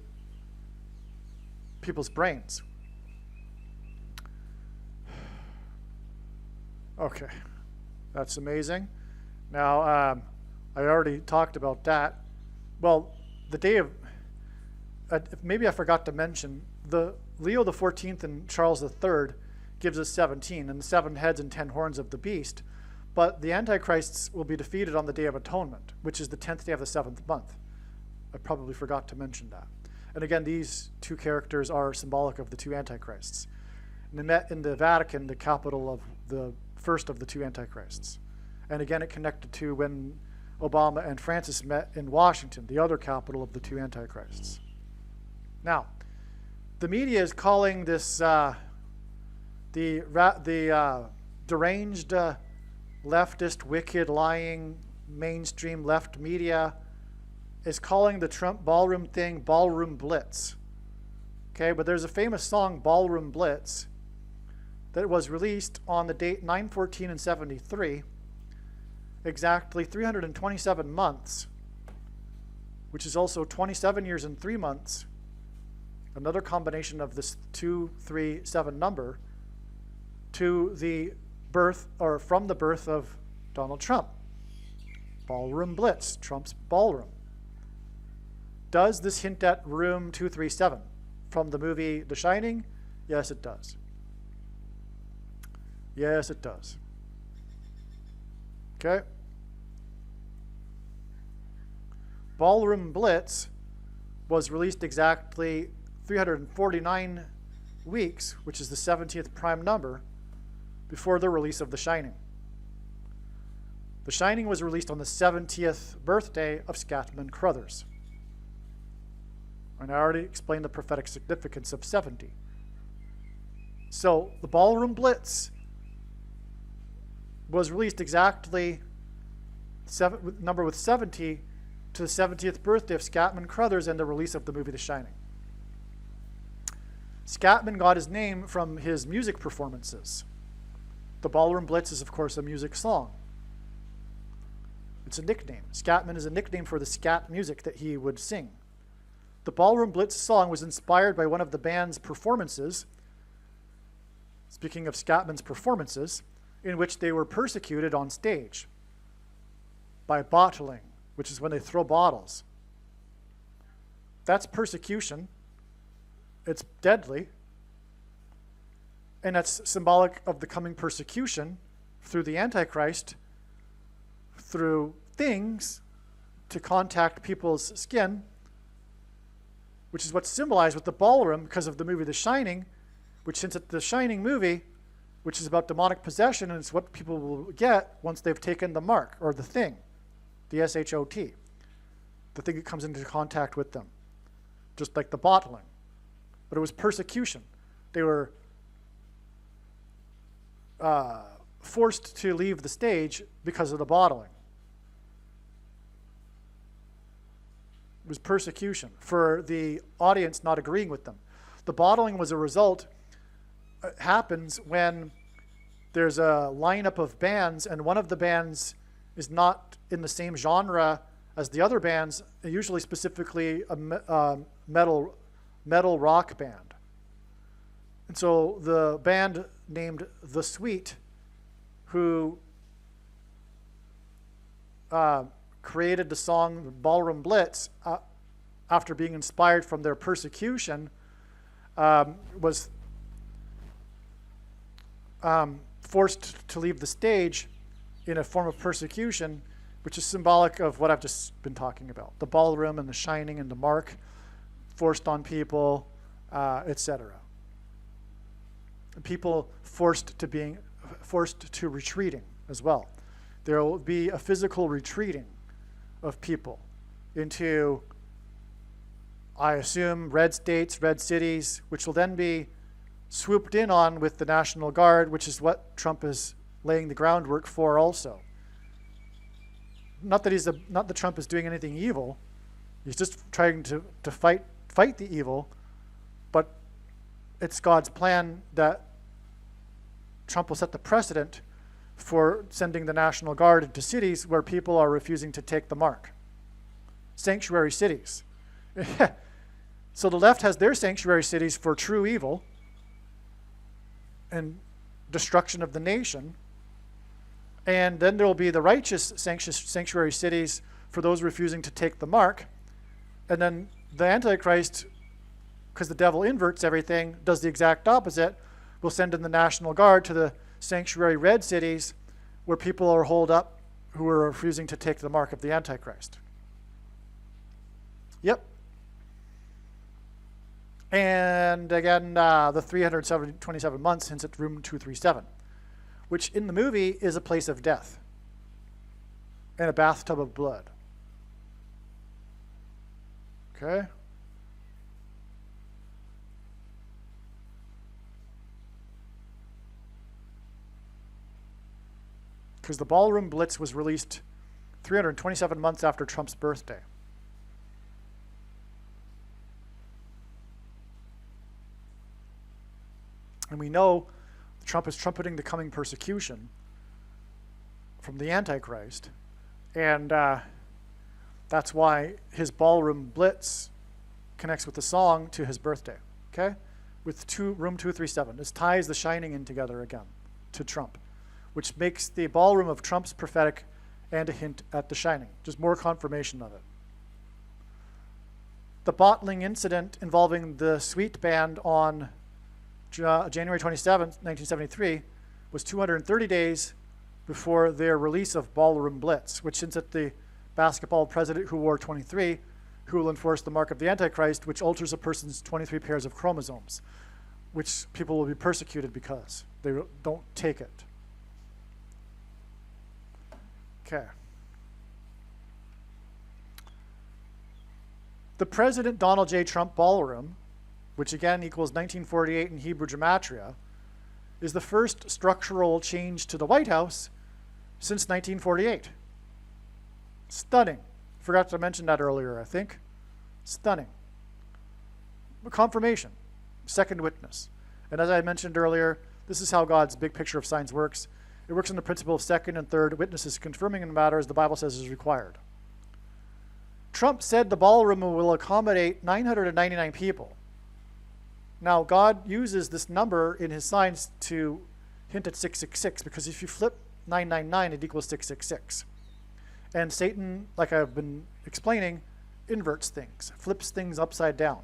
people's brains. Okay, that's amazing. Now, I already talked about that. Well, the day of, maybe I forgot to mention, the Leo the 14th and Charles the 3rd gives us 17, and the 7 heads and 10 horns of the beast. But the Antichrists will be defeated on the Day of Atonement, which is the 10th day of the 7th month. I probably forgot to mention that. And again, these 2 characters are symbolic of the 2 Antichrists. And they met in the Vatican, the capital of the first of the 2 Antichrists. And again, it connected to when Obama and Francis met in Washington, the other capital of the 2 Antichrists. Now, the media is calling this the deranged, leftist, wicked, lying, mainstream left media is calling the Trump ballroom thing Ballroom Blitz. Okay, but there's a famous song, Ballroom Blitz, that was released on the date 9/14 and 73, exactly 327 months, which is also 27 years and 3 months, another combination of this 2, 3, 7 number, to the birth, or from the birth of Donald Trump. Ballroom Blitz, Trump's ballroom. Does this hint at room 237 from the movie The Shining? Yes, it does. Yes, it does. Okay. Ballroom Blitz was released exactly 349 weeks, which is the 70th prime number, before the release of The Shining. The Shining was released on the 70th birthday of Scatman Crothers. And I already explained the prophetic significance of 70. So the Ballroom Blitz was released exactly number with 70 to the 70th birthday of Scatman Crothers and the release of the movie The Shining. Scatman got his name from his music performances. The Ballroom Blitz is, of course, a music song. It's a nickname. Scatman is a nickname for the scat music that he would sing. The Ballroom Blitz song was inspired by one of the band's performances, speaking of Scatman's performances, in which they were persecuted on stage by bottling, which is when they throw bottles. That's persecution. It's deadly. And that's symbolic of the coming persecution through the Antichrist, through things to contact people's skin, which is what's symbolized with the ballroom because of the movie The Shining, which, since it's the Shining movie, which is about demonic possession, and it's what people will get once they've taken the mark, or the thing, the S-H-O-T, the thing that comes into contact with them, just like the bottling. But it was persecution. They were forced to leave the stage because of the bottling. It was persecution for the audience not agreeing with them. The bottling was a result. It happens when there's a lineup of bands and one of the bands is not in the same genre as the other bands, usually specifically a metal rock band. And so the band named The Sweet, who created the song Ballroom Blitz after being inspired from their persecution, was forced to leave the stage in a form of persecution, which is symbolic of what I've just been talking about. The ballroom and the shining and the mark forced on people, etc. People forced to retreating as well. There will be a physical retreating of people into, I assume, red states, red cities, which will then be swooped in on with the National Guard, which is what Trump is laying the groundwork for also. Not that Trump is doing anything evil. He's just trying to fight the evil, but it's God's plan that Trump will set the precedent for sending the National Guard into cities where people are refusing to take the mark. Sanctuary cities. So the left has their sanctuary cities for true evil and destruction of the nation. And then there will be the righteous sanctuary cities for those refusing to take the mark. And then the Antichrist, because the devil inverts everything, does the exact opposite. Will send in the National Guard to the sanctuary red cities where people are holed up who are refusing to take the mark of the Antichrist. Yep. And again, the 327 months hints at room 237, which in the movie is a place of death and a bathtub of blood. Okay? Because the Ballroom Blitz was released 327 months after Trump's birthday. And we know Trump is trumpeting the coming persecution from the Antichrist. And that's why his Ballroom Blitz connects with the song to his birthday, okay? With room 237. This ties The Shining in together again to Trump, which makes the ballroom of Trump's prophetic and a hint at The Shining. Just more confirmation of it. The bottling incident involving the Sweet Band on January 27th, 1973, was 230 days before their release of Ballroom Blitz, which hints at the basketball president who wore 23, who will enforce the mark of the Antichrist, which alters a person's 23 pairs of chromosomes, which people will be persecuted because they don't take it. Okay. The President Donald J. Trump Ballroom, which again equals 1948 in Hebrew Gematria, is the first structural change to the White House since 1948. Stunning. Forgot to mention that earlier, I think. Stunning. Confirmation. Second witness. And as I mentioned earlier, this is how God's big picture of signs works. It works on the principle of second and third witnesses confirming in the matter as the Bible says is required. Trump said the ballroom will accommodate 999 people. Now, God uses this number in his signs to hint at 666, because if you flip 999, it equals 666. And Satan, like I've been explaining, inverts things, flips things upside down.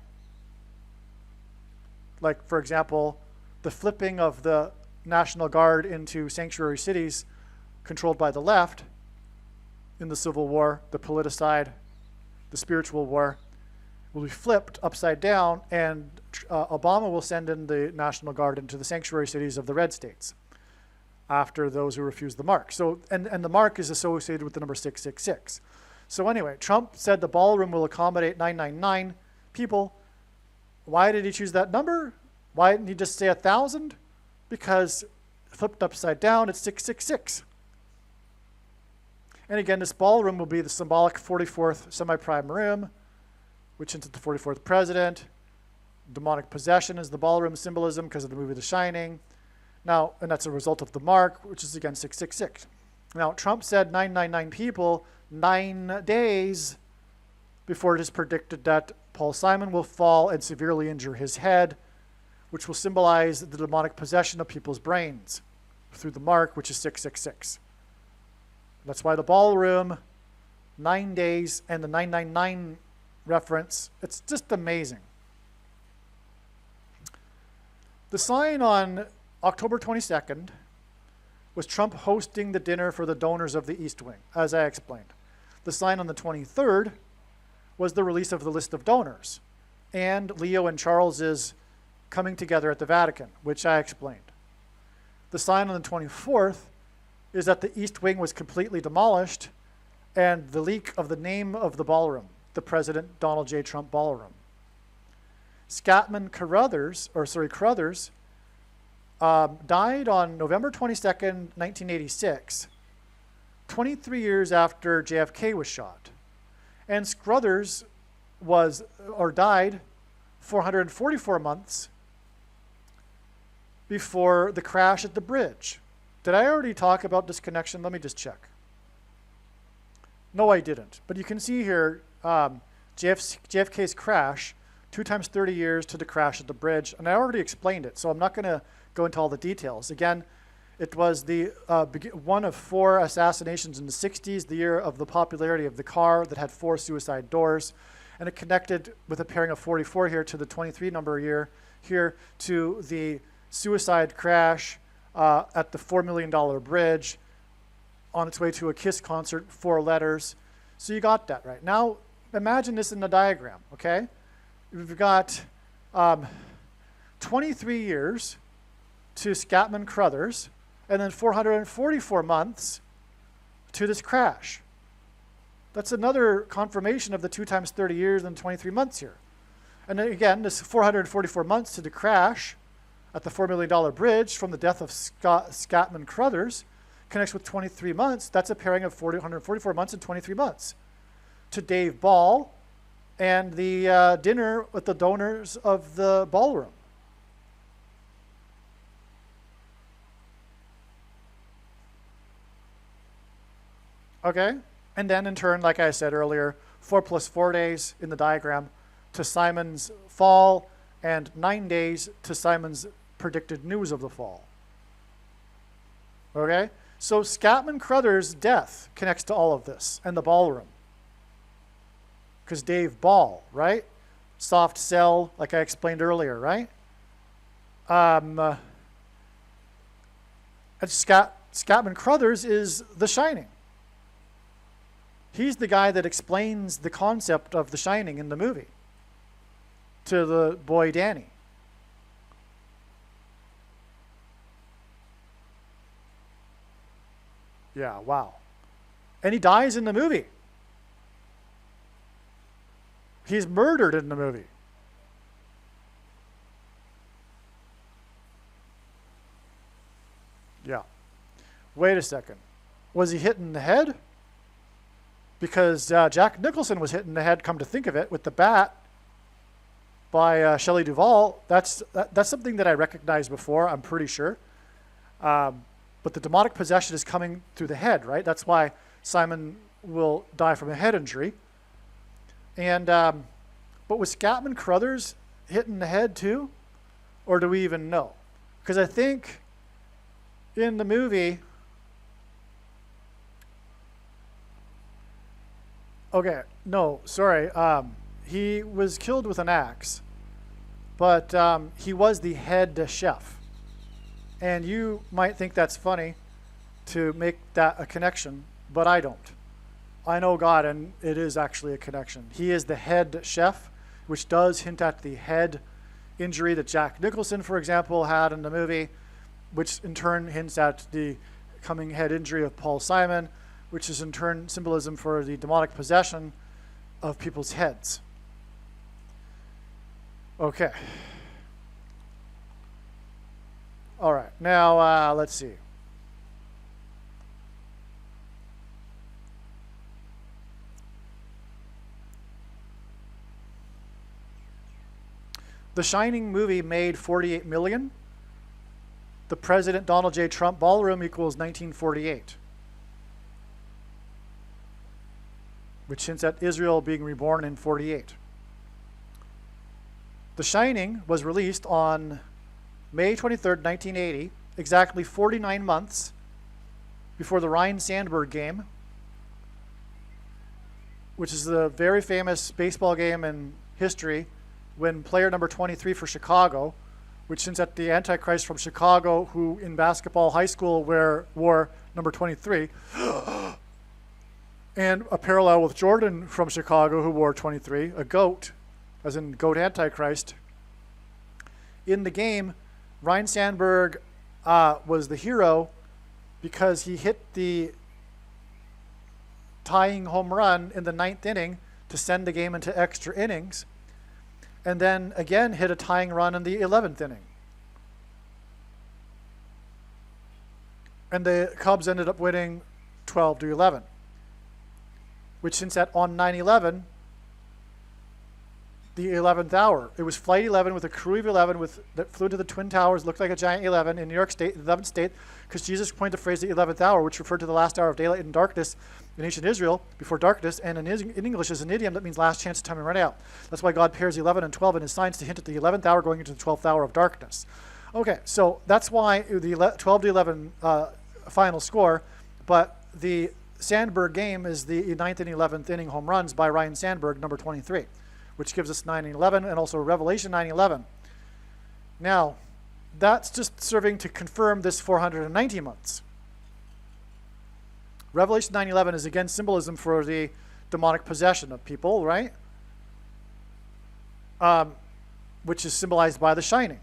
Like, for example, the flipping of the National Guard into sanctuary cities controlled by the left in the Civil War, the politicide, the spiritual war, will be flipped upside down, and Obama will send in the National Guard into the sanctuary cities of the red states after those who refuse the mark. So, and the mark is associated with the number 666. So anyway, Trump said the ballroom will accommodate 999 people. Why did he choose that number? Why didn't he just say 1,000? Because flipped upside down, it's 666. And again, this ballroom will be the symbolic 44th semi-prime room, which hints at the 44th president. Demonic possession is the ballroom symbolism because of the movie The Shining. Now, and that's a result of the mark, which is again 666. Now, Trump said 999 people 9 days before it is predicted that Paul Simon will fall and severely injure his head, which will symbolize the demonic possession of people's brains through the mark, which is 666. That's why the ballroom, 9 days, and the 999 reference, it's just amazing. The sign on October 22nd was Trump hosting the dinner for the donors of the East Wing, as I explained. The sign on the 23rd was the release of the list of donors, and Leo and Charles's coming together at the Vatican, which I explained. The sign on the 24th is that the East Wing was completely demolished, and the leak of the name of the ballroom, the President Donald J. Trump Ballroom. Scatman Crothers died on November 22nd, 1986, 23 years after JFK was shot. And Scrothers died 444 months before the crash at the bridge. Did I already talk about this connection? Let me just check. No, I didn't. But you can see here JFK's crash, 2 times 30 years to the crash at the bridge. And I already explained it, so I'm not going to go into all the details. Again, it was the one of 4 assassinations in the 60s, the year of the popularity of the car that had 4 suicide doors. And it connected with a pairing of 44 here to the 23 number year here to the suicide crash at the $4 million bridge on its way to a KISS concert, 4 letters. So you got that right. Now, imagine this in the diagram, okay? We've got 23 years to Scatman Crothers, and then 444 months to this crash. That's another confirmation of the 2 times 30 years and 23 months here. And then again, this 444 months to the crash at the $4 million bridge from the death of Scatman Crothers connects with 23 months. That's a pairing of 144 months and 23 months. To Dave Ball and the dinner with the donors of the ballroom. Okay? And then in turn, like I said earlier, 4 plus 4 days in the diagram to Simon's fall, and 9 days to Simon's predicted news of the fall. Okay? So Scatman Crothers' death connects to all of this, and the ballroom. Because Dave Ball, right? soft sell, like I explained earlier, right? And Scatman Crothers is The Shining. He's the guy that explains the concept of The Shining in the movie to the boy Danny. Yeah, wow. And he dies in the movie. He's murdered in the movie. Yeah. Wait a second. Was he hit in the head? Because Jack Nicholson was hit in the head, come to think of it, with the bat by Shelley Duvall. That's something that I recognized before, I'm pretty sure. But the demonic possession is coming through the head, right? That's why Simon will die from a head injury. And but was Scatman Crothers hit in the head too? Or do we even know? Because I think in the movie, okay, no, sorry. He was killed with an axe, but he was the head chef. And you might think that's funny to make that a connection, but I don't. I know God, and it is actually a connection. He is the head chef, which does hint at the head injury that Jack Nicholson, for example, had in the movie, which in turn hints at the coming head injury of Paul Simon, which is in turn symbolism for the demonic possession of people's heads. Okay. All right, now let's see. The Shining movie made $48 million. The President Donald J. Trump Ballroom equals 1948, which hints at Israel being reborn in 48. The Shining was released on May 23rd, 1980, exactly 49 months before the Ryne Sandberg game, which is the very famous baseball game in history when player number 23 for Chicago, which hints at the Antichrist from Chicago, who in basketball high school wore number 23, and a parallel with Jordan from Chicago, who wore 23, a goat, as in goat Antichrist. In the game, Ryne Sandberg was the hero because he hit the tying home run in the 9th inning to send the game into extra innings, and then again hit a tying run in the 11th inning. And the Cubs ended up winning 12-11, which hints at on 9/11, the 11th hour. It was Flight 11 with a crew of 11 that flew to the Twin Towers, looked like a giant 11 in New York State, 11th state, because Jesus coined the phrase the 11th hour, which referred to the last hour of daylight and darkness in ancient Israel, before darkness, and in English is an idiom that means last chance of time and run out. That's why God pairs 11 and 12 in his signs to hint at the 11th hour going into the 12th hour of darkness. Okay, so that's why the 12-11 final score, but the Sandberg game is the 9th and 11th inning home runs by Ryne Sandberg, number 23. Which gives us 9/11 and also Revelation 9/11. Now, that's just serving to confirm this 490 months. Revelation 9/11 is again symbolism for the demonic possession of people, right? Which is symbolized by the Shining.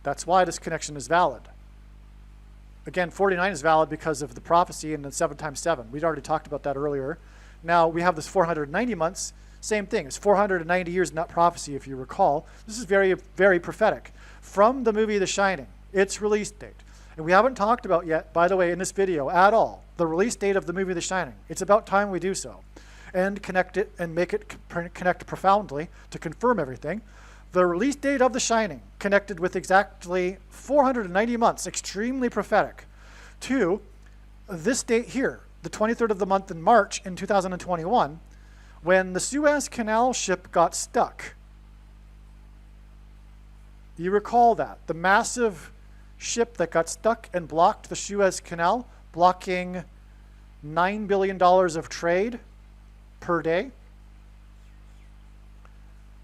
That's why this connection is valid. Again, 49 is valid because of the prophecy in the 7 times 7. We'd already talked about that earlier. Now, we have this 490 months. Same thing. It's 490 years in that prophecy, if you recall. This is very, very prophetic. From the movie The Shining, its release date. And we haven't talked about yet, by the way, in this video at all, the release date of the movie The Shining. It's about time we do so. And connect it and make it connect profoundly to confirm everything. The release date of The Shining connected with exactly 490 months, extremely prophetic, to this date here, the 23rd of the month in March in 2021, when the Suez Canal ship got stuck. You recall that. The massive ship that got stuck and blocked the Suez Canal, blocking $9 billion of trade per day.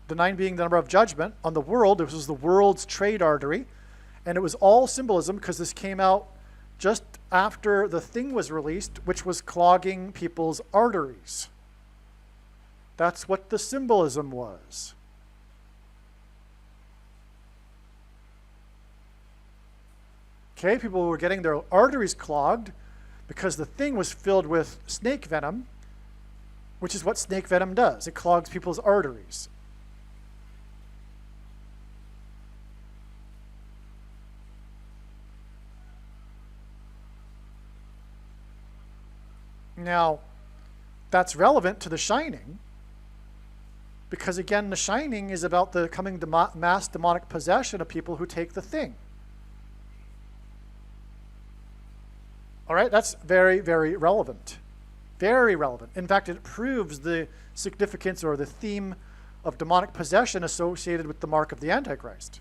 the 9 being the number of judgment on the world. This was the world's trade artery. And it was all symbolism because this came out just after the thing was released, which was clogging people's arteries. That's what the symbolism was. Okay, people were getting their arteries clogged because the thing was filled with snake venom, which is what snake venom does. It clogs people's arteries. Now, that's relevant to The Shining because, again, The Shining is about the coming mass demonic possession of people who take the thing. All right, that's very, very relevant. Very relevant. In fact, it proves the significance or the theme of demonic possession associated with the mark of the Antichrist.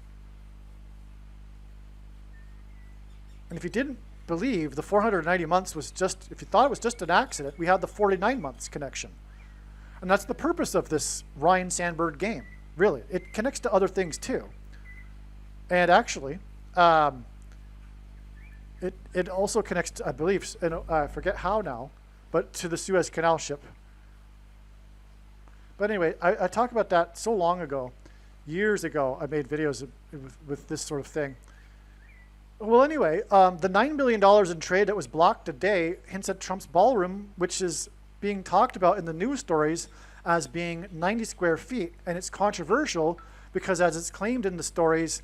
And if you didn't believe the 490 months was just, if you thought it was just an accident, we had the 49 months connection. And that's the purpose of this Ryan Sandberg game, really. It connects to other things too. And actually, it also connects to, I believe, and I forget how now, but to the Suez Canal ship. But anyway, I talked about that so long ago. Years ago, I made videos with this sort of thing. Well, anyway, the $9 billion in trade that was blocked today hints at Trump's ballroom, which is being talked about in the news stories as being 90 square feet. And it's controversial because, as it's claimed in the stories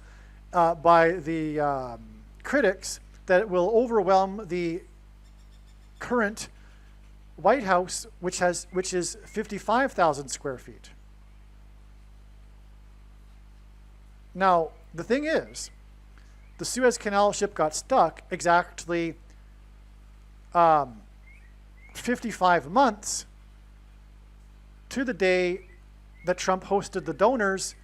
by the critics, that it will overwhelm the current White House, which is 55,000 square feet. Now, the thing is, the Suez Canal ship got stuck exactly 55 months to the day that Trump hosted the donors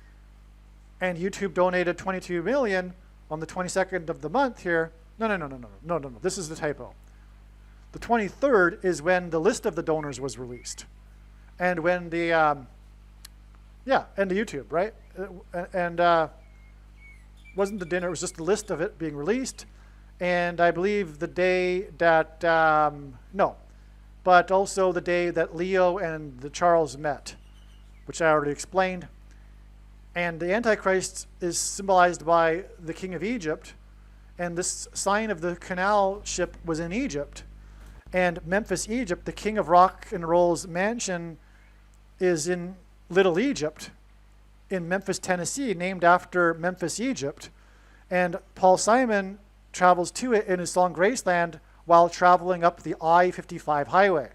and YouTube donated 22 million on the 22nd of the month here. No. This is the typo. The 23rd is when the list of the donors was released. And when the, and the YouTube, right? And wasn't the dinner, it was just the list of it being released. And I believe the day that, but also the day that Leo and the Charles met, which I already explained. And the Antichrist is symbolized by the king of Egypt. And this sign of the canal ship was in Egypt. And Memphis, Egypt, the king of rock and roll's mansion is in Little Egypt in Memphis, Tennessee, named after Memphis, Egypt. And Paul Simon travels to it in his song Graceland while traveling up the I-55 highway.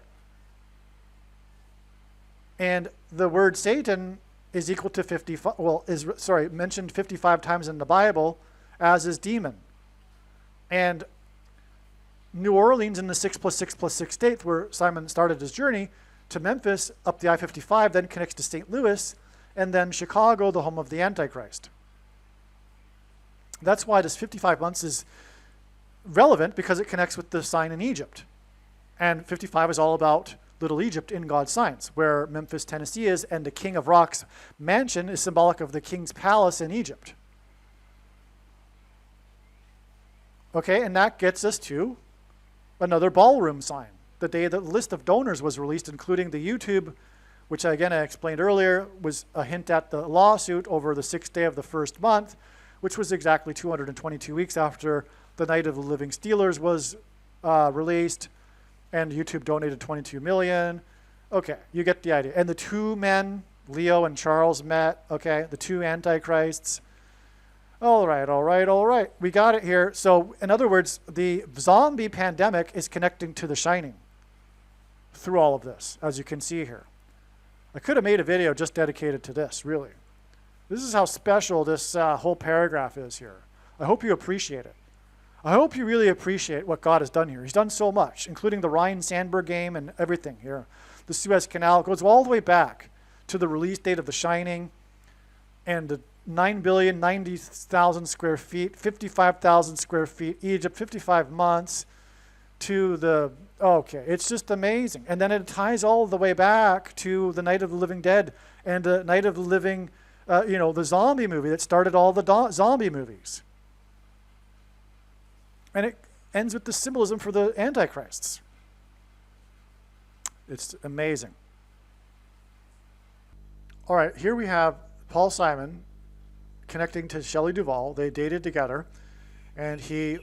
And the word Satan is equal to 55, mentioned 55 times in the Bible, as is demon. And New Orleans in the 6+6+6 state, where Simon started his journey, to Memphis up the I-55, then connects to St. Louis, and then Chicago, the home of the Antichrist. That's why this 55 months is relevant, because it connects with the sign in Egypt. And 55 is all about Little Egypt in God's signs, where Memphis, Tennessee is, and the King of Rock's mansion is symbolic of the king's palace in Egypt. Okay, and that gets us to another ballroom sign. The day that the list of donors was released, including the YouTube, which again I explained earlier, was a hint at the lawsuit over the 6th day of the first month, which was exactly 222 weeks after the Night of the Living Steelers was released, and YouTube donated 22 million. Okay, you get the idea. And the two men, Leo and Charles, met, okay, the two antichrists. All right. We got it here. So, in other words, the zombie pandemic is connecting to The Shining through all of this, as you can see here. I could have made a video just dedicated to this, really. This is how special this whole paragraph is here. I hope you appreciate it. I hope you really appreciate what God has done here. He's done so much, including the Ryan Sandberg game and everything here. The Suez Canal goes all the way back to the release date of The Shining and the 9,090,000 square feet, 55,000 square feet, Egypt, 55 months to the, okay, it's just amazing. And then it ties all the way back to the Night of the Living Dead and the Night of the Living the zombie movie that started all the zombie movies. And it ends with the symbolism for the antichrists. It's amazing. All right, here we have Paul Simon connecting to Shelley Duvall. They dated together, and he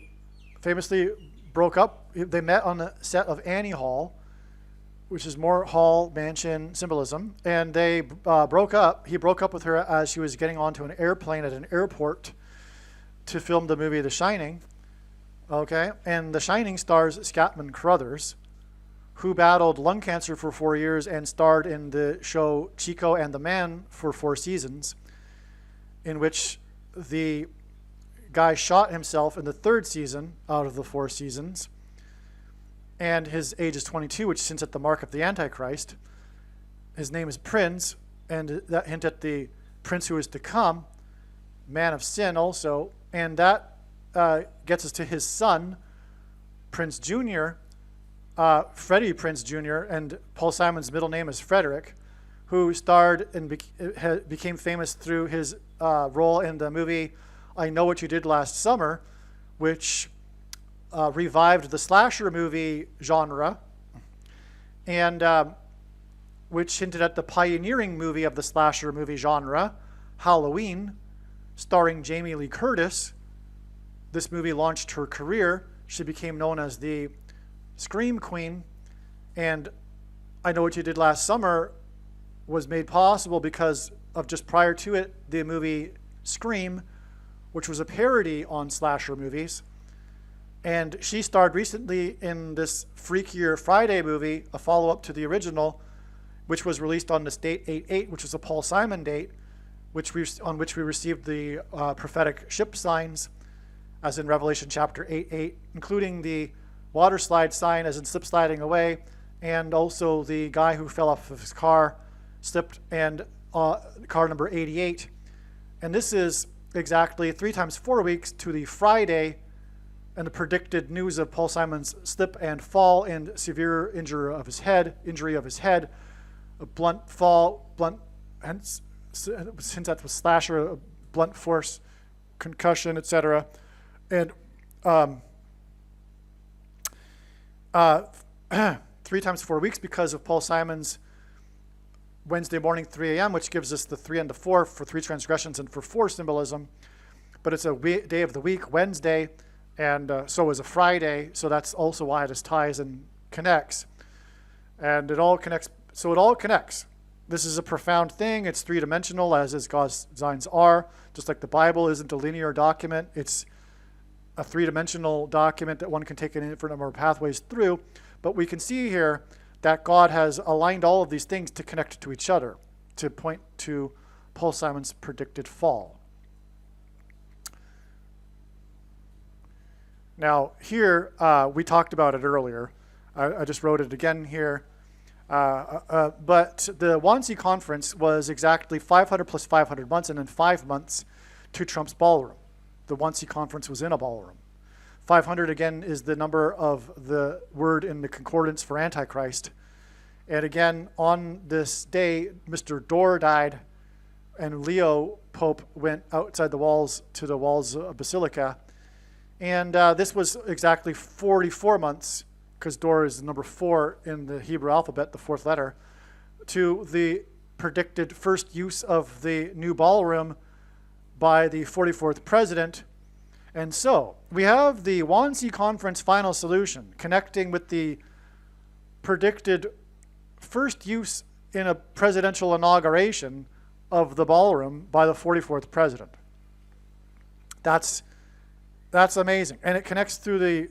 famously broke up. They met on the set of Annie Hall, which is more hall mansion symbolism, and they broke up. He broke up with her as she was getting onto an airplane at an airport to film the movie The Shining. Okay, and The Shining stars Scatman Crothers, who battled lung cancer for 4 years and starred in the show Chico and the Man for 4 seasons, in which the guy shot himself in the 3rd season out of the 4 seasons. And his age is 22, which hints at the mark of the Antichrist. His name is Prince, and that hint at the prince who is to come, man of sin also. And that gets us to his son, Prince Jr., Freddie Prinze Jr., and Paul Simon's middle name is Frederick, who starred and became famous through his role in the movie I Know What You Did Last Summer, which revived the slasher movie genre, and which hinted at the pioneering movie of the slasher movie genre, Halloween, starring Jamie Lee Curtis. This movie launched her career. She became known as the Scream Queen, and I Know What You Did Last Summer was made possible because of, just prior to it, the movie Scream, which was a parody on slasher movies. And she starred recently in this Freakier Friday movie, a follow-up to the original, which was released on this date 8/8, which is a Paul Simon date, on which we received the prophetic ship signs, as in Revelation chapter 8/8, including the water slide sign, as in slip sliding away, and also the guy who fell off of his car, slipped, and car number 88. And this is exactly 3 times 4 weeks to the Friday and the predicted news of Paul Simon's slip and fall and severe injury of his head, a blunt fall, hence that was slasher, a blunt force, concussion, etc. And 3 times 4 weeks because of Paul Simon's Wednesday morning 3 a.m., which gives us the 3 and the 4 for 3 transgressions and for 4 symbolism. But it's a day of the week, Wednesday, and so is a Friday. So that's also why this ties and connects. And it all connects. So it all connects. This is a profound thing. It's 3-dimensional, as is God's designs are. Just like the Bible isn't a linear document. It's a 3-dimensional document that one can take an infinite number of pathways through. But we can see here that God has aligned all of these things to connect to each other, to point to Paul Simon's predicted fall. Now, here, we talked about it earlier. I just wrote it again here. But the Wannsee Conference was exactly 500 plus 500 months, and then 5 months to Trump's ballroom. The Wannsee Conference was in a ballroom. 500, again, is the number of the word in the concordance for Antichrist. And again, on this day, Mr. Dorr died, and Leo Pope went outside the walls to the walls of Basilica. And this was exactly 44 months, because Dorr is number 4 in the Hebrew alphabet, the 4th letter, to the predicted first use of the new ballroom by the 44th president. And so we have the Wannsee Conference final solution connecting with the predicted first use in a presidential inauguration of the ballroom by the 44th president. That's amazing. And it connects through the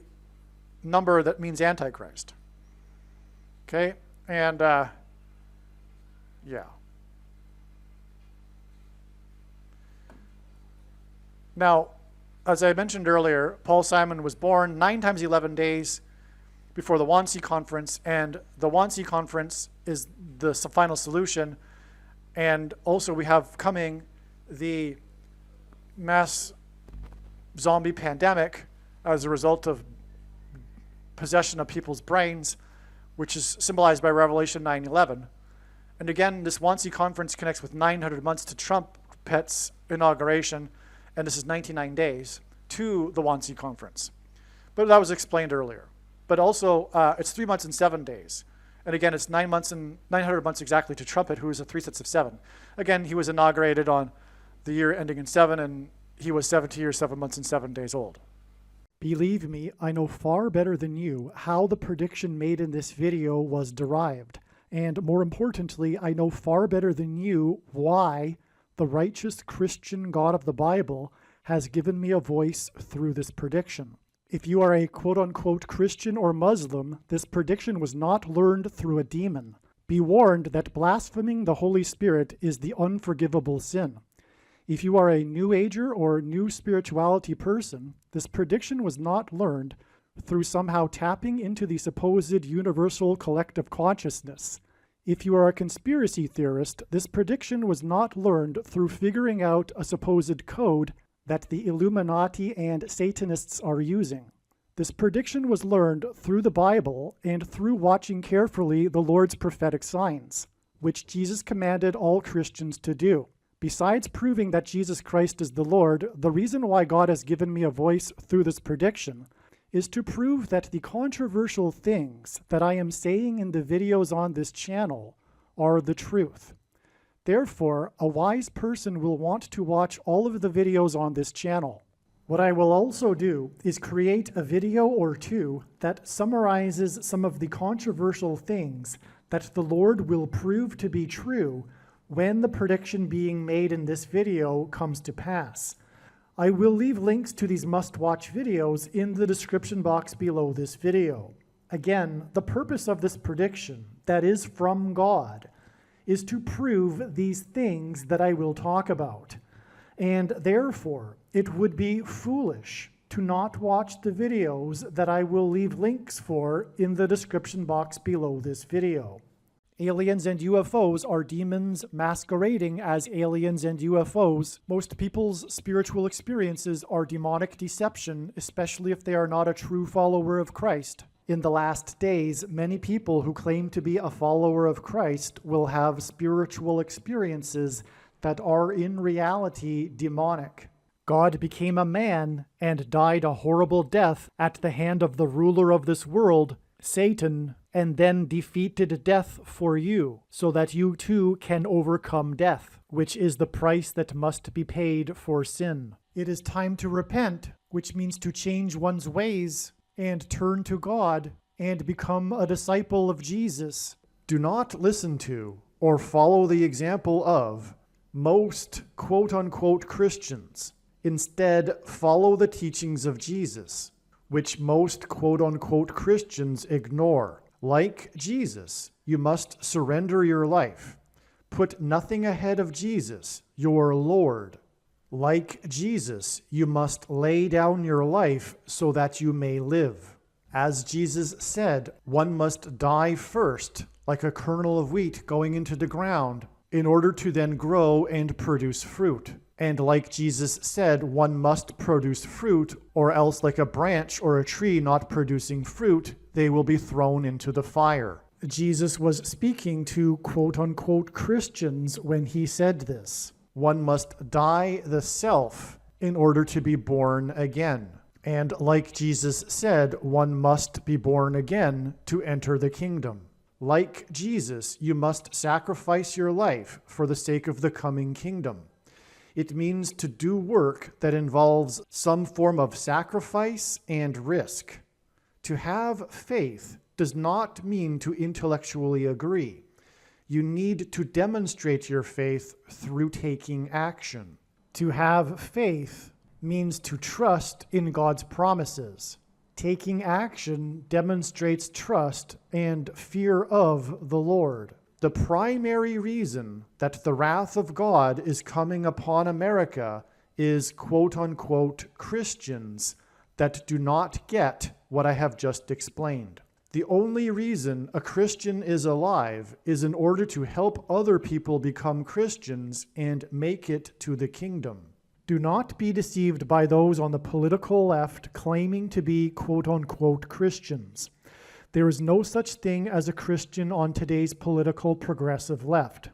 number that means Antichrist. Okay? And yeah. Now, as I mentioned earlier, Paul Simon was born 9 times 11 days before the Wannsee Conference, and the Wannsee Conference is the final solution. And also we have coming the mass zombie pandemic as a result of possession of people's brains, which is symbolized by Revelation 9:11. And again, this Wannsee Conference connects with 900 months to Trump, Pett's inauguration, and this is 99 days, to the Wannsee Conference. But that was explained earlier. But also, it's 3 months and 7 days. And again, it's 9 months and 900 months exactly to Trumpet, who is a 3 sets of 7. Again, he was inaugurated on the year ending in 7, and he was 70 years, 7 months, and 7 days old. Believe me, I know far better than you how the prediction made in this video was derived. And more importantly, I know far better than you why the righteous Christian God of the Bible has given me a voice through this prediction. If you are a quote-unquote Christian or Muslim, this prediction was not learned through a demon. Be warned that blaspheming the Holy Spirit is the unforgivable sin. If you are a New Ager or New Spirituality person, this prediction was not learned through somehow tapping into the supposed universal collective consciousness. If you are a conspiracy theorist, this prediction was not learned through figuring out a supposed code that the Illuminati and Satanists are using. This prediction was learned through the Bible and through watching carefully the Lord's prophetic signs, which Jesus commanded all Christians to do. Besides proving that Jesus Christ is the Lord, the reason why God has given me a voice through this prediction is to prove that the controversial things that I am saying in the videos on this channel are the truth. Therefore, a wise person will want to watch all of the videos on this channel. What I will also do is create a video or two that summarizes some of the controversial things that the Lord will prove to be true when the prediction being made in this video comes to pass. I will leave links to these must-watch videos in the description box below this video. Again, the purpose of this prediction, that is from God, is to prove these things that I will talk about. And therefore, it would be foolish to not watch the videos that I will leave links for in the description box below this video. Aliens and UFOs are demons masquerading as aliens and UFOs. Most people's spiritual experiences are demonic deception, especially if they are not a true follower of Christ. In the last days, many people who claim to be a follower of Christ will have spiritual experiences that are in reality demonic. God became a man and died a horrible death at the hand of the ruler of this world, Satan, and then defeated death for you, so that you too can overcome death, which is the price that must be paid for sin. It is time to repent, which means to change one's ways and turn to God and become a disciple of Jesus. Do not listen to or follow the example of most quote-unquote Christians. Instead, follow the teachings of Jesus, which most quote-unquote Christians ignore. Like Jesus, you must surrender your life. Put nothing ahead of Jesus, your Lord. Like Jesus, you must lay down your life so that you may live. As Jesus said, one must die first, like a kernel of wheat going into the ground, in order to then grow and produce fruit. And like Jesus said, one must produce fruit, or else like a branch or a tree not producing fruit, they will be thrown into the fire. Jesus was speaking to quote-unquote Christians when he said this. One must die the self in order to be born again. And like Jesus said, one must be born again to enter the kingdom. Like Jesus, you must sacrifice your life for the sake of the coming kingdom. It means to do work that involves some form of sacrifice and risk. To have faith does not mean to intellectually agree. You need to demonstrate your faith through taking action. To have faith means to trust in God's promises. Taking action demonstrates trust and fear of the Lord. The primary reason that the wrath of God is coming upon America is quote-unquote Christians that do not get what I have just explained. The only reason a Christian is alive is in order to help other people become Christians and make it to the kingdom. Do not be deceived by those on the political left claiming to be quote-unquote Christians. There is no such thing as a Christian on today's political progressive left.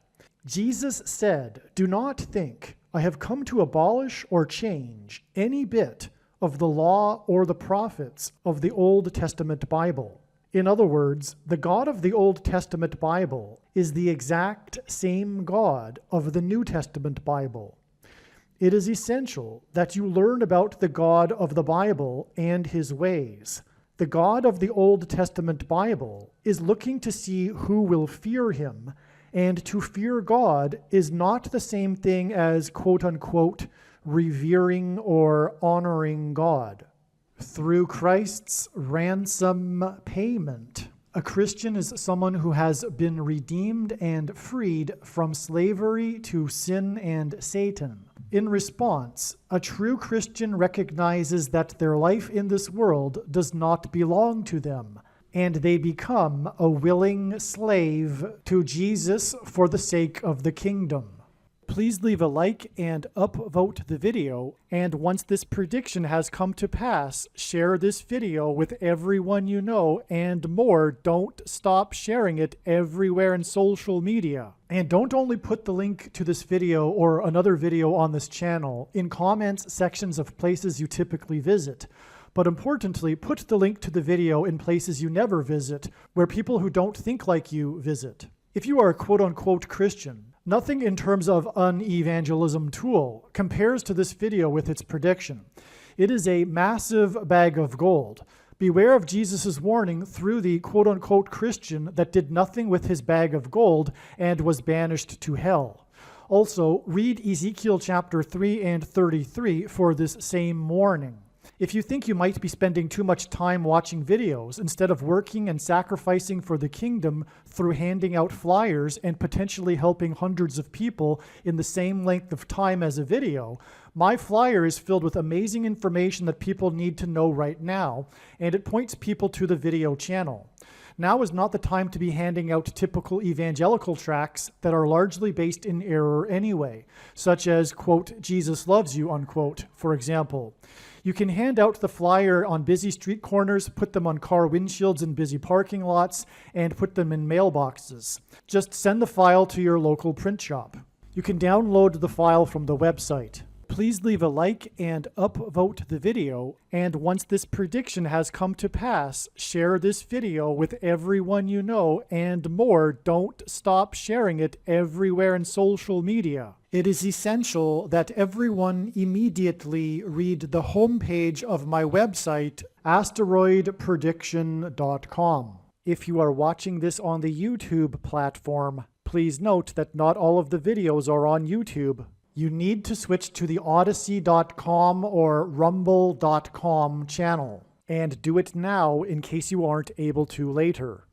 Jesus said, "Do not think I have come to abolish or change any bit of the law or the prophets of the Old Testament Bible. In other words, the God of the Old Testament Bible is the exact same God of the New Testament Bible. It is essential that you learn about the God of the Bible and his ways. The God of the Old Testament Bible is looking to see who will fear him, and to fear God is not the same thing as quote-unquote revering or honoring God. Through Christ's ransom payment, a Christian is someone who has been redeemed and freed from slavery to sin and Satan. In response, a true Christian recognizes that their life in this world does not belong to them, and they become a willing slave to Jesus for the sake of the kingdom. Please leave a like and upvote the video, and once this prediction has come to pass, share this video with everyone you know, and more, don't stop sharing it everywhere in social media. And don't only put the link to this video or another video on this channel in comments sections of places you typically visit, but importantly, put the link to the video in places you never visit, where people who don't think like you visit. If you are a quote-unquote Christian, nothing in terms of an evangelism tool compares to this video with its prediction. It is a massive bag of gold. Beware of Jesus' warning through the quote-unquote Christian that did nothing with his bag of gold and was banished to hell. Also, read Ezekiel chapter 3 and 33 for this same warning. If you think you might be spending too much time watching videos instead of working and sacrificing for the kingdom through handing out flyers and potentially helping hundreds of people in the same length of time as a video, my flyer is filled with amazing information that people need to know right now, and it points people to the video channel. Now is not the time to be handing out typical evangelical tracts that are largely based in error anyway, such as, quote, Jesus loves you, unquote, for example. You can hand out the flyer on busy street corners, put them on car windshields in busy parking lots, and put them in mailboxes. Just send the file to your local print shop. You can download the file from the website. Please leave a like and upvote the video, and once this prediction has come to pass, share this video with everyone you know, and more, don't stop sharing it everywhere in social media. It is essential that everyone immediately read the homepage of my website, asteroidprediction.com. If you are watching this on the YouTube platform, please note that not all of the videos are on YouTube. You need to switch to the Odyssey.com or Rumble.com channel, and do it now in case you aren't able to later.